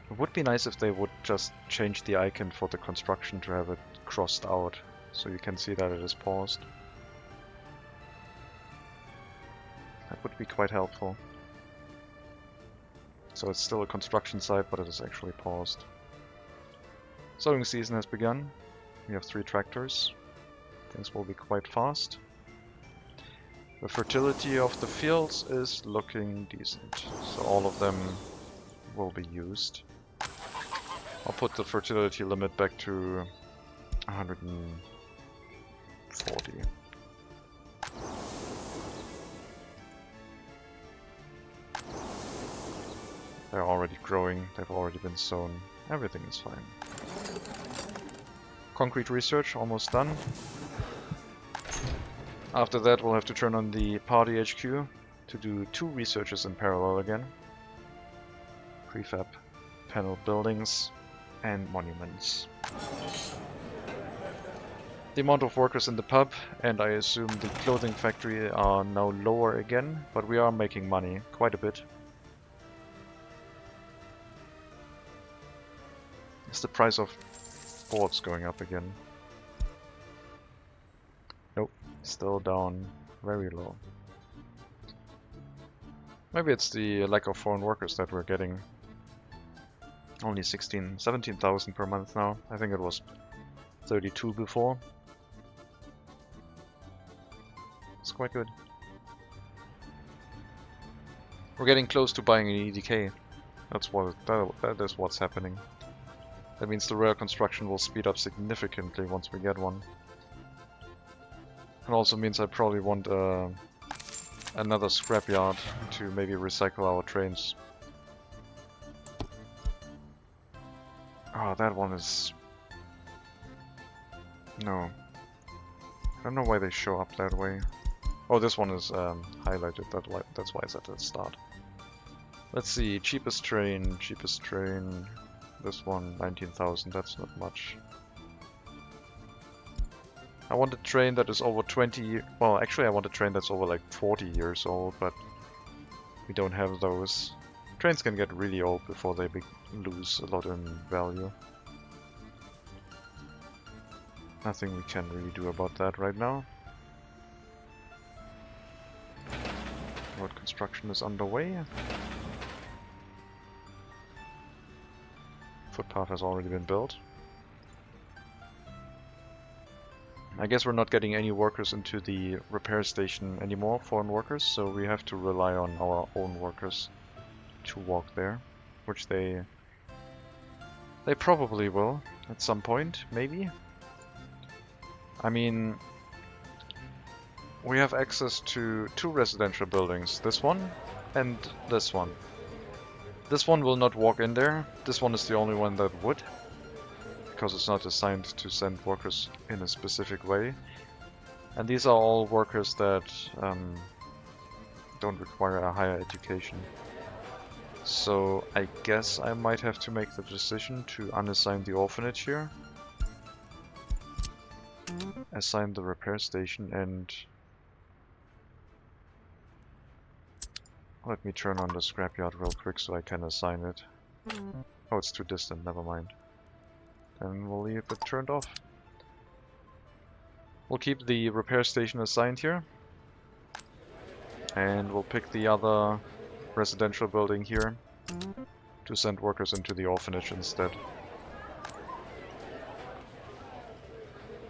It would be nice if they would just change the icon for the construction to have it crossed out, so you can see that it is paused. That would be quite helpful. So it's still a construction site, but it is actually paused. Sowing season has begun. We have 3 tractors. Things will be quite fast. The fertility of the fields is looking decent, so all of them will be used. I'll put the fertility limit back to 140. They're already growing, they've already been sown, everything is fine. Concrete research almost done. After that we'll have to turn on the party HQ to do 2 researches in parallel again. Prefab, panel buildings, and monuments. The amount of workers in the pub, and I assume the clothing factory, are now lower again, but we are making money, quite a bit. Is the price of boards going up again? Nope, still down very low. Maybe it's the lack of foreign workers that we're getting. Only 17,000 per month now. I think it was 32 before. It's quite good. We're getting close to buying an EDK. That is what's happening. That means the rail construction will speed up significantly once we get one. It also means I probably want another scrapyard to maybe recycle our trains. Oh, that one is... No. I don't know why they show up that way. Oh, this one is highlighted, that's why it's at the start. Let's see, cheapest train. This one, 19,000, that's not much. I want a train that is over 20... Well, actually I want a train that's over like 40 years old, but we don't have those. Trains can get really old before they lose a lot in value. Nothing we can really do about that right now. Road construction is underway. Footpath has already been built. I guess we're not getting any workers into the repair station anymore, foreign workers, so we have to rely on our own workers to walk there, which they probably will at some point, maybe. I mean, we have access to 2 residential buildings, this one and this one. This one will not walk in there, this one is the only one that would, because it's not assigned to send workers in a specific way. And these are all workers that don't require a higher education. So I guess I might have to make the decision to unassign the orphanage here, assign the repair station, and let me turn on the scrapyard real quick so I can assign it. Oh, it's too distant, never mind. Then we'll leave it turned off. We'll keep the repair station assigned here. And we'll pick the other residential building here to send workers into the orphanage instead.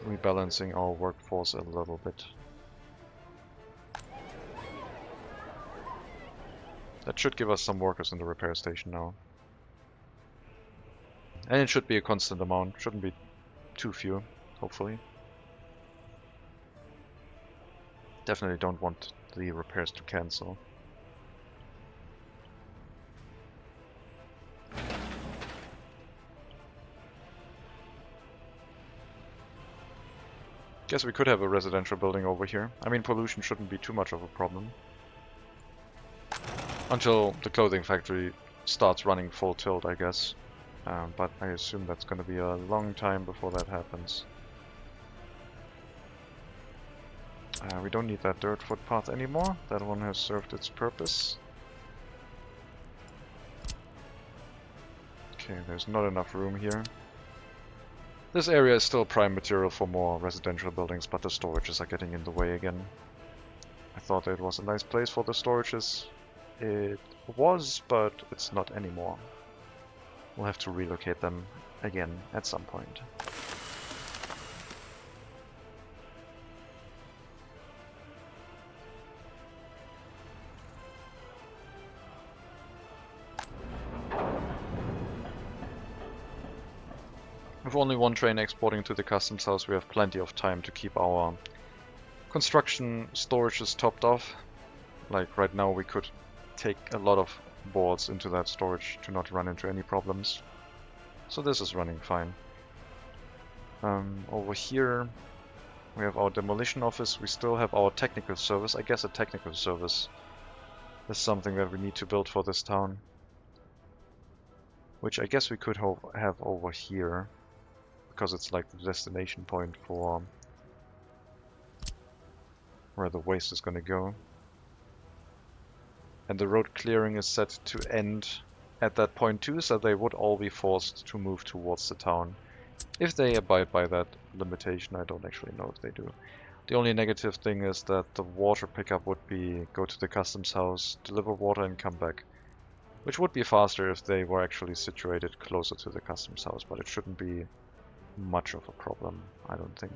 Rebalancing our workforce a little bit. That should give us some workers in the repair station now. And it should be a constant amount, shouldn't be too few, hopefully. Definitely don't want the repairs to cancel. Guess we could have a residential building over here. I mean, pollution shouldn't be too much of a problem. Until the clothing factory starts running full tilt, I guess. But I assume that's going to be a long time before that happens. We don't need that dirt footpath anymore. That one has served its purpose. Okay, there's not enough room here. This area is still prime material for more residential buildings, but the storages are getting in the way again. I thought it was a nice place for the storages. It was, but it's not anymore. We'll have to relocate them again at some point. With only one train exporting to the customs house, we have plenty of time to keep our construction storages topped off. Like right now we could take a lot of boards into that storage to not run into any problems. So this is running fine. Over here we have our demolition office. We still have our technical service. I guess a technical service is something that we need to build for this town. Which I guess we could have over here, because it's like the destination point for where the waste is going to go. And the road clearing is set to end at that point too, so they would all be forced to move towards the town. If they abide by that limitation, I don't actually know if they do. The only negative thing is that the water pickup would be go to the customs house, deliver water and come back. Which would be faster if they were actually situated closer to the customs house, but it shouldn't be much of a problem, I don't think.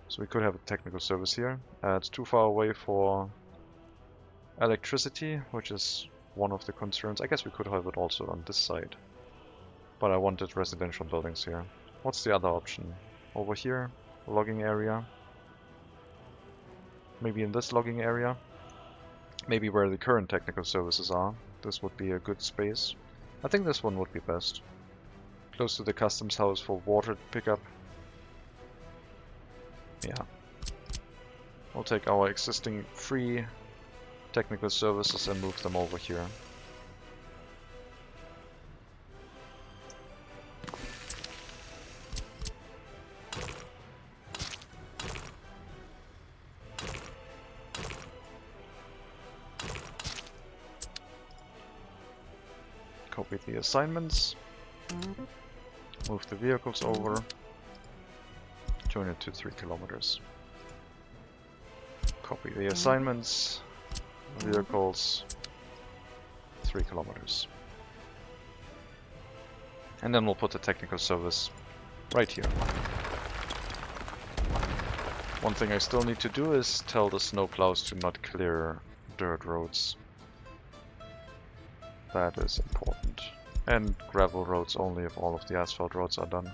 So we could have a technical service here. It's too far away for electricity, which is one of the concerns. I guess we could have it also on this side. But I wanted residential buildings here. What's the other option? Over here, logging area. Maybe in this logging area. Maybe where the current technical services are. This would be a good space. I think this one would be best. Close to the customs house for water pickup. Yeah. We'll take our existing free technical services and move them over here. Copy the assignments. Move the vehicles over. Turn it to 3 kilometers. Copy the assignments. Vehicles. 3 kilometers. And then we'll put the technical service right here. One thing I still need to do is tell the snowplows to not clear dirt roads. That is important. And gravel roads only if all of the asphalt roads are done.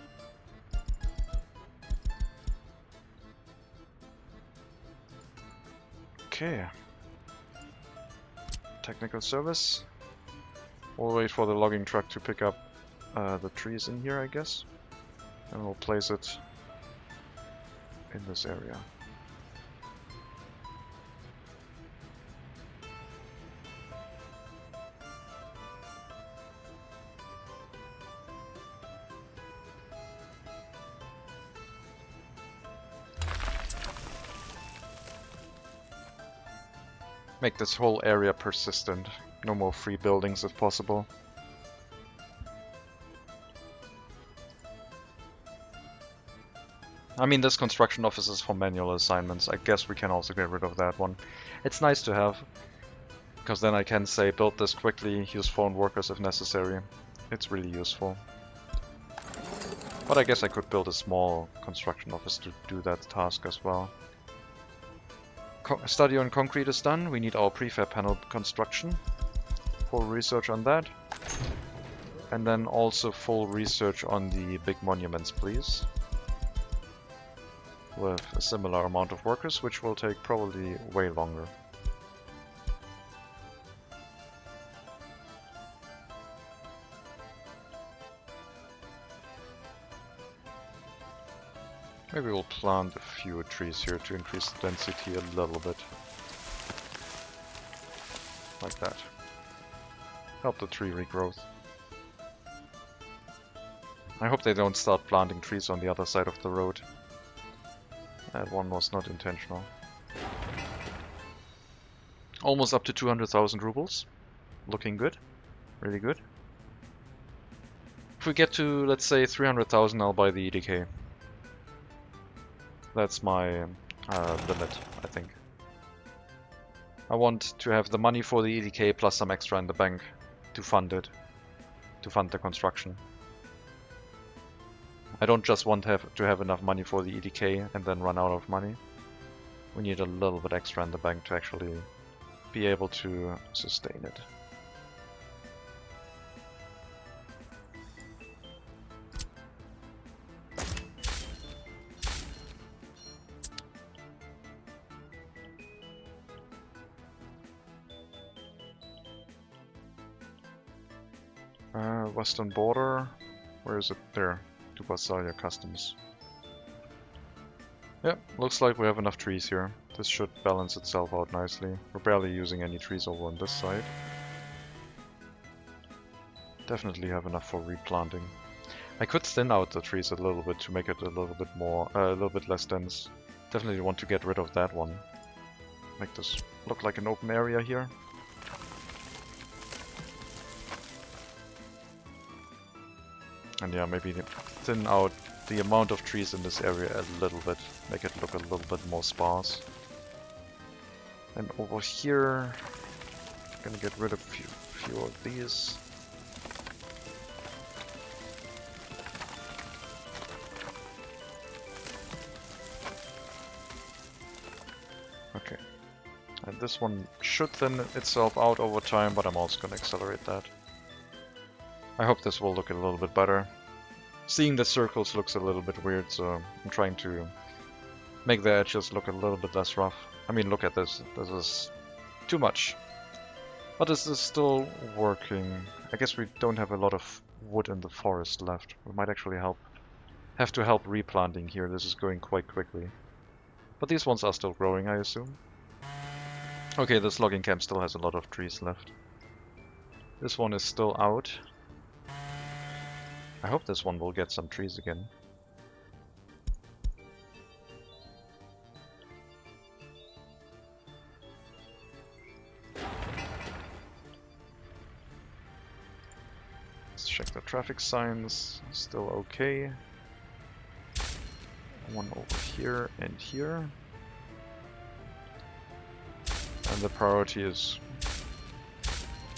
Okay. Technical service. We'll wait for the logging truck to pick up the trees in here, I guess. And we'll place it in this area. Make this whole area persistent. No more free buildings if possible. I mean, this construction office is for manual assignments. I guess we can also get rid of that one. It's nice to have, because then I can say build this quickly, use phone workers if necessary. It's really useful. But I guess I could build a small construction office to do that task as well. Study on concrete is done. We need our prefab panel construction. Full research on that. And then also full research on the big monuments, please. With a similar amount of workers, which will take probably way longer. Maybe we'll plant a few trees here to increase the density a little bit. Like that. Help the tree regrowth. I hope they don't start planting trees on the other side of the road. That one was not intentional. Almost up to 200,000 rubles. Looking good. Really good. If we get to, let's say, 300,000, I'll buy the EDK. That's my limit, I think. I want to have the money for the EDK plus some extra in the bank to fund it. To fund the construction. I don't just want to have enough money for the EDK and then run out of money. We need a little bit extra in the bank to actually be able to sustain it. Western border, where is it? There, to Basalia Customs. Yep, looks like we have enough trees here. This should balance itself out nicely. We're barely using any trees over on this side. Definitely have enough for replanting. I could thin out the trees a little bit to make it a little bit more, a little bit less dense. Definitely want to get rid of that one. Make this look like an open area here. And yeah, maybe thin out the amount of trees in this area a little bit, make it look a little bit more sparse. And over here, gonna get rid of few of these. Okay. And this one should thin itself out over time, but I'm also gonna accelerate that. I hope this will look a little bit better. Seeing the circles looks a little bit weird, so I'm trying to make the edges look a little bit less rough. I mean, look at this. This is too much. But this is still working. I guess we don't have a lot of wood in the forest left. We might actually have to help replanting here. This is going quite quickly. But these ones are still growing, I assume. Okay, this logging camp still has a lot of trees left. This one is still out. I hope this one will get some trees again. Let's check the traffic signs. Still okay. One over here and here. And the priority is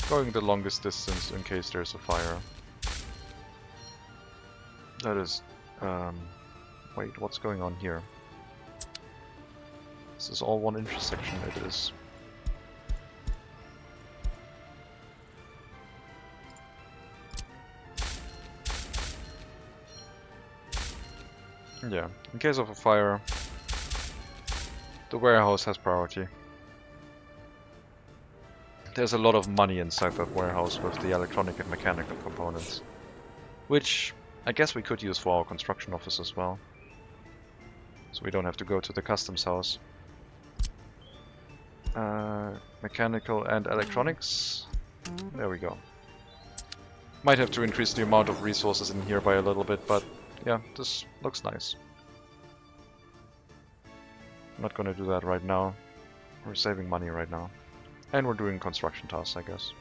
going the longest distance in case there's a fire. That is... wait, what's going on here? This is all one intersection, it is. Yeah, in case of a fire, the warehouse has priority. There's a lot of money inside that warehouse with the electronic and mechanical components, which I guess we could use for our construction office as well, so we don't have to go to the customs house. Mechanical and electronics, there we go. Might have to increase the amount of resources in here by a little bit, but yeah, this looks nice. I'm not gonna do that right now. We're saving money right now. And we're doing construction tasks, I guess.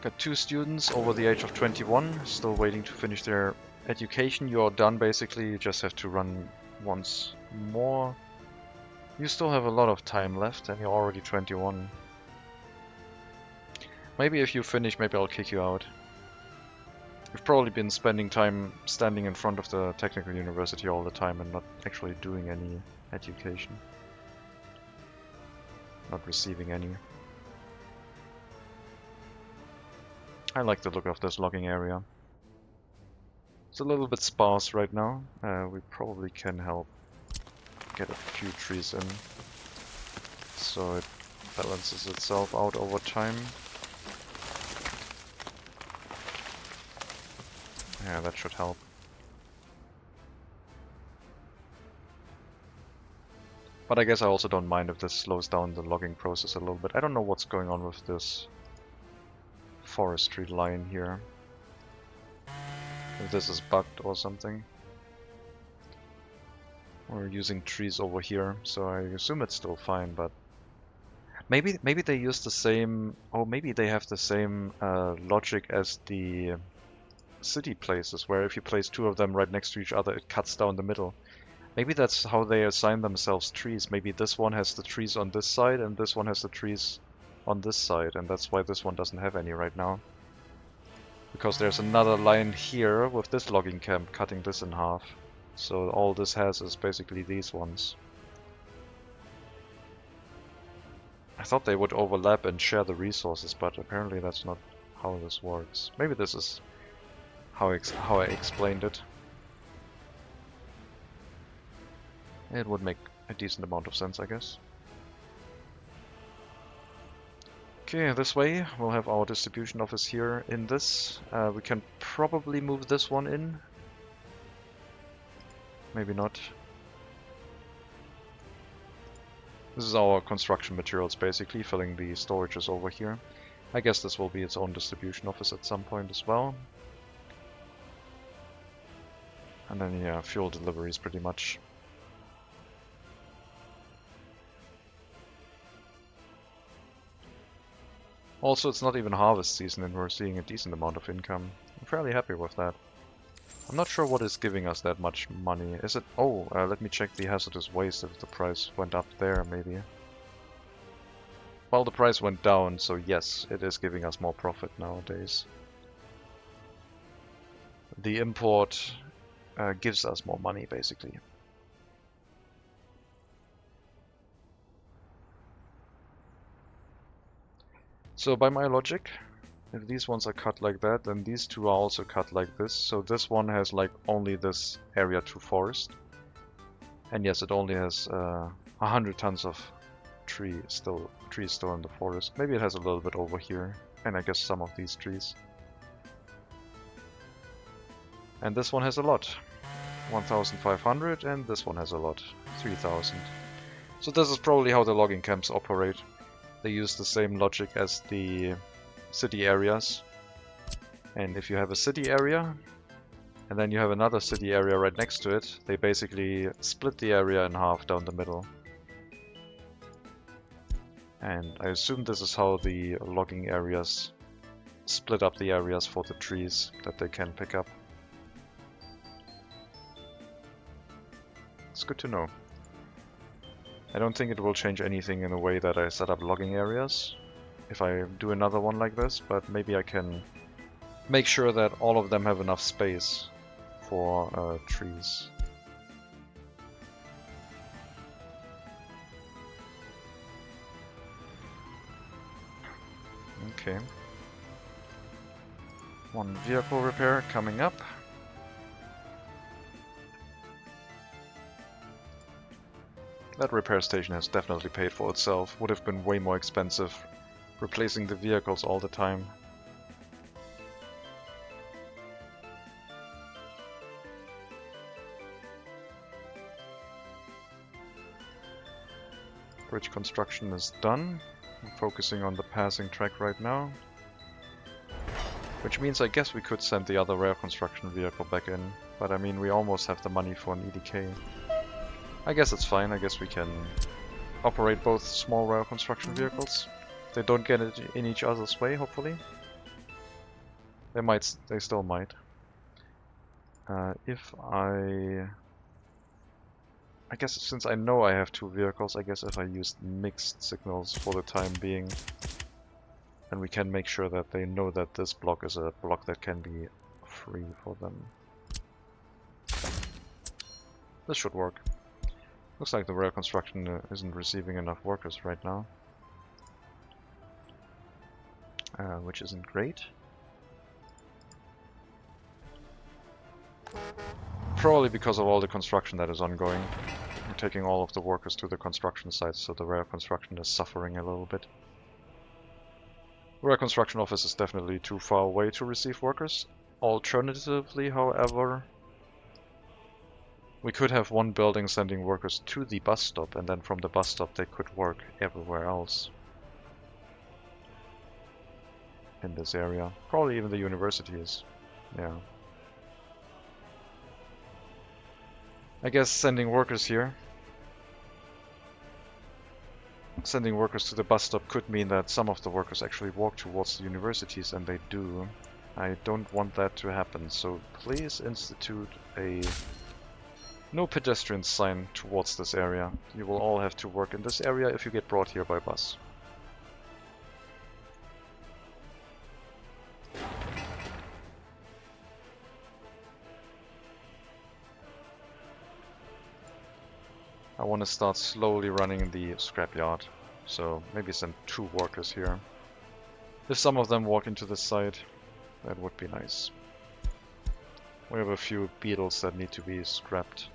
Got 2 students over the age of 21, still waiting to finish their education. You're done basically, you just have to run once more. You still have a lot of time left and you're already 21. Maybe if you finish, maybe I'll kick you out. You've probably been spending time standing in front of the technical university all the time and not actually doing any education. Not receiving any. I like the look of this logging area. It's a little bit sparse right now. We probably can help get a few trees in, so it balances itself out over time. Yeah, that should help. But I guess I also don't mind if this slows down the logging process a little bit. I don't know what's going on with this forestry line here. If this is bugged or something. We're using trees over here, so I assume it's still fine, but maybe they use the same, or maybe they have the same logic as the city places, where if you place 2 of them right next to each other, it cuts down the middle. Maybe that's how they assign themselves trees. Maybe this one has the trees on this side and this one has the trees on this side, and that's why this one doesn't have any right now. Because there's another line here with this logging camp cutting this in half. So all this has is basically these ones. I thought they would overlap and share the resources, but apparently that's not how this works. Maybe this is how I explained it. It would make a decent amount of sense, I guess. Okay, this way we'll have our distribution office here in this. We can probably move this one in. Maybe not. This is our construction materials basically, filling the storages over here. I guess this will be its own distribution office at some point as well. And then yeah, fuel deliveries pretty much. Also, it's not even harvest season and we're seeing a decent amount of income. I'm fairly happy with that. I'm not sure what is giving us that much money. Is it... Oh, let me check the hazardous waste if the price went up there, maybe. Well, the price went down, so yes, it is giving us more profit nowadays. The import gives us more money, basically. So by my logic, if these ones are cut like that, then these two are also cut like this. So this one has like only this area to forest. And yes, it only has 100 tons of trees still in the forest. Maybe it has a little bit over here, and I guess some of these trees. And this one has a lot, 1,500, and this one has a lot, 3,000. So this is probably how the logging camps operate. They use the same logic as the city areas. And if you have a city area, and then you have another city area right next to it, they basically split the area in half down the middle. And I assume this is how the logging areas split up the areas for the trees that they can pick up. It's good to know. I don't think it will change anything in the way that I set up logging areas if I do another one like this, but maybe I can make sure that all of them have enough space for trees. Okay. One vehicle repair coming up. That repair station has definitely paid for itself. Would have been way more expensive replacing the vehicles all the time. Bridge construction is done. I'm focusing on the passing track right now. Which means I guess we could send the other rail construction vehicle back in. But I mean, we almost have the money for an EDK. I guess it's fine. I guess we can operate both small rail construction vehicles. They don't get it in each other's way, hopefully. They still might. If I guess since I know I have two vehicles, I guess if I use mixed signals for the time being, then we can make sure that they know that this block is a block that can be free for them. This should work. Looks like the rail construction isn't receiving enough workers right now. Which isn't great. Probably because of all the construction that is ongoing. We're taking all of the workers to the construction sites, so the rail construction is suffering a little bit. The rail construction office is definitely too far away to receive workers. Alternatively, however, we could have one building sending workers to the bus stop, and then from the bus stop they could work everywhere else in this area. Probably even the universities. Yeah. I guess sending workers here, sending workers to the bus stop could mean that some of the workers actually walk towards the universities, and they do. I don't want that to happen, so please institute a no pedestrian sign towards this area. You will all have to work in this area if you get brought here by bus. I want to start slowly running the scrapyard, so maybe send 2 workers here. If some of them walk into the site, that would be nice. We have a few beetles that need to be scrapped.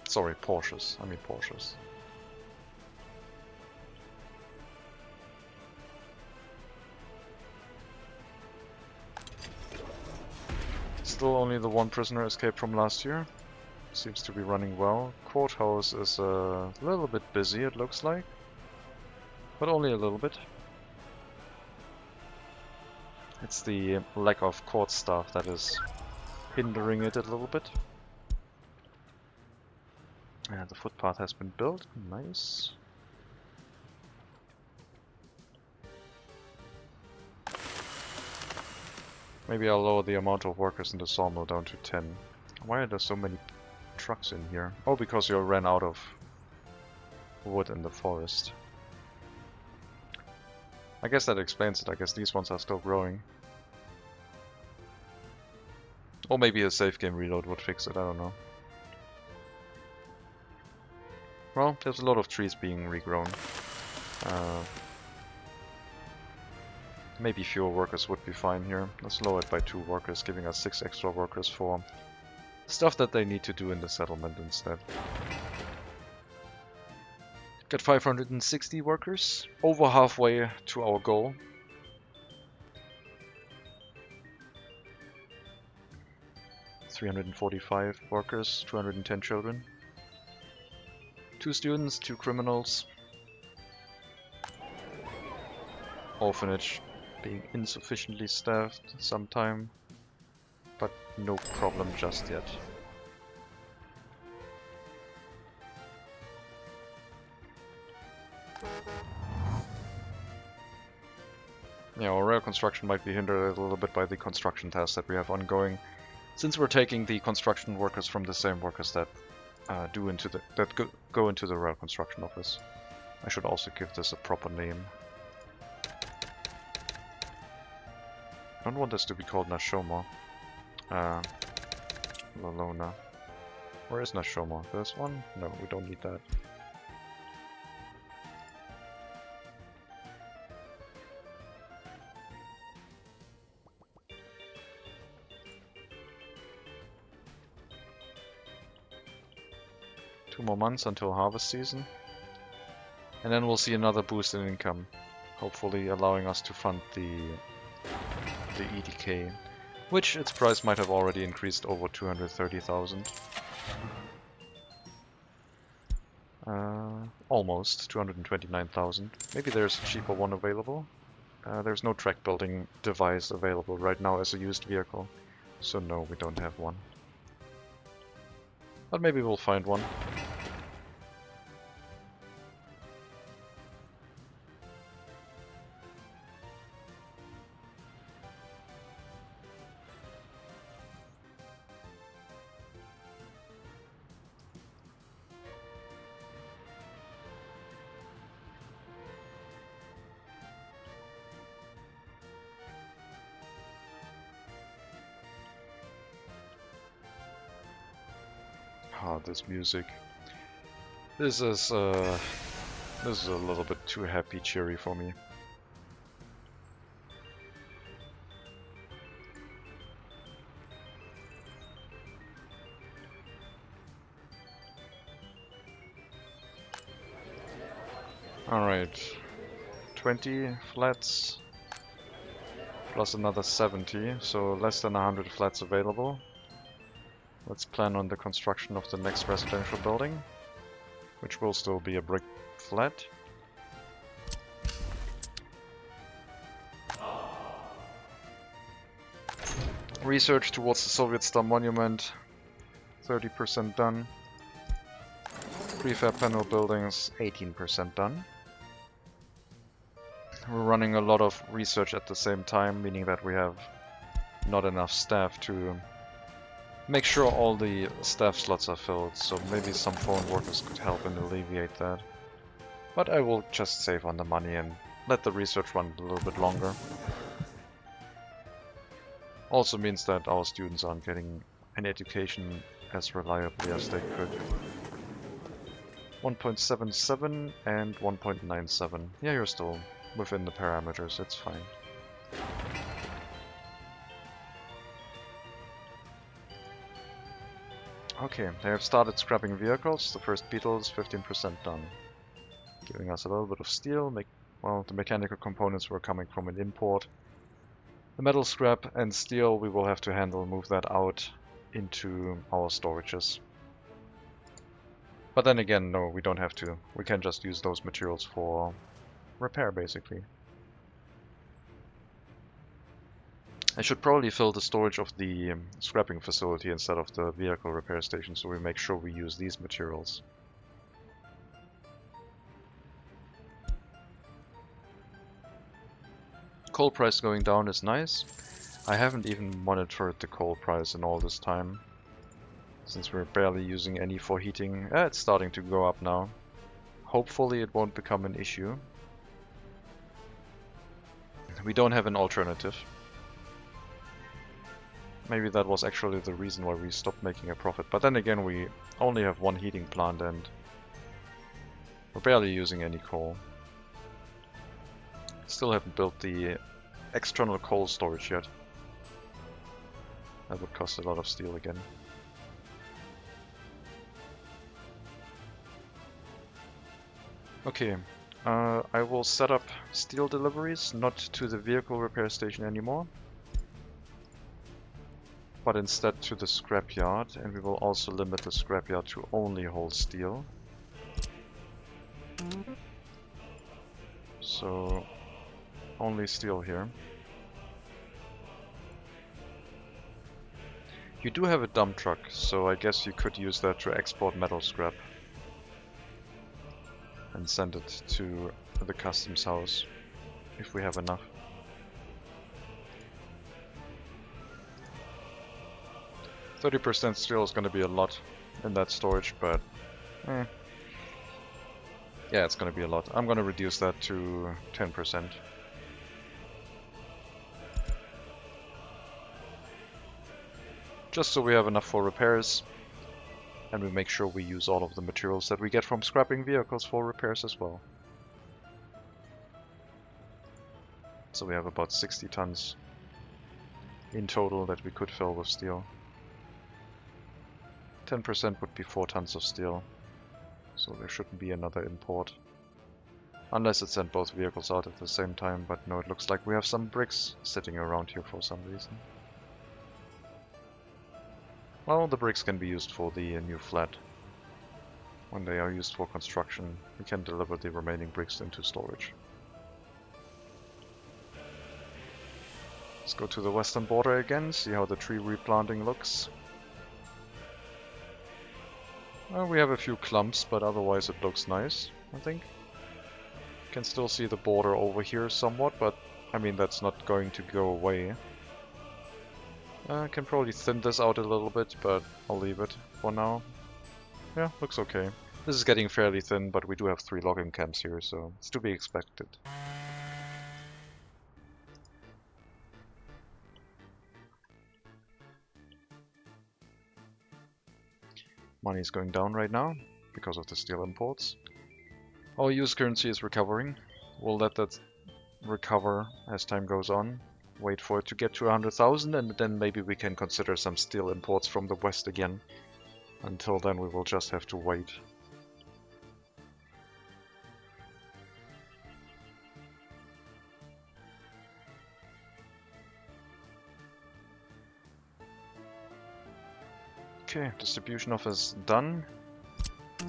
Sorry, Porsches. I mean Porsches. Still only the 1 prisoner escaped from last year. Seems to be running well. Courthouse is a little bit busy, it looks like. But only a little bit. It's the lack of court staff that is hindering it a little bit. And the footpath has been built. Nice. Maybe I'll lower the amount of workers in the sawmill down to 10. Why are there so many trucks in here? Oh, because you ran out of wood in the forest. I guess that explains it. I guess these ones are still growing. Or maybe a save game reload would fix it, I don't know. Well, there's a lot of trees being regrown. Maybe fewer workers would be fine here. Let's lower it by 2 workers, giving us 6 extra workers for stuff that they need to do in the settlement instead. Got 560 workers, over halfway to our goal. $345 workers, 210 children. 2 students, 2 criminals. Orphanage being insufficiently staffed sometime, but no problem just yet. Yeah, our rail construction might be hindered a little bit by the construction tasks that we have ongoing, since we're taking the construction workers from the same workers that go into the rail construction office. I should also give this a proper name. I don't want this to be called Nashoma. Lalona. Where is Nashoma? This one? No, we don't need that. Two more months until harvest season. And then we'll see another boost in income. Hopefully allowing us to fund the EDK, which its price might have already increased over 230,000. Almost 229,000. Maybe there's a cheaper one available. There's no track building device available right now as a used vehicle, so no, we don't have one. But maybe we'll find one. Ah, this music. This is a little bit too happy, cheery for me. Alright, 20 flats plus another 70, so less than 100 flats available. Let's plan on the construction of the next residential building, which will still be a brick flat. Research towards the Soviet Star Monument, 30% done. Prefab panel buildings, 18% done. We're running a lot of research at the same time, meaning that we have not enough staff to make sure all the staff slots are filled, so maybe some foreign workers could help and alleviate that. But I will just save on the money and let the research run a little bit longer. Also means that our students aren't getting an education as reliably as they could. 1.77 and 1.97. Yeah, you're still within the parameters, it's fine. Okay, they have started scrapping vehicles. The first beetle is 15% done. Giving us a little bit of steel. Well, the mechanical components were coming from an import. The metal scrap and steel we will have to move that out into our storages. But then again, no, we don't have to. We can just use those materials for repair, basically. I should probably fill the storage of the scrapping facility instead of the vehicle repair station, so we make sure we use these materials. Coal price going down is nice. I haven't even monitored the coal price in all this time, since we're barely using any for heating. It's starting to go up now. Hopefully it won't become an issue. We don't have an alternative. Maybe that was actually the reason why we stopped making a profit. But then again, we only have one heating plant and we're barely using any coal. Still haven't built the external coal storage yet. That would cost a lot of steel again. Okay, I will set up steel deliveries, not to the vehicle repair station anymore, but instead to the scrapyard, and we will also limit the scrapyard to only hold steel. So, only steel here. You do have a dump truck, so I guess you could use that to export metal scrap and send it to the customs house if we have enough. %30 steel is going to be a lot in that storage, but yeah, it's going to be a lot. I'm going to reduce that to 10%. Just so we have enough for repairs, and we make sure we use all of the materials that we get from scrapping vehicles for repairs as well. So we have about 60 tons in total that we could fill with steel. 10% would be 4 tons of steel, so there shouldn't be another import. Unless it sent both vehicles out at the same time, but no, it looks like we have some bricks sitting around here for some reason. Well, the bricks can be used for the new flat. When they are used for construction, we can deliver the remaining bricks into storage. Let's go to the western border again, see how the tree replanting looks. Well, we have a few clumps, but otherwise it looks nice, I think. You can still see the border over here somewhat, but I mean that's not going to go away. I can probably thin this out a little bit, but I'll leave it for now. Yeah, looks okay. This is getting fairly thin, but we do have 3 logging camps here, so it's to be expected. Money is going down right now because of the steel imports. Our US currency is recovering. We'll let that recover as time goes on. Wait for it to get to 100,000 and then maybe we can consider some steel imports from the west again. Until then we will just have to wait. Okay, distribution office done.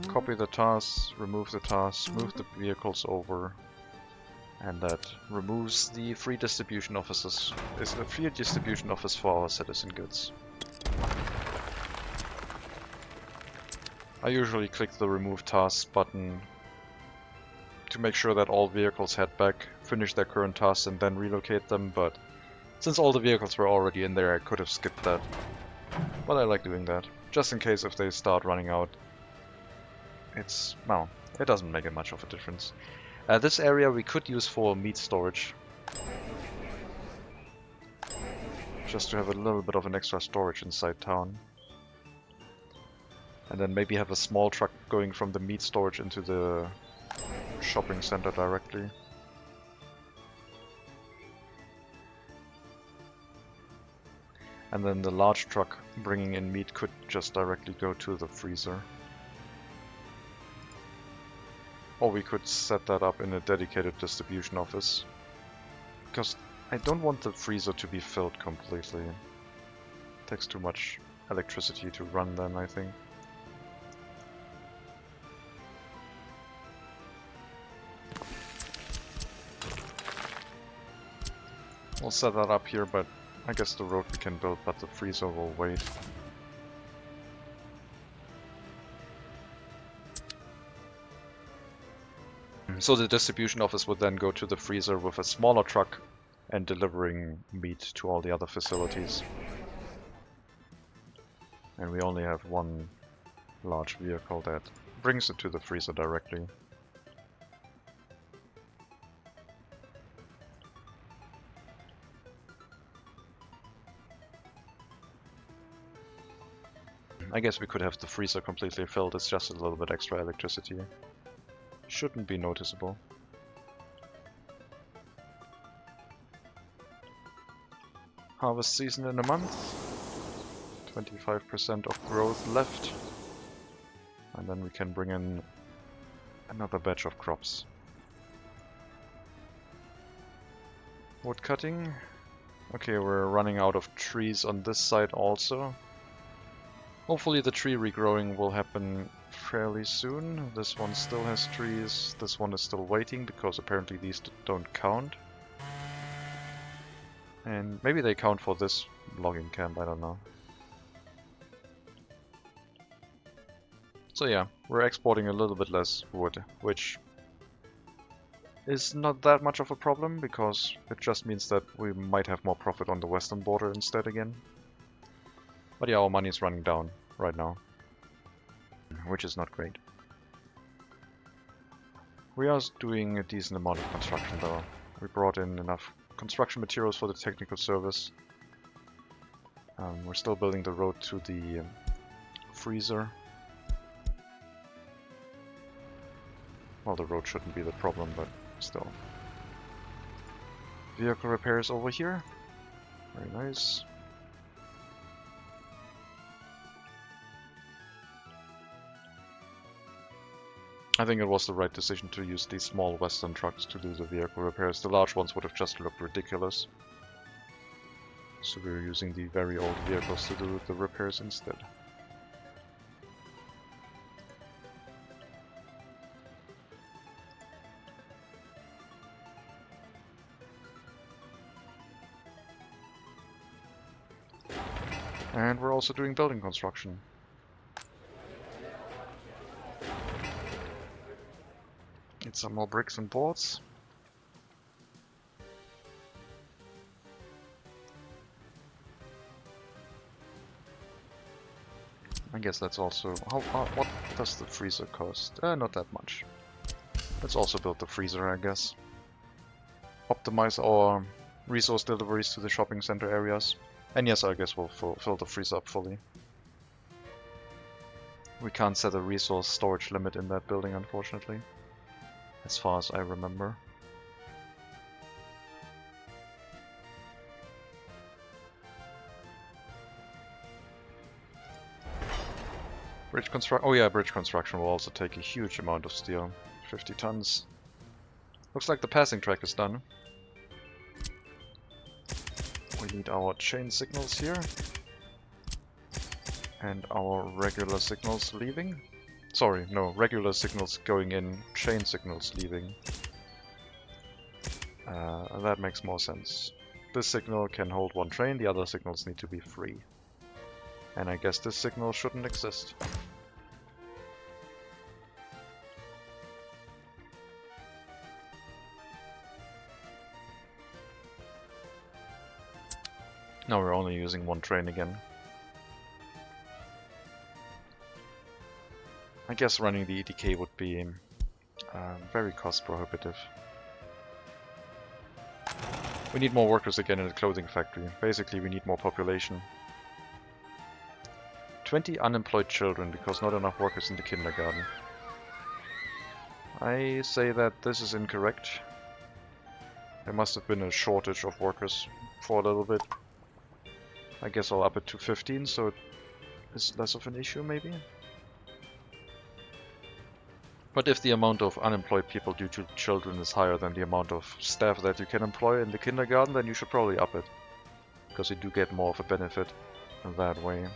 Copy the tasks, remove the tasks, move the vehicles over. And that removes the free distribution offices. Is a free distribution office for our citizen goods. I usually click the remove tasks button to make sure that all vehicles head back, finish their current tasks and then relocate them, but since all the vehicles were already in there I could have skipped that. But I like doing that, just in case if they start running out. Well, it doesn't make much of a difference. This area we could use for meat storage. Just to have a little bit of an extra storage inside town. And then maybe have a small truck going from the meat storage into the shopping center directly. And then the large truck bringing in meat could just directly go to the freezer. Or we could set that up in a dedicated distribution office. Because I don't want the freezer to be filled completely. It takes too much electricity to run then, I think. We'll set that up here, but I guess the road we can build, but the freezer will wait. So the distribution office would then go to the freezer with a smaller truck and delivering meat to all the other facilities. And we only have one large vehicle that brings it to the freezer directly. I guess we could have the freezer completely filled, it's just a little bit extra electricity. Shouldn't be noticeable. Harvest season in a month. 25% of growth left. And then we can bring in another batch of crops. Wood cutting. Okay, we're running out of trees on this side also. Hopefully the tree regrowing will happen fairly soon. This one still has trees. This one is still waiting because apparently these don't count. And maybe they count for this logging camp, I don't know. So yeah, we're exporting a little bit less wood, which is not that much of a problem because it just means that we might have more profit on the western border instead again. But yeah, our money is running down right now, which is not great. We are doing a decent amount of construction though. We brought in enough construction materials for the technical service. We're still building the road to the freezer. Well, the road shouldn't be the problem, but still. Vehicle repairs over here. Very nice. I think it was the right decision to use these small western trucks to do the vehicle repairs. The large ones would have just looked ridiculous. So we're using the very old vehicles to do the repairs instead. And we're also doing building construction. Get some more bricks and boards. I guess that's also... what does the freezer cost? Not that much. Let's also build the freezer, I guess. Optimize our resource deliveries to the shopping center areas. And yes, I guess we'll fill the freezer up fully. We can't set a resource storage limit in that building, unfortunately. As far as I remember. Bridge construction. Oh yeah, bridge construction will also take a huge amount of steel. 50 tons. Looks like the passing track is done. We need our chain signals here. And our regular signals leaving. Sorry, no, regular signals going in, chain signals leaving. That makes more sense. This signal can hold one train, the other signals need to be free. And I guess this signal shouldn't exist. Now we're only using one train again. I guess running the EDK would be very cost prohibitive. We need more workers again in the clothing factory. Basically, we need more population. 20 unemployed children because not enough workers in the kindergarten. I say that this is incorrect. There must have been a shortage of workers for a little bit. I guess I'll up it to 15 so it's less of an issue maybe. But if the amount of unemployed people due to children is higher than the amount of staff that you can employ in the kindergarten, then you should probably up it. Because you do get more of a benefit that way.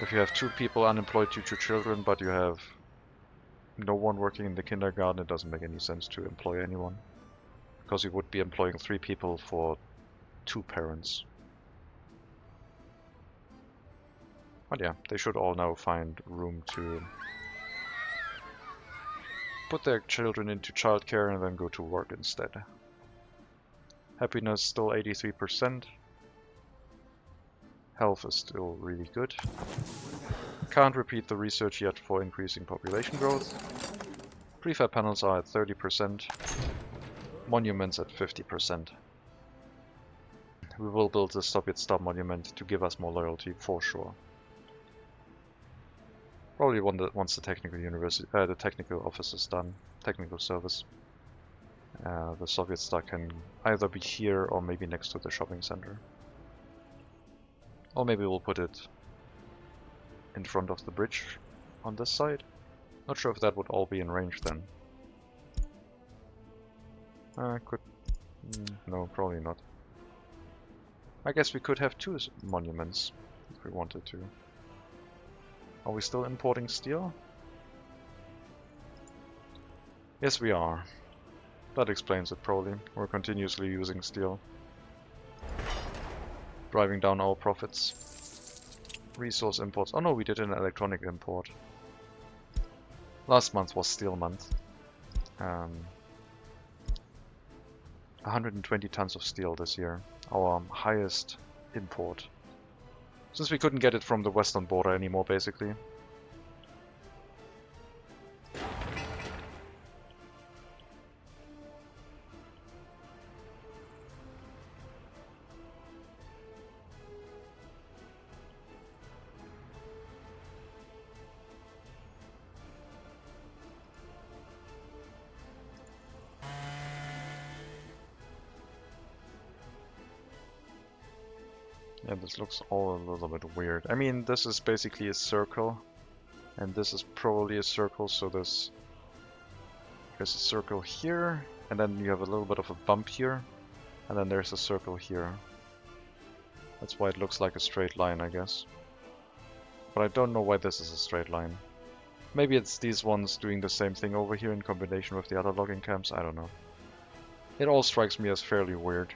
If you have 2 people unemployed due to children, but you have no one working in the kindergarten, it doesn't make any sense to employ anyone. Because you would be employing 3 people for 2 parents. But yeah, they should all now find room to put their children into childcare and then go to work instead. Happiness still 83%. Health is still really good. Can't repeat the research yet for increasing population growth. Prefab panels are at 30%. Monuments at 50%. We will build the Soviet Star monument to give us more loyalty for sure. Probably once the technical university, the technical office is done, technical service. The Soviet Star can either be here or maybe next to the shopping center. Or maybe we'll put it in front of the bridge on this side. Not sure if that would all be in range then. No, probably not. I guess we could have two monuments if we wanted to. Are we still importing steel? Yes, we are. That explains it probably. We're continuously using steel. Driving down our profits. Resource imports. Oh no, we did an electronic import. Last month was steel month. 120 tons of steel this year. Our highest import. Since we couldn't get it from the western border anymore, basically. Yeah, this looks all a little bit weird. I mean, this is basically a circle, and this is probably a circle, so there's a circle here, and then you have a little bit of a bump here, and then there's a circle here. That's why it looks like a straight line, I guess. But I don't know why this is a straight line. Maybe it's these ones doing the same thing over here in combination with the other logging camps, I don't know. It all strikes me as fairly weird.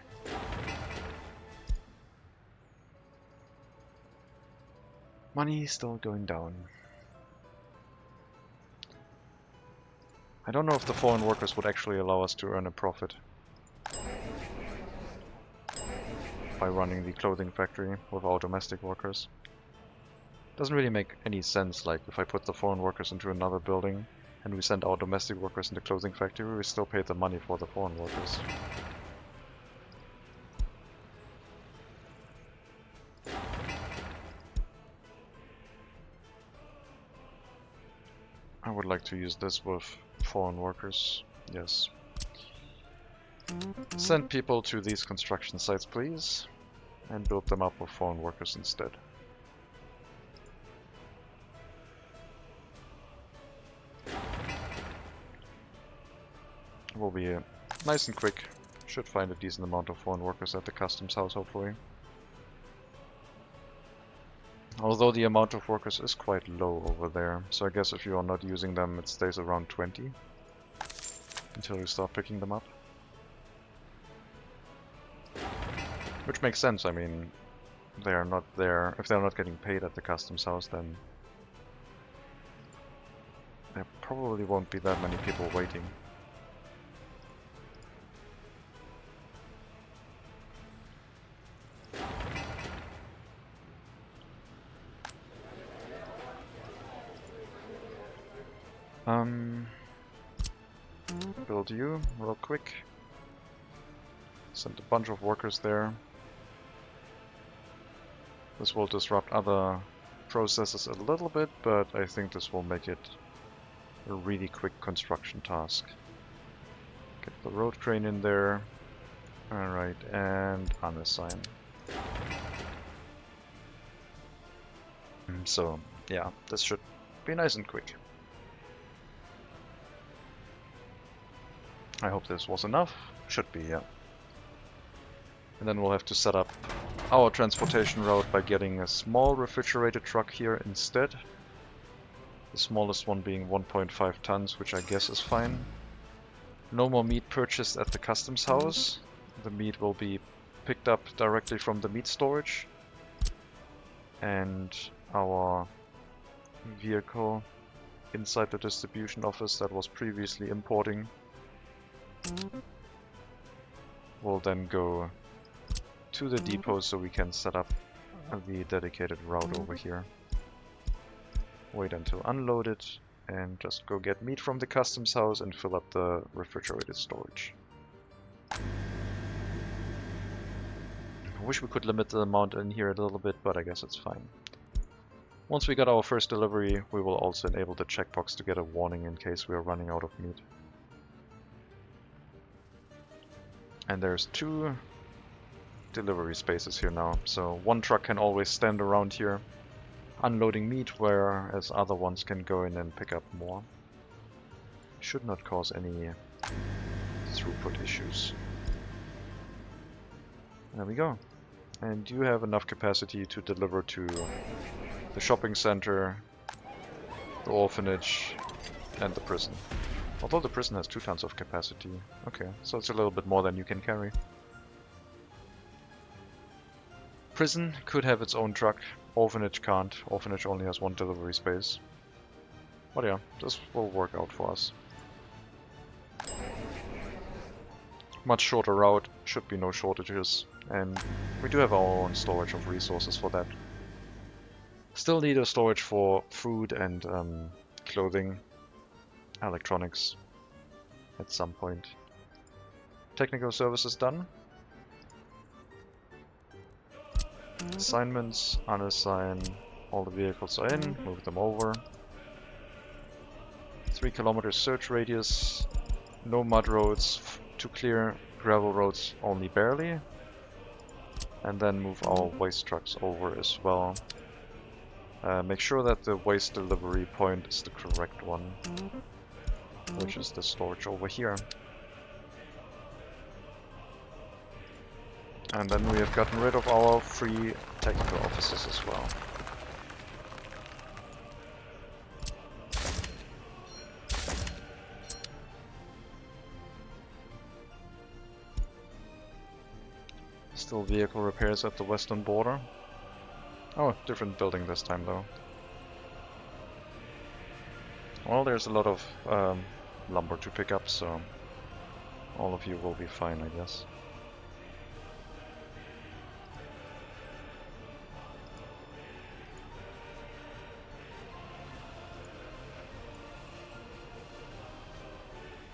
Money is still going down. I don't know if the foreign workers would actually allow us to earn a profit by running the clothing factory with our domestic workers. Doesn't really make any sense, like if I put the foreign workers into another building and we send our domestic workers in the clothing factory, we still pay the money for the foreign workers. I would like to use this with foreign workers, yes. Send people to these construction sites, please, and build them up with foreign workers instead. Will be nice and quick. Should find a decent amount of foreign workers at the customs house, hopefully. Although the amount of workers is quite low over there, so I guess if you are not using them, it stays around 20 until you start picking them up. Which makes sense, I mean, they are not there. If they're not getting paid at the customs house, then there probably won't be that many people waiting. Build you real quick. Send a bunch of workers there. This will disrupt other processes a little bit, but I think this will make it a really quick construction task. Get the road crane in there. Alright, and unassign. So, yeah, this should be nice and quick. I hope this was enough. Should be, yeah. And then we'll have to set up our transportation route by getting a small refrigerated truck here instead. The smallest one being 1.5 tons, which I guess is fine. No more meat purchased at the customs house. The meat will be picked up directly from the meat storage. And our vehicle inside the distribution office that was previously importing will then go to the depot so we can set up the dedicated route over here. Wait until unloaded and just go get meat from the customs house and fill up the refrigerated storage. I wish we could limit the amount in here a little bit, but I guess it's fine. Once we got our first delivery, we will also enable the checkbox to get a warning in case we are running out of meat. And there's 2 delivery spaces here now, so one truck can always stand around here unloading meat, whereas other ones can go in and pick up more. Should not cause any throughput issues. There we go. And you have enough capacity to deliver to the shopping center, the orphanage, and the prison. Although the prison has 2 tons of capacity. Okay, so it's a little bit more than you can carry. Prison could have its own truck. Orphanage can't. Orphanage only has 1 delivery space. But yeah, this will work out for us. Much shorter route, should be no shortages, and we do have our own storage of resources for that. Still need a storage for food and clothing, electronics at some point. Technical services done. Assignments, unassign, all the vehicles are in, move them over. 3 kilometers search radius, no mud roads, to clear gravel roads only barely. And then move our waste trucks over as well. Make sure that the waste delivery point is the correct one, which is the storage over here. And then we have gotten rid of our 3 technical offices as well. Still vehicle repairs at the western border. Oh, different building this time though. Well, there's a lot of lumber to pick up, so all of you will be fine, I guess.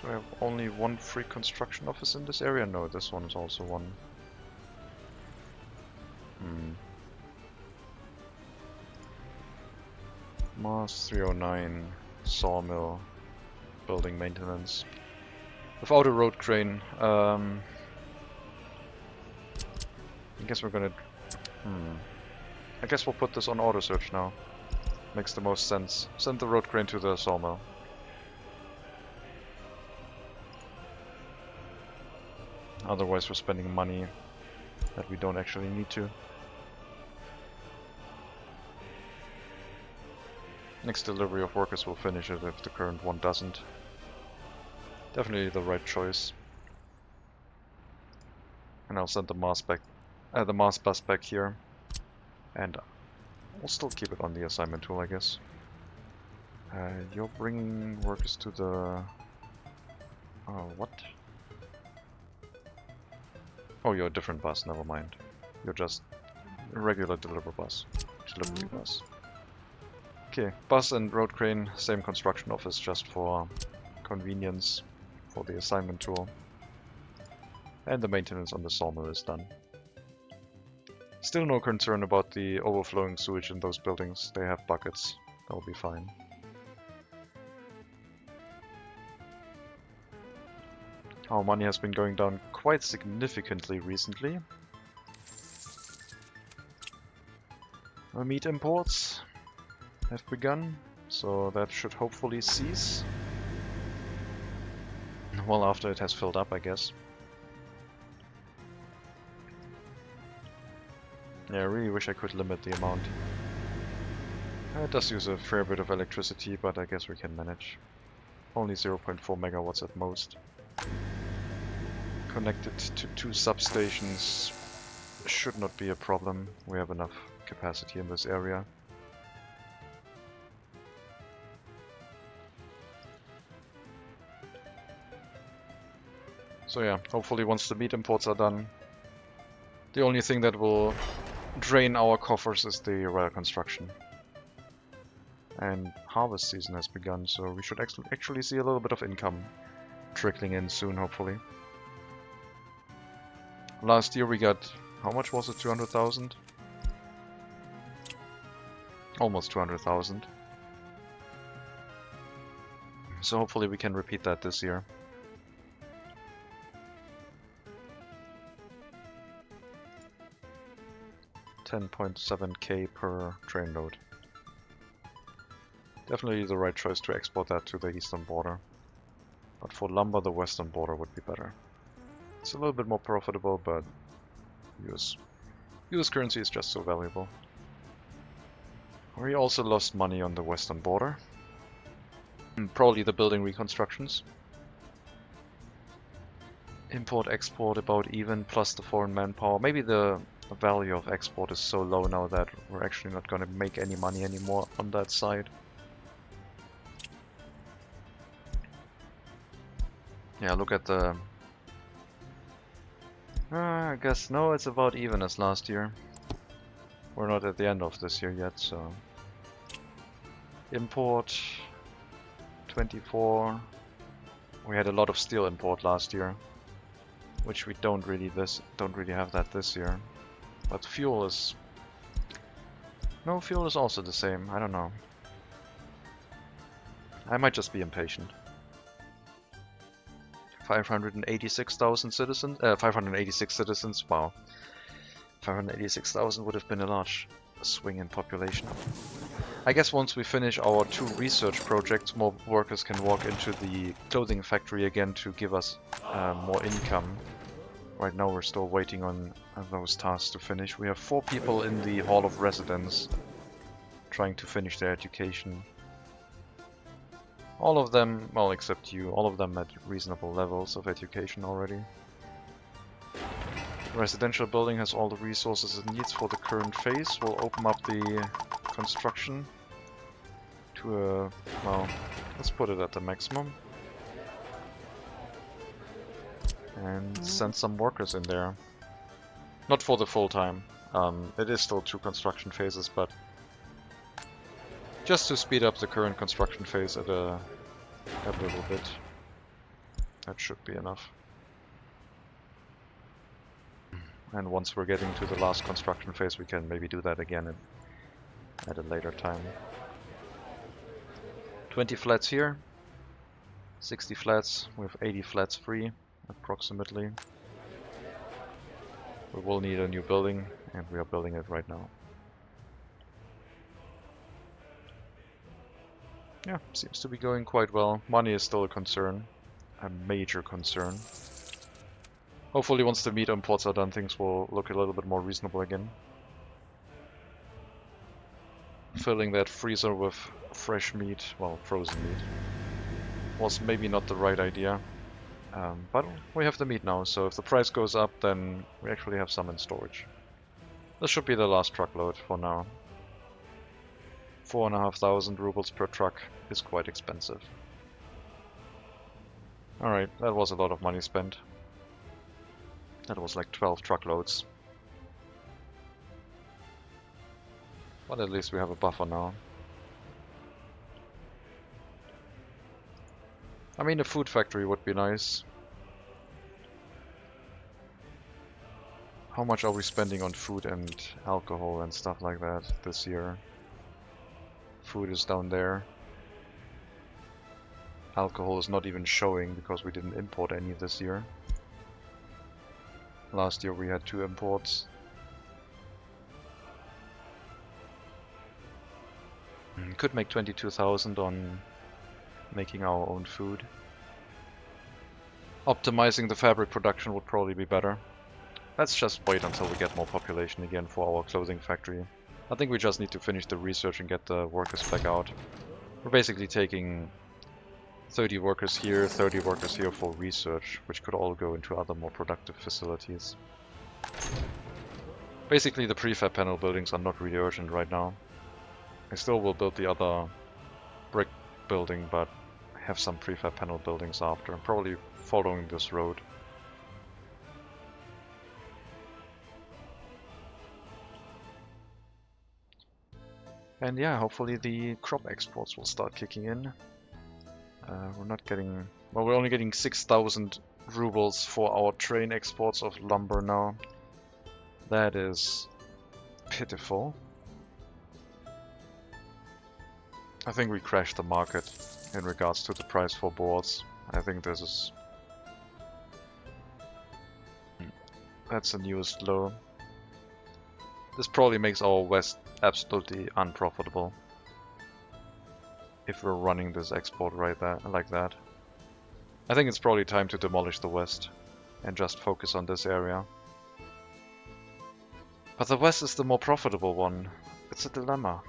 Do I have only 1 free construction office in this area? No, this one is also one. Mars 309, sawmill, building maintenance. Without a road crane, I guess we're gonna... I guess we'll put this on auto search now. Makes the most sense. Send the road crane to the sawmill. Otherwise we're spending money that we don't actually need to. Next delivery of workers will finish it if the current one doesn't. Definitely the right choice. And I'll send the Mars bus back here. And we'll still keep it on the assignment tool, I guess. You're bringing workers to the... what? Oh, you're a different bus, never mind. You're just a regular delivery bus. Okay, bus and road crane, same construction office, just for convenience for the assignment tool. And the maintenance on the sawmill is done. Still no concern about the overflowing sewage in those buildings. They have buckets. That'll be fine. Our money has been going down quite significantly recently. Our meat imports have begun, so that should hopefully cease. Well, after it has filled up, I guess. Yeah, I really wish I could limit the amount. It does use a fair bit of electricity, but I guess we can manage. Only 0.4 megawatts at most. Connected to 2 substations should not be a problem. We have enough capacity in this area. So yeah, hopefully once the meat imports are done, the only thing that will drain our coffers is the rail construction. And harvest season has begun, so we should actually see a little bit of income trickling in soon, hopefully. Last year we got, how much was it, 200,000? Almost 200,000. So hopefully we can repeat that this year. $10.7k per train load. Definitely the right choice to export that to the eastern border. But for lumber, the western border would be better. It's a little bit more profitable, but US currency is just so valuable. We also lost money on the western border. Probably the building reconstructions. Import, export about even, plus the foreign manpower. Maybe the value of export is so low now that we're actually not going to make any money anymore on that side. Yeah, look at the... I guess no, it's about even as last year. We're not at the end of this year yet, so... Import... 24... We had a lot of steel import last year, which we don't really have that this year. But fuel is... No, fuel is also the same, I don't know. I might just be impatient. 586,000 citizens, 586 citizens, wow. 586,000 would have been a large swing in population. I guess once we finish our 2 research projects, more workers can walk into the clothing factory again to give us more income. Right now we're still waiting on those tasks to finish. We have 4 people in the Hall of Residence trying to finish their education. All of them, well except you, all of them at reasonable levels of education already. The residential building has all the resources it needs for the current phase. We'll open up the construction to a, well, let's put it at the maximum. And send some workers in there. Not for the full time. It is still 2 construction phases, but just to speed up the current construction phase at a little bit. That should be enough. And once we're getting to the last construction phase, we can maybe do that again at a later time. 20 flats here, 60 flats, we have 80 flats free, approximately. We will need a new building, and we are building it right now. Yeah, seems to be going quite well. Money is still a concern, a major concern. Hopefully once the meat imports are done, things will look a little bit more reasonable again. Filling that freezer with fresh meat, well, frozen meat, was maybe not the right idea. But we have the meat now, so if the price goes up, then we actually have some in storage. This should be the last truckload for now. 4,500 rubles per truck is quite expensive. Alright, that was a lot of money spent. That was like 12 truckloads. But at least we have a buffer now. I mean, a food factory would be nice. How much are we spending on food and alcohol and stuff like that this year? Food is down there. Alcohol is not even showing because we didn't import any this year. Last year we had 2 imports. Could make 22,000 on making our own food. Optimizing the fabric production would probably be better. Let's just wait until we get more population again for our clothing factory. I think we just need to finish the research and get the workers back out. We're basically taking 30 workers here, 30 workers here for research, which could all go into other more productive facilities. Basically the prefab panel buildings are not really urgent right now. I still will build the other brick building, but have some prefab panel buildings after. I'm probably following this road. And yeah, hopefully the crop exports will start kicking in. We're not getting... Well, we're only getting 6,000 rubles for our train exports of lumber now. That is pitiful. I think we crashed the market in regards to the price for boards. I think this is... That's the newest low. This probably makes our west absolutely unprofitable if we're running this export like that. I think it's probably time to demolish the west and just focus on this area. But the west is the more profitable one. It's a dilemma.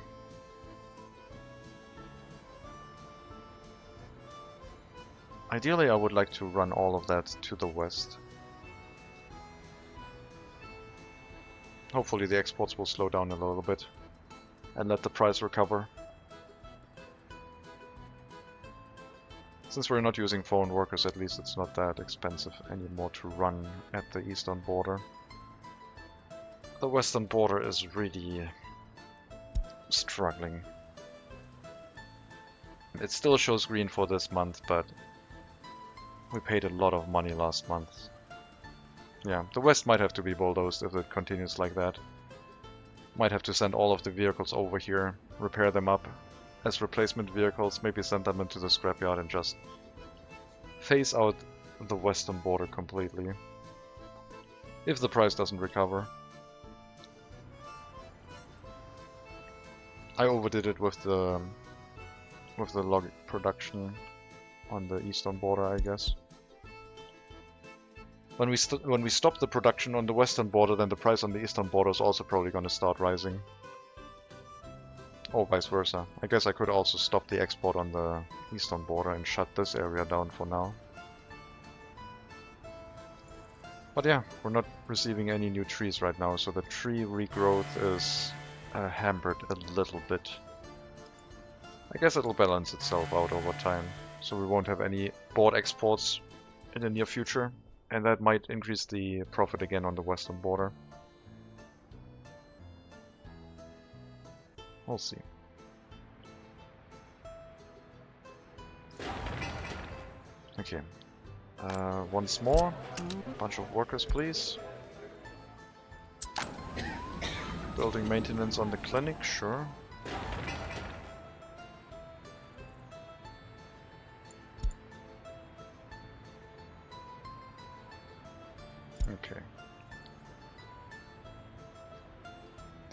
Ideally, I would like to run all of that to the west. Hopefully the exports will slow down a little bit and let the price recover. Since we're not using foreign workers, at least it's not that expensive anymore to run at the eastern border. The western border is really struggling. It still shows green for this month, but we paid a lot of money last month. Yeah, the west might have to be bulldozed if it continues like that. Might have to send all of the vehicles over here, repair them up as replacement vehicles, maybe send them into the scrapyard and just phase out the western border completely. If the price doesn't recover. I overdid it with the log production on the eastern border, I guess. When we stop the production on the western border, then the price on the eastern border is also probably going to start rising. Or vice versa. I guess I could also stop the export on the eastern border and shut this area down for now. But yeah, we're not receiving any new trees right now, so the tree regrowth is hampered a little bit. I guess it'll balance itself out over time, so we won't have any board exports in the near future, and that might increase the profit again on the western border. We'll see. Okay. Once more. Bunch of workers, please. Building maintenance on the clinic, sure. Okay.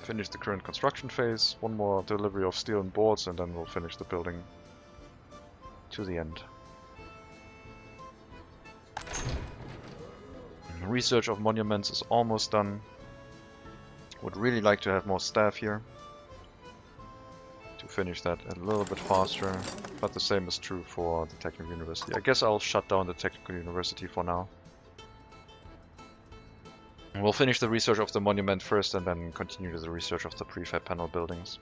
Finish the current construction phase, one more delivery of steel and boards, and then we'll finish the building to the end. Research of monuments is almost done. Would really like to have more staff here to finish that a little bit faster, but the same is true for the Technical University. I guess I'll shut down the Technical University for now. We'll finish the research of the monument first and then continue the research of the prefab panel buildings.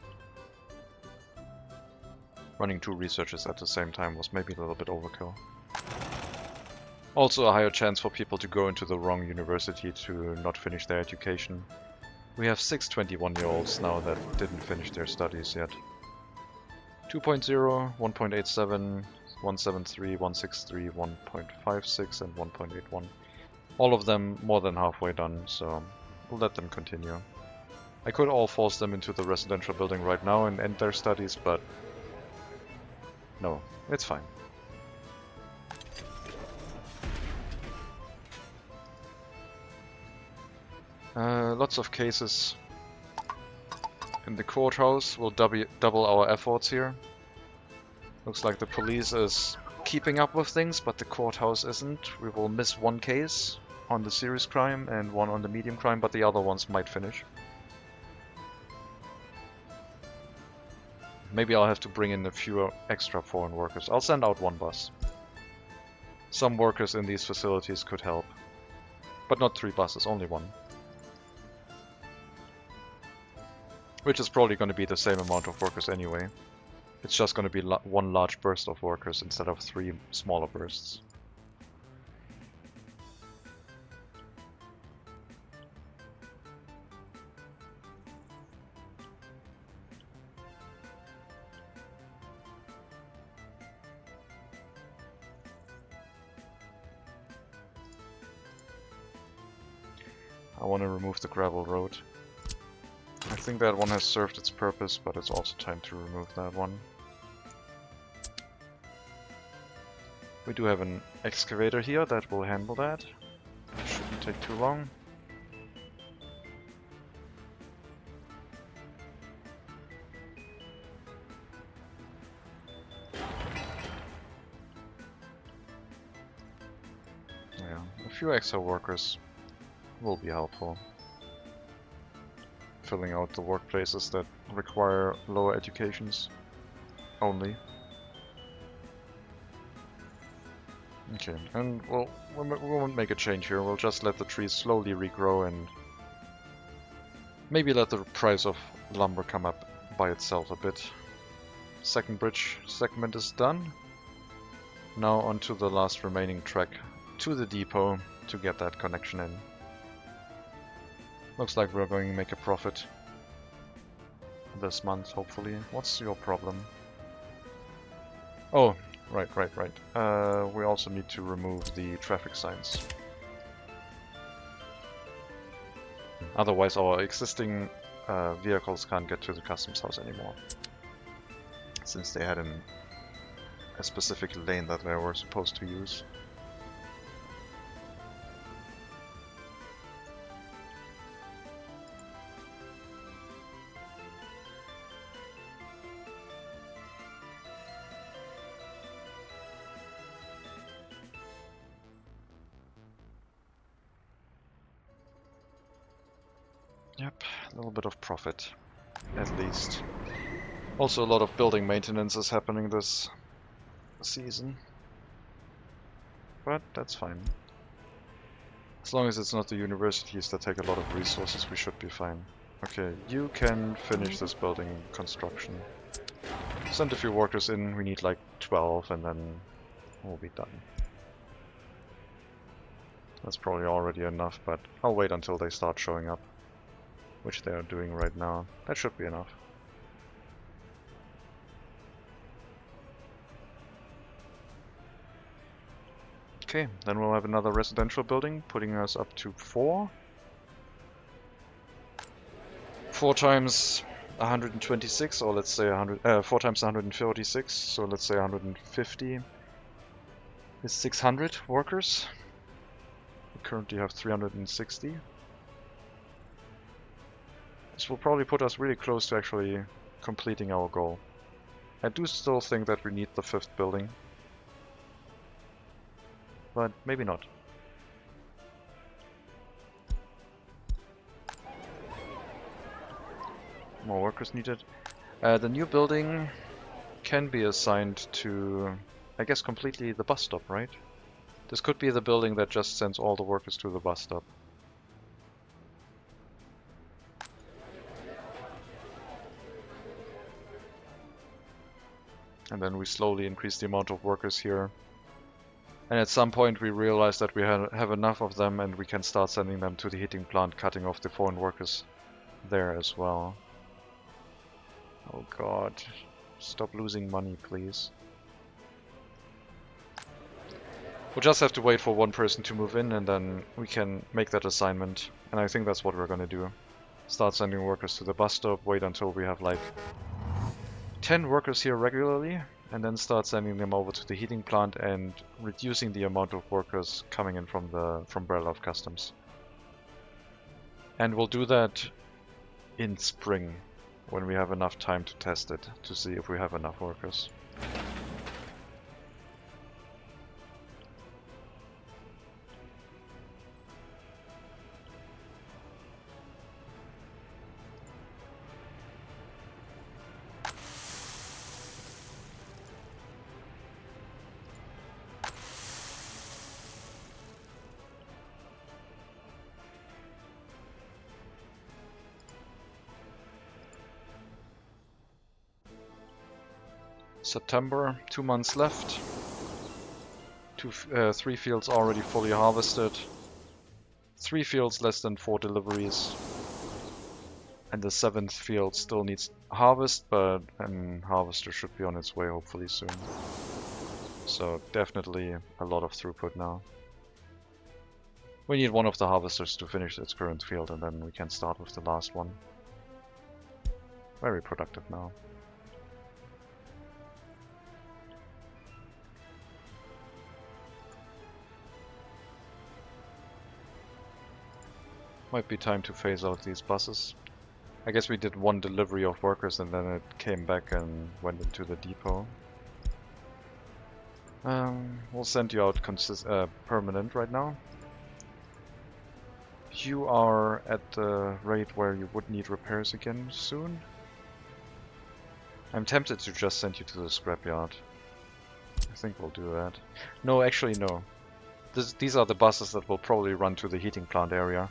Running 2 researches at the same time was maybe a little bit overkill. Also a higher chance for people to go into the wrong university to not finish their education. We have 6 21-year-olds now that didn't finish their studies yet. 2.0, 1.87, 173, 163, 1.56 and 1.81. All of them more than halfway done, so we'll let them continue. I could all force them into the residential building right now and end their studies, but no, it's fine. Lots of cases in the courthouse. We'll double our efforts here. Looks like the police is keeping up with things, but the courthouse isn't. We will miss 1 case on the serious crime and 1 on the medium crime, but the other ones might finish. Maybe I'll have to bring in a few extra foreign workers. I'll send out 1 bus. Some workers in these facilities could help. But not 3 buses, only 1. Which is probably going to be the same amount of workers anyway. It's just going to be 1 large burst of workers instead of 3 smaller bursts. I want to remove the gravel road. I think that one has served its purpose, but it's also time to remove that one. We do have an excavator here that will handle that. Shouldn't take too long. Yeah, a few extra workers will be helpful. Filling out the workplaces that require lower educations only. Okay, and we won't make a change here. We'll just let the trees slowly regrow and maybe let the price of lumber come up by itself a bit. Second bridge segment is done. Now onto the last remaining track to the depot to get that connection in. Looks like we're going to make a profit this month, hopefully. What's your problem? Oh, right. We also need to remove the traffic signs. Otherwise our existing vehicles can't get to the customs house anymore. Since they had a specific lane that they were supposed to use. Yep, a little bit of profit, at least. Also a lot of building maintenance is happening this season. But that's fine. As long as it's not the universities that take a lot of resources, we should be fine. Okay, you can finish this building construction. Send a few workers in, we need like 12 and then we'll be done. That's probably already enough, but I'll wait until they start showing up. Which they are doing right now. That should be enough. Okay, then we'll have another residential building, putting us up to 4. 4 times 126, or let's say 4 times 146, so let's say 150 is 600 workers. We currently have 360. This will probably put us really close to actually completing our goal. I do still think that we need the 5th building. But maybe not. More workers needed. The new building can be assigned to, I guess, completely the bus stop, right? This could be the building that just sends all the workers to the bus stop. And then we slowly increase the amount of workers here. And at some point we realize that we have enough of them and we can start sending them to the heating plant, cutting off the foreign workers there as well. Oh god. Stop losing money, please. We'll just have to wait for one person to move in and then we can make that assignment. And I think that's what we're gonna do. Start sending workers to the bus stop, wait until we have like 10 workers here regularly, and then start sending them over to the heating plant and reducing the amount of workers coming in from Brelov Customs. And we'll do that in spring, when we have enough time to test it, to see if we have enough workers. September, 2 months left. 3 fields already fully harvested. 3 fields less than 4 deliveries. And the 7th field still needs harvest, but a harvester should be on its way hopefully soon. So definitely a lot of throughput now. We need one of the harvesters to finish its current field, and then we can start with the last one. Very productive now. Might be time to phase out these buses. I guess we did one delivery of workers and then it came back and went into the depot. We'll send you out permanent right now. You are at the rate where you would need repairs again soon. I'm tempted to just send you to the scrapyard. I think we'll do that. No, actually no. These are the buses that will probably run to the heating plant area.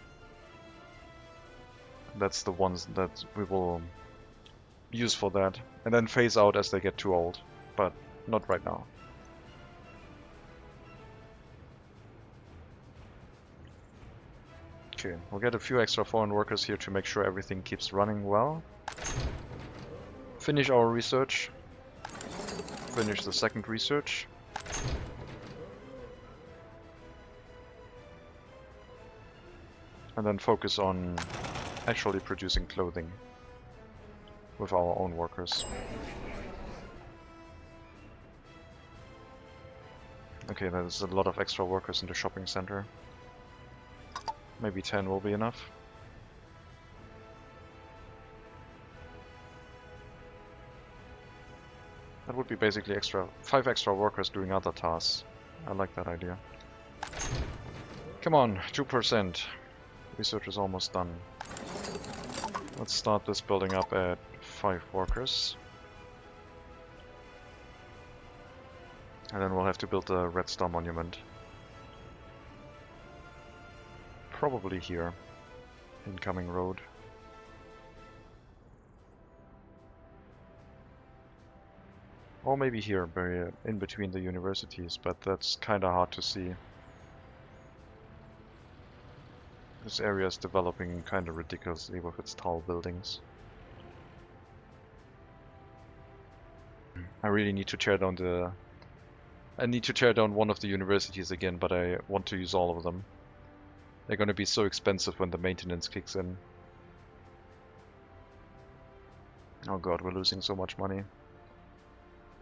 That's the ones that we will use for that. And then phase out as they get too old. But not right now. Okay, we'll get a few extra foreign workers here to make sure everything keeps running well. Finish our research. Finish the second research. And then focus on actually producing clothing with our own workers. Okay, there's a lot of extra workers in the shopping center. Maybe 10 will be enough. That would be basically 5 extra workers doing other tasks. I like that idea. Come on, 2%. Research is almost done. Let's start this building up at 5 workers. And then we'll have to build the Red Star Monument. Probably here. Incoming road. Or maybe here, in between the universities, but that's kinda hard to see. This area is developing kinda ridiculously with its tall buildings. I really need to tear down I need to tear down one of the universities again, but I want to use all of them. They're gonna be so expensive when the maintenance kicks in. Oh god, we're losing so much money.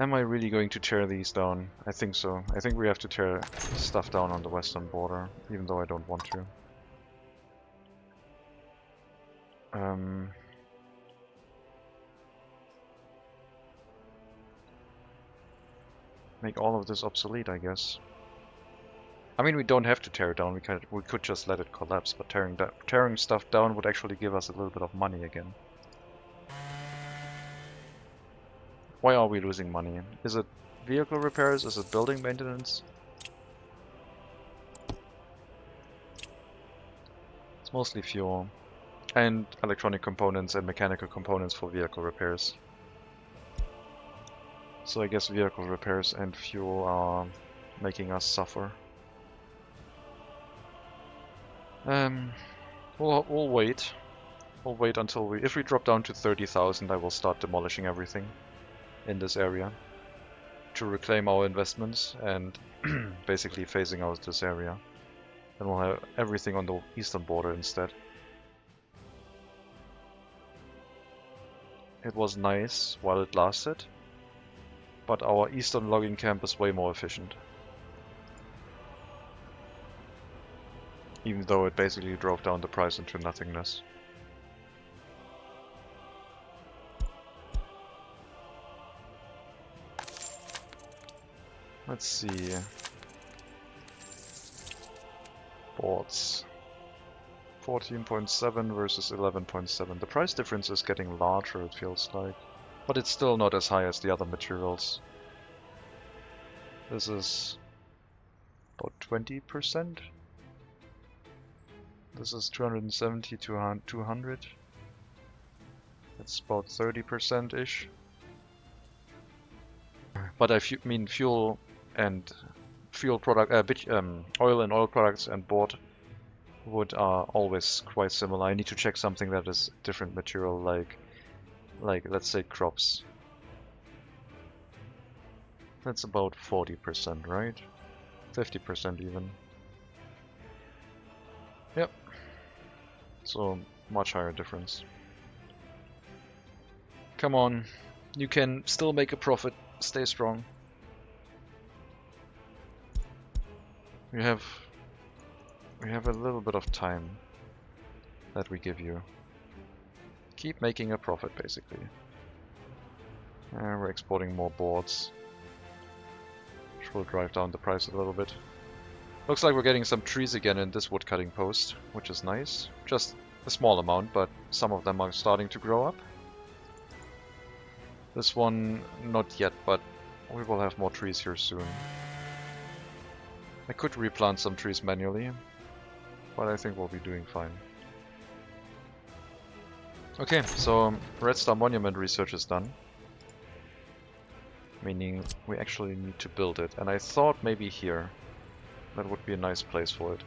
Am I really going to tear these down? I think so. I think we have to tear stuff down on the western border, even though I don't want to. Make all of this obsolete, I guess. I mean, we don't have to tear it down. We could just let it collapse, but tearing stuff down would actually give us a little bit of money again. Why are we losing money? Is it vehicle repairs? Is it building maintenance? It's mostly fuel. And electronic components and mechanical components for vehicle repairs. So I guess vehicle repairs and fuel are making us suffer. We'll wait. We'll wait until if we drop down to 30,000, I will start demolishing everything in this area to reclaim our investments and basically phasing out this area. Then we'll have everything on the eastern border instead. It was nice while it lasted, but our eastern logging camp is way more efficient. Even though it basically drove down the price into nothingness. Let's see. Boards. 14.7 versus 11.7. The price difference is getting larger, it feels like. But it's still not as high as the other materials. This is about 20%. This is 270 to 200. It's about 30%-ish. But I mean fuel and fuel product, oil and oil products and board wood are always quite similar. I need to check something that is different material, like let's say crops. That's about 40%, right? 50% even. Yep. So much higher difference. Come on, you can still make a profit. Stay strong. We have a little bit of time that we give you. Keep making a profit, basically. We're exporting more boards, which will drive down the price a little bit. Looks like we're getting some trees again in this woodcutting post, which is nice. Just a small amount, but some of them are starting to grow up. This one, not yet, but we will have more trees here soon. I could replant some trees manually, but I think we'll be doing fine. Okay, so Red Star Monument research is done. Meaning we actually need to build it, and I thought maybe here. That would be a nice place for it.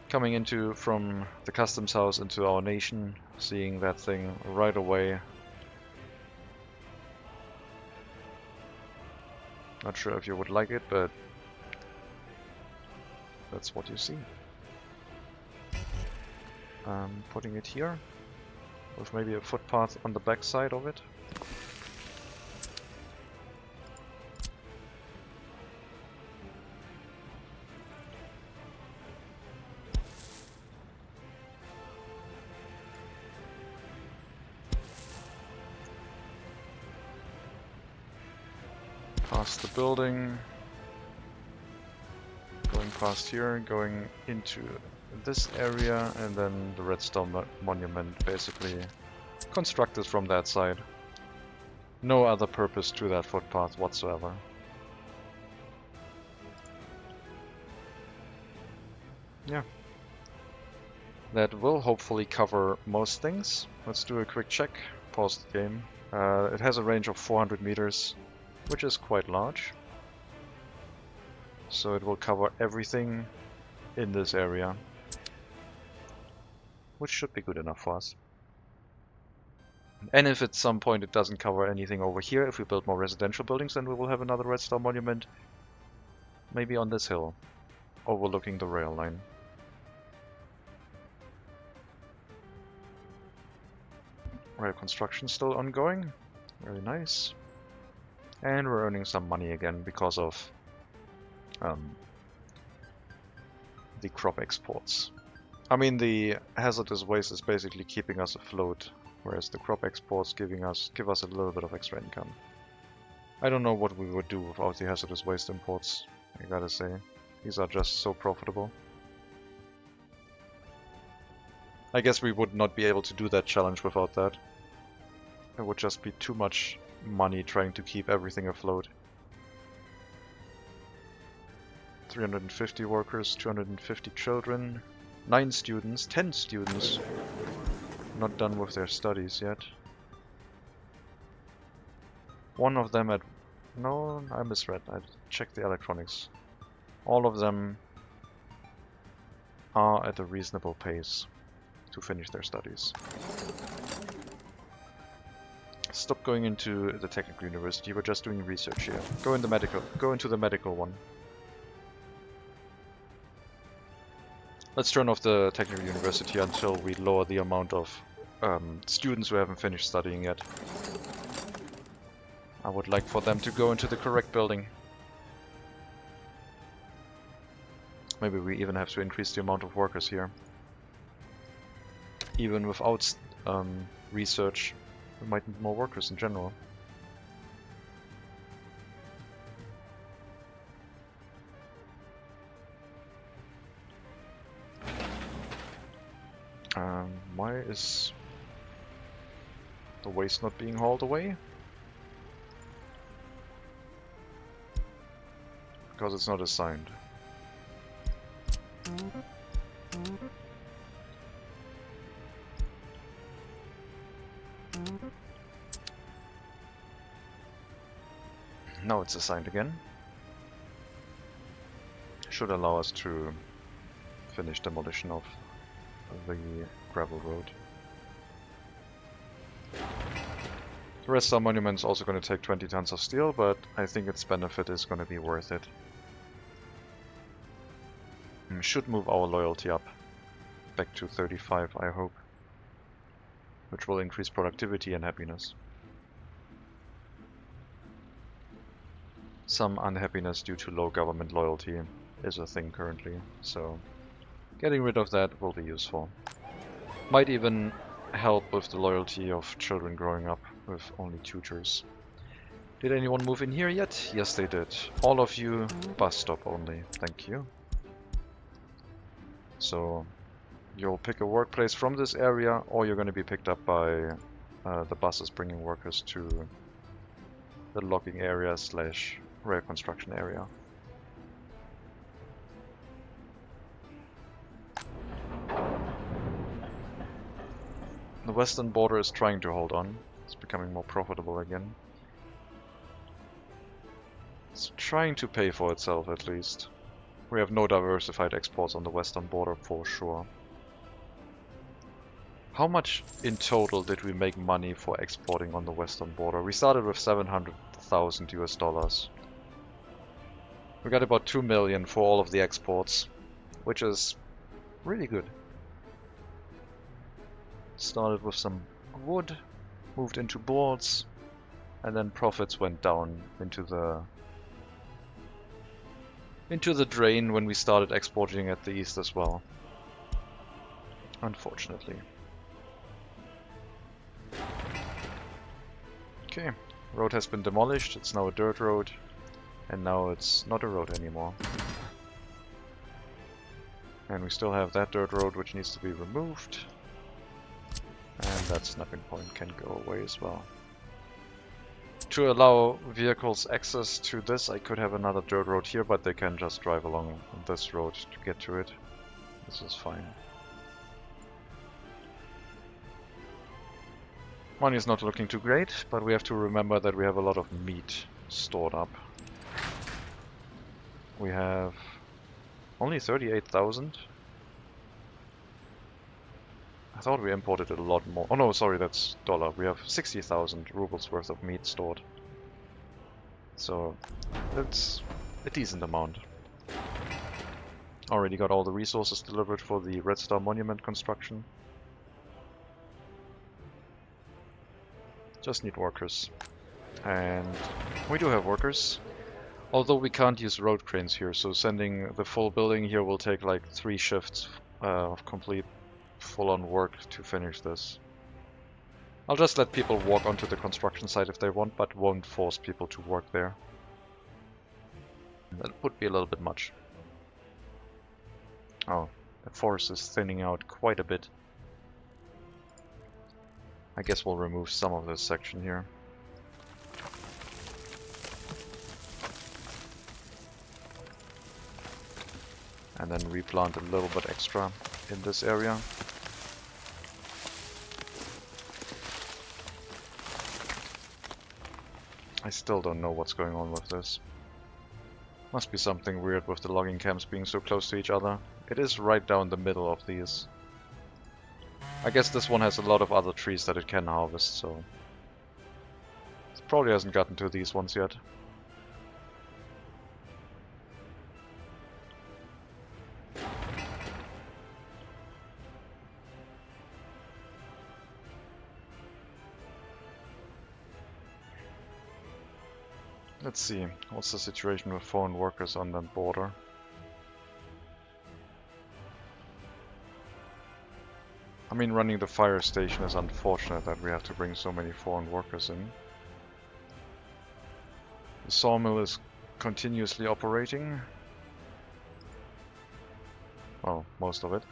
Coming into from the customs house into our nation, seeing that thing right away. Not sure if you would like it, but that's what you see. Putting it here, with maybe a footpath on the back side of it. Past the building, going past here, going into this area, and then the Red Star Monument basically constructed from that side. No other purpose to that footpath whatsoever. Yeah. That will hopefully cover most things. Let's do a quick check. Pause the game. It has a range of 400 meters. Which is quite large. So it will cover everything in this area. Which should be good enough for us. And if at some point it doesn't cover anything over here, if we build more residential buildings, then we will have another Red Star Monument. Maybe on this hill, overlooking the rail line. Rail construction still ongoing. Very nice. And we're earning some money again because of the crop exports. I mean, the hazardous waste is basically keeping us afloat, whereas the crop exports give us a little bit of extra income. I don't know what we would do without the hazardous waste imports, I gotta say. These are just so profitable. I guess we would not be able to do that challenge without that. It would just be too much money trying to keep everything afloat. 350 workers, 250 children, 9 students, 10 students not done with their studies yet. One of them at... no, I misread. I checked the electronics. All of them are at a reasonable pace to finish their studies. Stop going into the technical university, we're just doing research here. Go into the medical one. Let's turn off the technical university until we lower the amount of students who haven't finished studying yet. I would like for them to go into the correct building. Maybe we even have to increase the amount of workers here. Even without research. We might need more workers in general. Why is the waste not being hauled away? Because it's not assigned. Now it's assigned again. Should allow us to finish demolition of the gravel road. The Red Star Monument is also going to take 20 tons of steel, but I think its benefit is going to be worth it. Should move our loyalty up back to 35, I hope, which will increase productivity and happiness. Some unhappiness due to low government loyalty is a thing currently, so getting rid of that will be useful. Might even help with the loyalty of children growing up with only tutors. Did anyone move in here yet? Yes, they did. All of you, bus stop only. Thank you. So you'll pick a workplace from this area, or you're going to be picked up by the buses bringing workers to the logging area / rail construction area. The western border is trying to hold on. It's becoming more profitable again. It's trying to pay for itself at least. We have no diversified exports on the western border for sure. How much in total did we make money for exporting on the western border? We started with 700,000 US dollars. We got about 2 million for all of the exports, which is really good. Started with some wood, moved into boards, and then profits went down into the drain when we started exporting at the east as well. Unfortunately. Okay, road has been demolished, it's now a dirt road, and now it's not a road anymore. And we still have that dirt road which needs to be removed. And that snapping point can go away as well. To allow vehicles access to this, I could have another dirt road here, but they can just drive along this road to get to it. This is fine. Money is not looking too great, but we have to remember that we have a lot of meat stored up. We have only 38,000. I thought we imported a lot more. Oh no, sorry, that's dollar. We have 60,000 rubles worth of meat stored. So that's a decent amount. Already got all the resources delivered for the Red Star Monument construction. Just need workers. And we do have workers. Although we can't use road cranes here, so sending the full building here will take like 3 shifts of complete full-on work to finish this. I'll just let people walk onto the construction site if they want, but won't force people to work there. That would be a little bit much. Oh, the forest is thinning out quite a bit. I guess we'll remove some of this section here. And then replant a little bit extra in this area. I still don't know what's going on with this. Must be something weird with the logging camps being so close to each other. It is right down the middle of these. I guess this one has a lot of other trees that it can harvest, so it probably hasn't gotten to these ones yet. Let's see, what's the situation with foreign workers on the border? I mean, running the fire station is unfortunate that we have to bring so many foreign workers in. The sawmill is continuously operating. Well, most of it.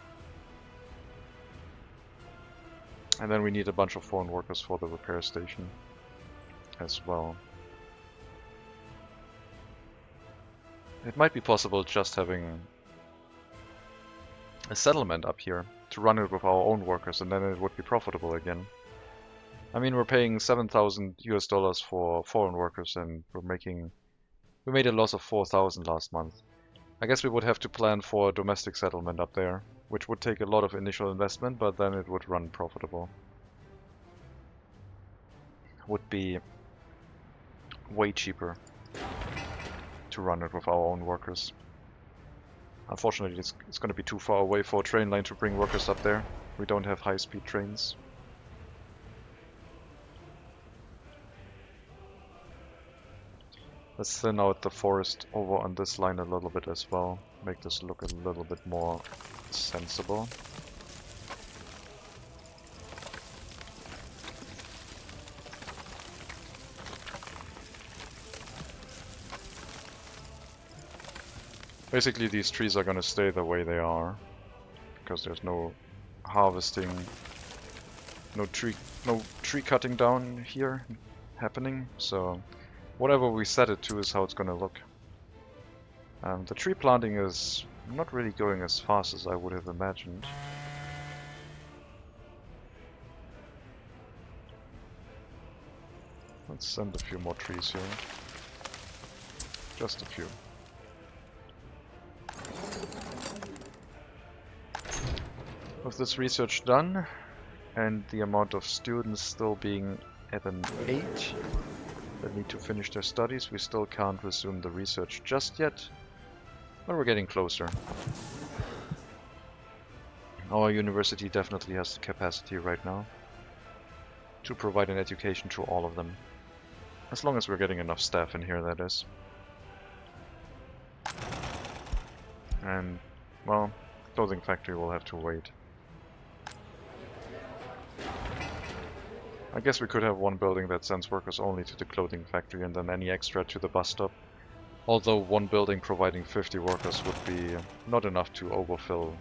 And then we need a bunch of foreign workers for the repair station as well. It might be possible just having a settlement up here to run it with our own workers, and then it would be profitable again. I mean, we're paying 7,000 US dollars for foreign workers, and we made a loss of 4,000 last month. I guess we would have to plan for a domestic settlement up there, which would take a lot of initial investment, but then it would run profitable. Would be way cheaper to run it with our own workers. Unfortunately, it's going to be too far away for a train line to bring workers up there. We don't have high-speed trains. Let's thin out the forest over on this line a little bit as well. Make this look a little bit more sensible. Basically, these trees are going to stay the way they are, because there's no harvesting, no tree cutting down here happening. So whatever we set it to is how it's going to look. The tree planting is not really going as fast as I would have imagined. Let's send a few more trees here. Just a few. With this research done, and the amount of students still being at an 8 that need to finish their studies, we still can't resume the research just yet, but we're getting closer. Our university definitely has the capacity right now to provide an education to all of them. As long as we're getting enough staff in here, that is. And, well, clothing factory will have to wait. I guess we could have one building that sends workers only to the clothing factory and then any extra to the bus stop. Although one building providing 50 workers would be not enough to overfill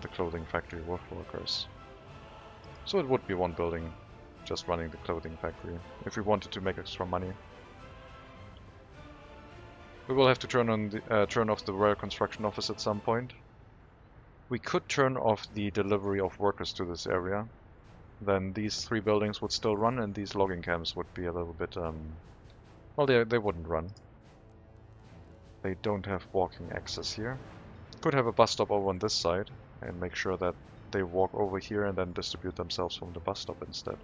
the clothing factory with workers. So it would be one building just running the clothing factory, if we wanted to make extra money. We will have to turn off the Royal Construction Office at some point. We could turn off the delivery of workers to this area. Then these 3 buildings would still run, and these logging camps would be a little bit, well, they wouldn't run. They don't have walking access here. Could have a bus stop over on this side, and make sure that they walk over here and then distribute themselves from the bus stop instead.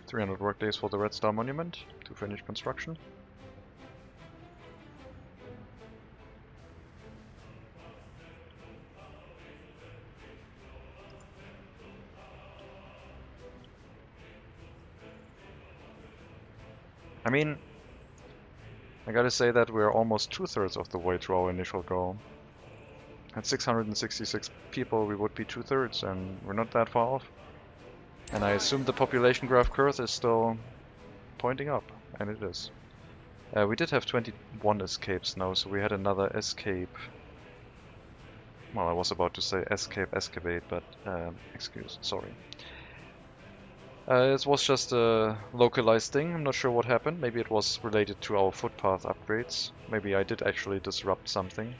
$300 workdays for the Red Star Monument to finish construction. I mean, I gotta say that we're almost 2/3 of the way to our initial goal. At 666 people we would be 2/3, and we're not that far off. And I assume the population graph curve is still pointing up, and it is. We did have 21 escapes now, so we had another escape. Well, I was about to say escapade, but sorry. It was just a localized thing. I'm not sure what happened. Maybe it was related to our footpath upgrades. Maybe I did actually disrupt something.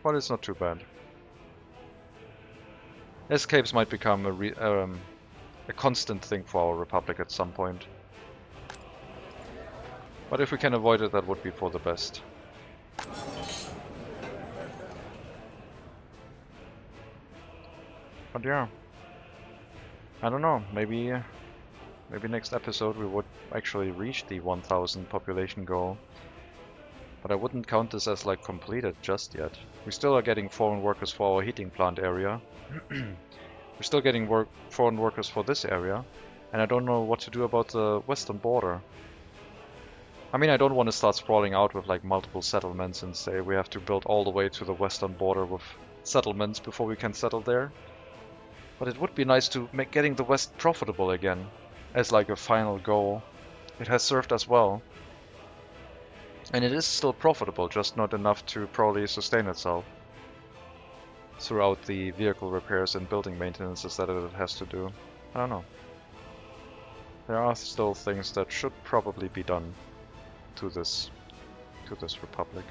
But it's not too bad. Escapes might become a constant thing for our Republic at some point. But if we can avoid it, that would be for the best. But yeah, I don't know, maybe next episode we would actually reach the 1000 population goal. But I wouldn't count this as like completed just yet. We still are getting foreign workers for our heating plant area. We're still getting foreign workers for this area. And I don't know what to do about the western border. I mean, I don't want to start sprawling out with like multiple settlements and say we have to build all the way to the western border with settlements before we can settle there. But it would be nice to make getting the West profitable again, as like a final goal. It has served us well. And it is still profitable, just not enough to probably sustain itself throughout the vehicle repairs and building maintenances that it has to do. I don't know. There are still things that should probably be done to this republic.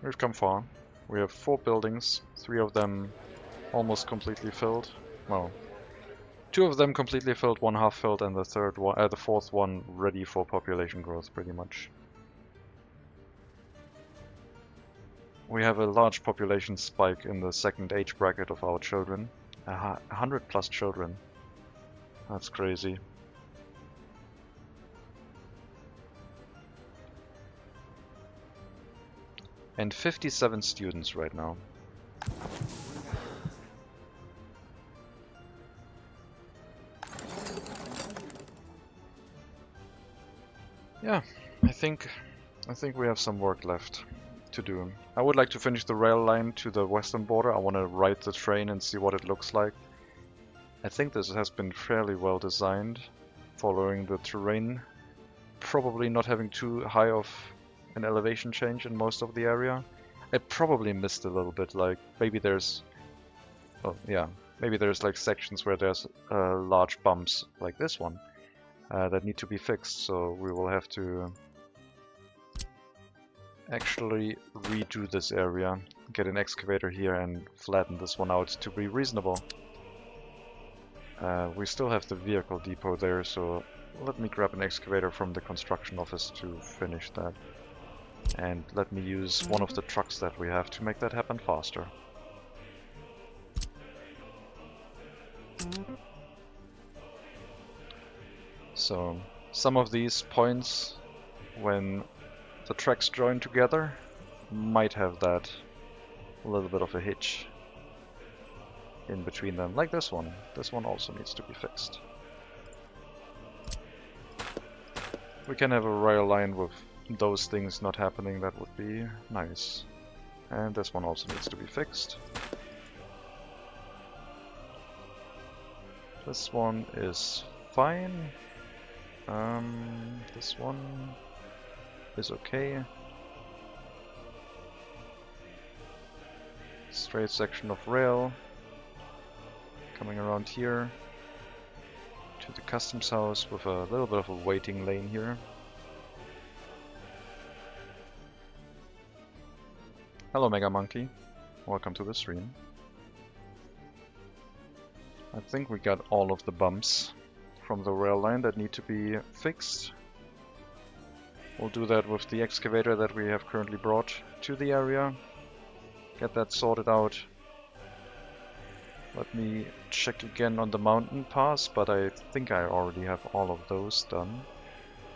We've come far. We have 4 buildings, 3 of them almost completely filled. Well, 2 of them completely filled, 1 half filled, and the 4th one ready for population growth, pretty much. We have a large population spike in the second age bracket of our children. 100 plus children. That's crazy. And 57 students right now. Yeah, I think we have some work left to do. I would like to finish the rail line to the western border. I want to ride the train and see what it looks like. I think this has been fairly well designed, following the terrain. Probably not having too high of an elevation change in most of the area. I probably missed a little bit, like maybe there's... Oh yeah, maybe there's like sections where there's large bumps, like this one, that need to be fixed, so we will have to actually redo this area, get an excavator here and flatten this one out to be reasonable. We still have the vehicle depot there, so let me grab an excavator from the construction office to finish that. And let me use one of the trucks that we have to make that happen faster. So, some of these points, when the tracks join together, might have that little bit of a hitch in between them, like this one. This one also needs to be fixed. We can have a rail line with those things not happening, that would be nice. And this one also needs to be fixed. This one is fine. This one is okay. Straight section of rail coming around here to the customs house with a little bit of a waiting lane here. Hello Mega Monkey, welcome to the stream. I think we got all of the bumps from the rail line that need to be fixed. We'll do that with the excavator that we have currently brought to the area. Get that sorted out. Let me check again on the mountain pass, but I think I already have all of those done.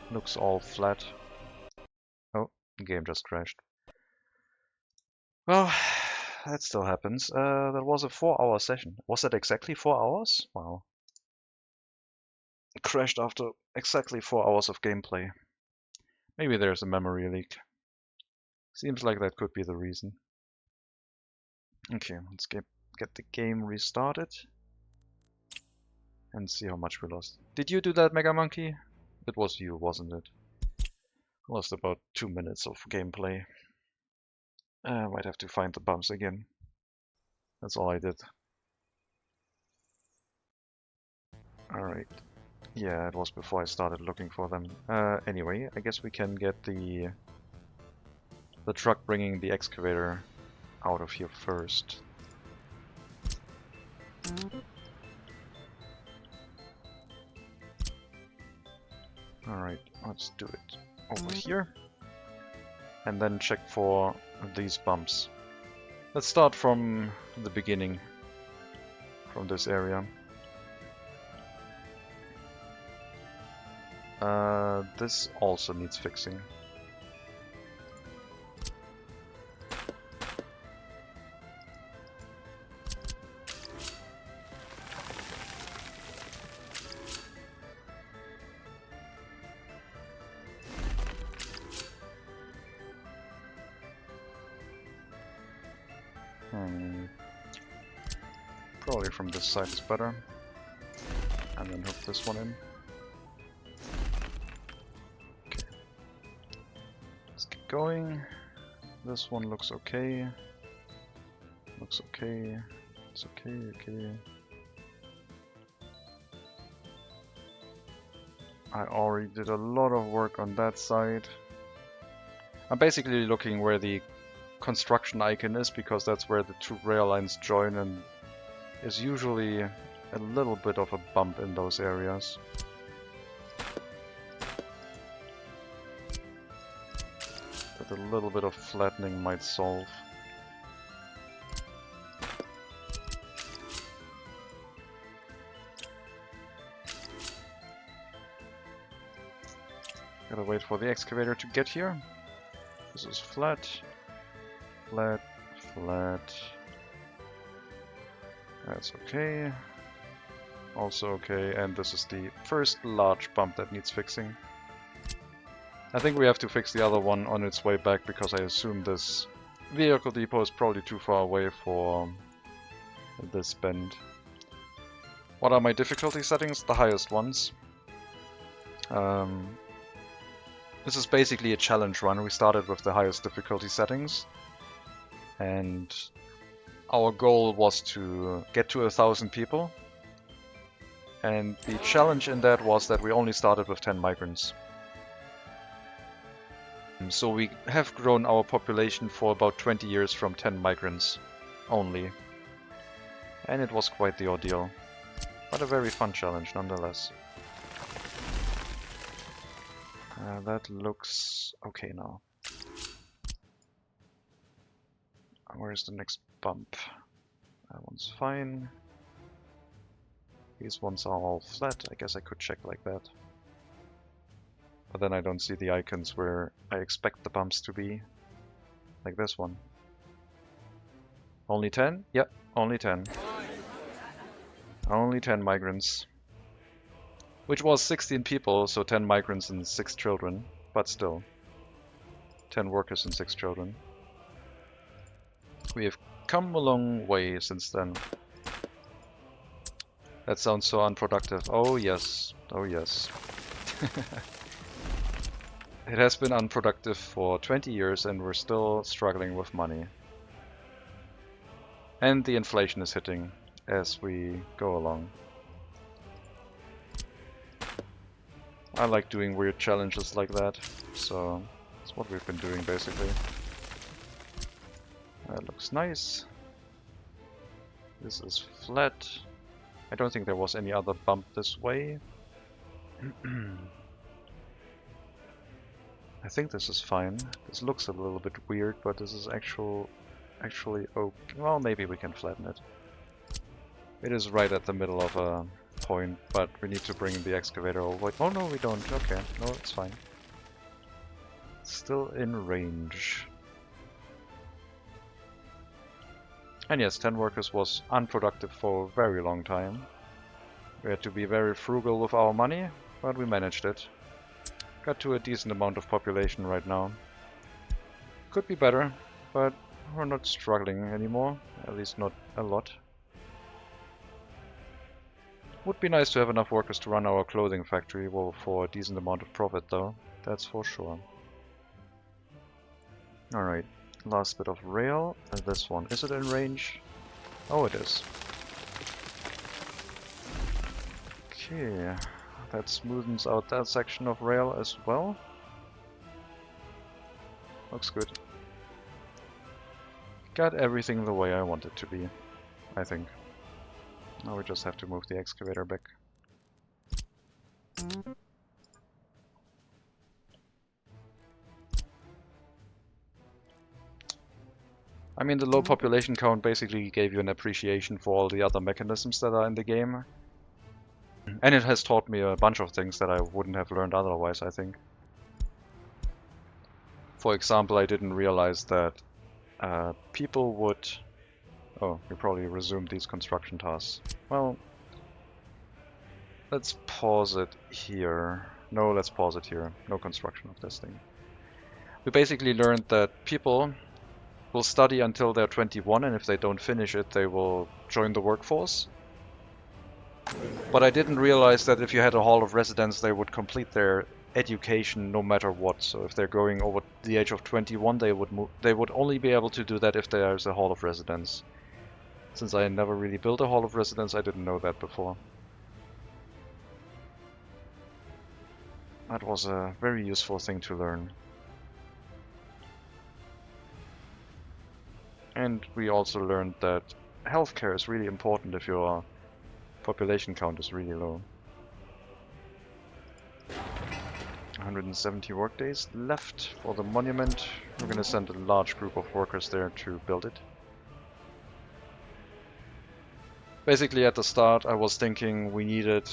Looks all flat. Oh, the game just crashed. Well, that still happens. That was a 4-hour session. Was that exactly 4 hours? Wow. It crashed after exactly 4 hours of gameplay. Maybe there's a memory leak. Seems like that could be the reason. Okay, let's get the game restarted and see how much we lost. Did you do that, Mega Monkey? It was you, wasn't it? Lost about 2 minutes of gameplay. I might have to find the bumps again. That's all I did. Alright. Yeah, it was before I started looking for them. Anyway, I guess we can get the truck bringing the excavator out of here first. Alright, let's do it over here. And then check for these bumps. Let's start from the beginning, from this area. This also needs fixing. Probably from this side is better. And then hook this one in. Okay. Let's keep going. This one looks okay. Looks okay. It's okay, okay. I already did a lot of work on that side. I'm basically looking where the construction icon is, because that's where the two rail lines join, and is usually a little bit of a bump in those areas. That a little bit of flattening might solve. Gotta wait for the excavator to get here. This is flat, flat, flat. That's okay. Also okay, and this is the first large bump that needs fixing. I think we have to fix the other one on its way back, because I assume this vehicle depot is probably too far away for this bend. What are my difficulty settings? The highest ones. This is basically a challenge run. We started with the highest difficulty settings, and our goal was to get to 1,000 people, and the challenge in that was that we only started with 10 migrants. So we have grown our population for about 20 years from 10 migrants only, and it was quite the ordeal, but a very fun challenge nonetheless. That looks okay now. Where's the next bump? That one's fine. These ones are all flat. I guess I could check like that. But then I don't see the icons where I expect the bumps to be. Like this one. Only 10? Yep, only 10. Only 10 migrants. Which was 16 people, so 10 migrants and 6 children. But still. 10 workers and 6 children. We have come a long way since then. That sounds so unproductive. Oh yes, oh yes. It has been unproductive for 20 years and we're still struggling with money. And the inflation is hitting as we go along. I like doing weird challenges like that, so that's what we've been doing basically. That looks nice. This is flat. I don't think there was any other bump this way. I think this is fine. This looks a little bit weird, but this is actually okay. Well, maybe we can flatten it. It is right at the middle of a point, but we need to bring the excavator over. Oh no, we don't. Okay, no, it's fine. Still in range. And yes, 10 workers was unproductive for a very long time. We had to be very frugal with our money, but we managed it. Got to a decent amount of population right now. Could be better, but we're not struggling anymore, at least not a lot. Would be nice to have enough workers to run our clothing factory, well, for a decent amount of profit though, that's for sure. Alright, last bit of rail, and this one. Is it in range? Oh, it is. Okay, that smoothens out that section of rail as well. Looks good. Got everything the way I want it to be, I think. Now we just have to move the excavator back. I mean, the low population count basically gave you an appreciation for all the other mechanisms that are in the game. And it has taught me a bunch of things that I wouldn't have learned otherwise, I think. For example, I didn't realize that people would... Oh, we probably resumed these construction tasks. Well, let's pause it here. No, let's pause it here. No construction of this thing. We basically learned that people will study until they're 21, and if they don't finish it, they will join the workforce. But I didn't realize that if you had a hall of residence, they would complete their education no matter what. So if they're going over the age of 21, they would only be able to do that if there's a hall of residence. Since I never really built a hall of residence, I didn't know that before. That was a very useful thing to learn. And we also learned that healthcare is really important if your population count is really low. 170 workdays left for the monument. We're gonna send a large group of workers there to build it. Basically at the start I was thinking we needed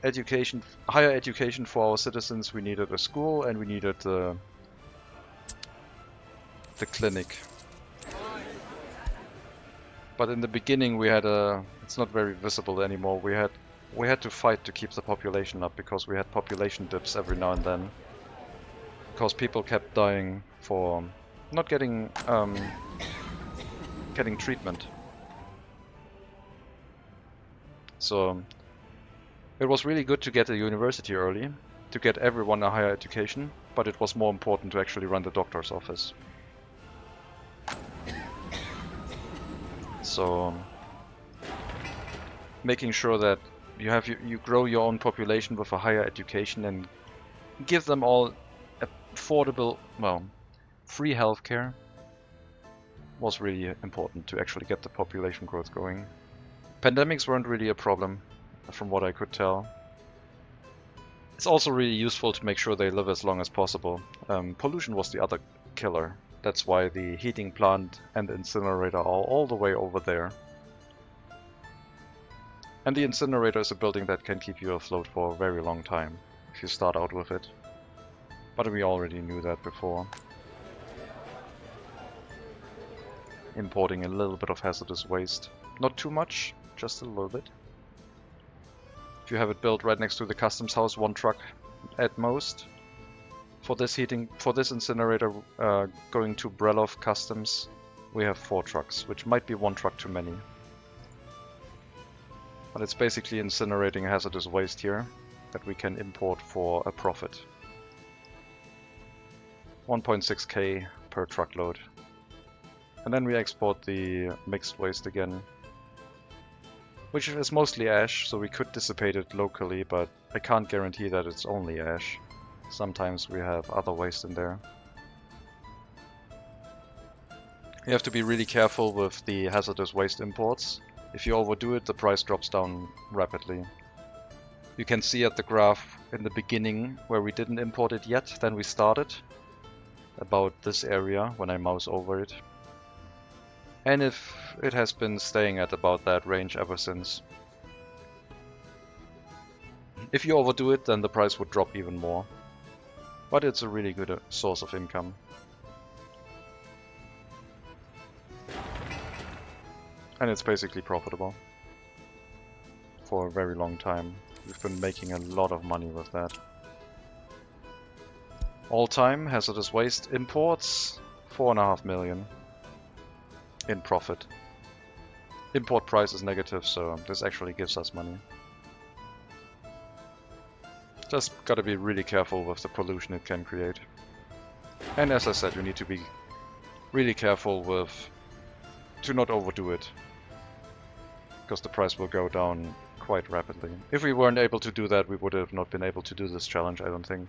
education, higher education for our citizens, we needed a school, and we needed the clinic. But in the beginning we had it's not very visible anymore, we had to fight to keep the population up because we had population dips every now and then. Because people kept dying for not getting treatment. So it was really good to get a university early, to get everyone a higher education, but it was more important to actually run the doctor's office. So making sure that you grow your own population with a higher education and give them all affordable, well, free healthcare was really important to actually get the population growth going. Pandemics weren't really a problem, from what I could tell. It's also really useful to make sure they live as long as possible. Pollution was the other killer. That's why the heating plant and the incinerator are all the way over there. And the incinerator is a building that can keep you afloat for a very long time, if you start out with it. But we already knew that before. Importing a little bit of hazardous waste. Not too much, just a little bit. If you have it built right next to the customs house, one truck at most. For this incinerator going to Brelov Customs, we have 4 trucks, which might be 1 truck too many. But it's basically incinerating hazardous waste here that we can import for a profit. 1.6k per truckload. And then we export the mixed waste again, which is mostly ash, so we could dissipate it locally, but I can't guarantee that it's only ash. Sometimes we have other waste in there. You have to be really careful with the hazardous waste imports. If you overdo it, the price drops down rapidly. You can see at the graph in the beginning where we didn't import it yet, then we started. About this area when I mouse over it. And if it has been staying at about that range ever since. If you overdo it, then the price would drop even more. But it's a really good source of income. And it's basically profitable. For a very long time. We've been making a lot of money with that. All time hazardous waste imports 4.5 million in profit. Import price is negative, so this actually gives us money. Just gotta be really careful with the pollution it can create. And as I said, you need to be really careful to not overdo it, because the price will go down quite rapidly. If we weren't able to do that, we would have not been able to do this challenge, I don't think.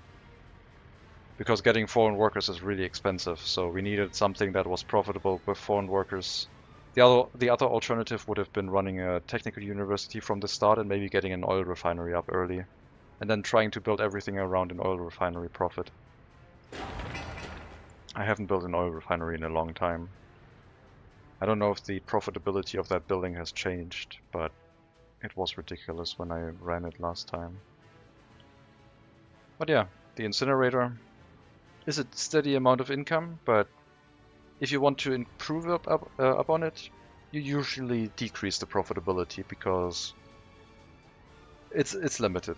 Because getting foreign workers is really expensive, so we needed something that was profitable with foreign workers. The other alternative would have been running a technical university from the start and maybe getting an oil refinery up early. And then trying to build everything around an oil refinery profit. I haven't built an oil refinery in a long time. I don't know if the profitability of that building has changed, but it was ridiculous when I ran it last time. But yeah, the incinerator is a steady amount of income, but if you want to improve upon it, you usually decrease the profitability because it's limited.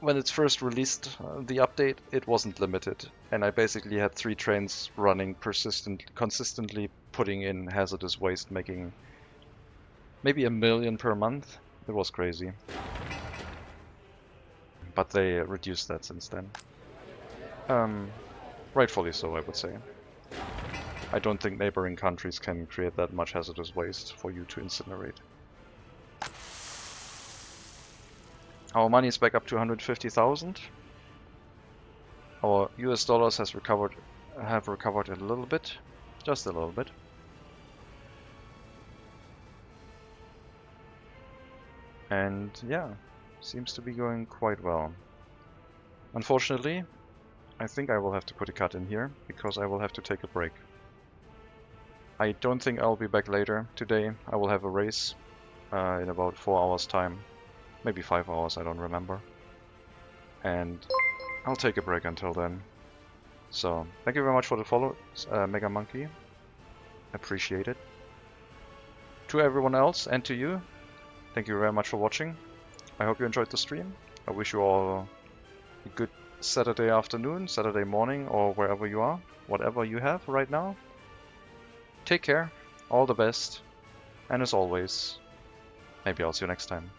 When it's first released, the update, it wasn't limited, and I basically had 3 trains running consistently putting in hazardous waste, making maybe $1 million per month. It was crazy. But they reduced that since then. Rightfully so, I would say. I don't think neighboring countries can create that much hazardous waste for you to incinerate. Our money is back up to 150,000. Our US dollars have recovered a little bit. Just a little bit. And yeah, seems to be going quite well. Unfortunately, I think I will have to put a cut in here, because I will have to take a break. I don't think I'll be back later today. I will have a race in about 4 hours time. Maybe 5 hours, I don't remember. And I'll take a break until then. So, thank you very much for the follow, Mega Monkey. Appreciate it. To everyone else and to you, thank you very much for watching. I hope you enjoyed the stream. I wish you all a good Saturday afternoon, Saturday morning, or wherever you are, whatever you have right now. Take care, all the best, and as always, maybe I'll see you next time.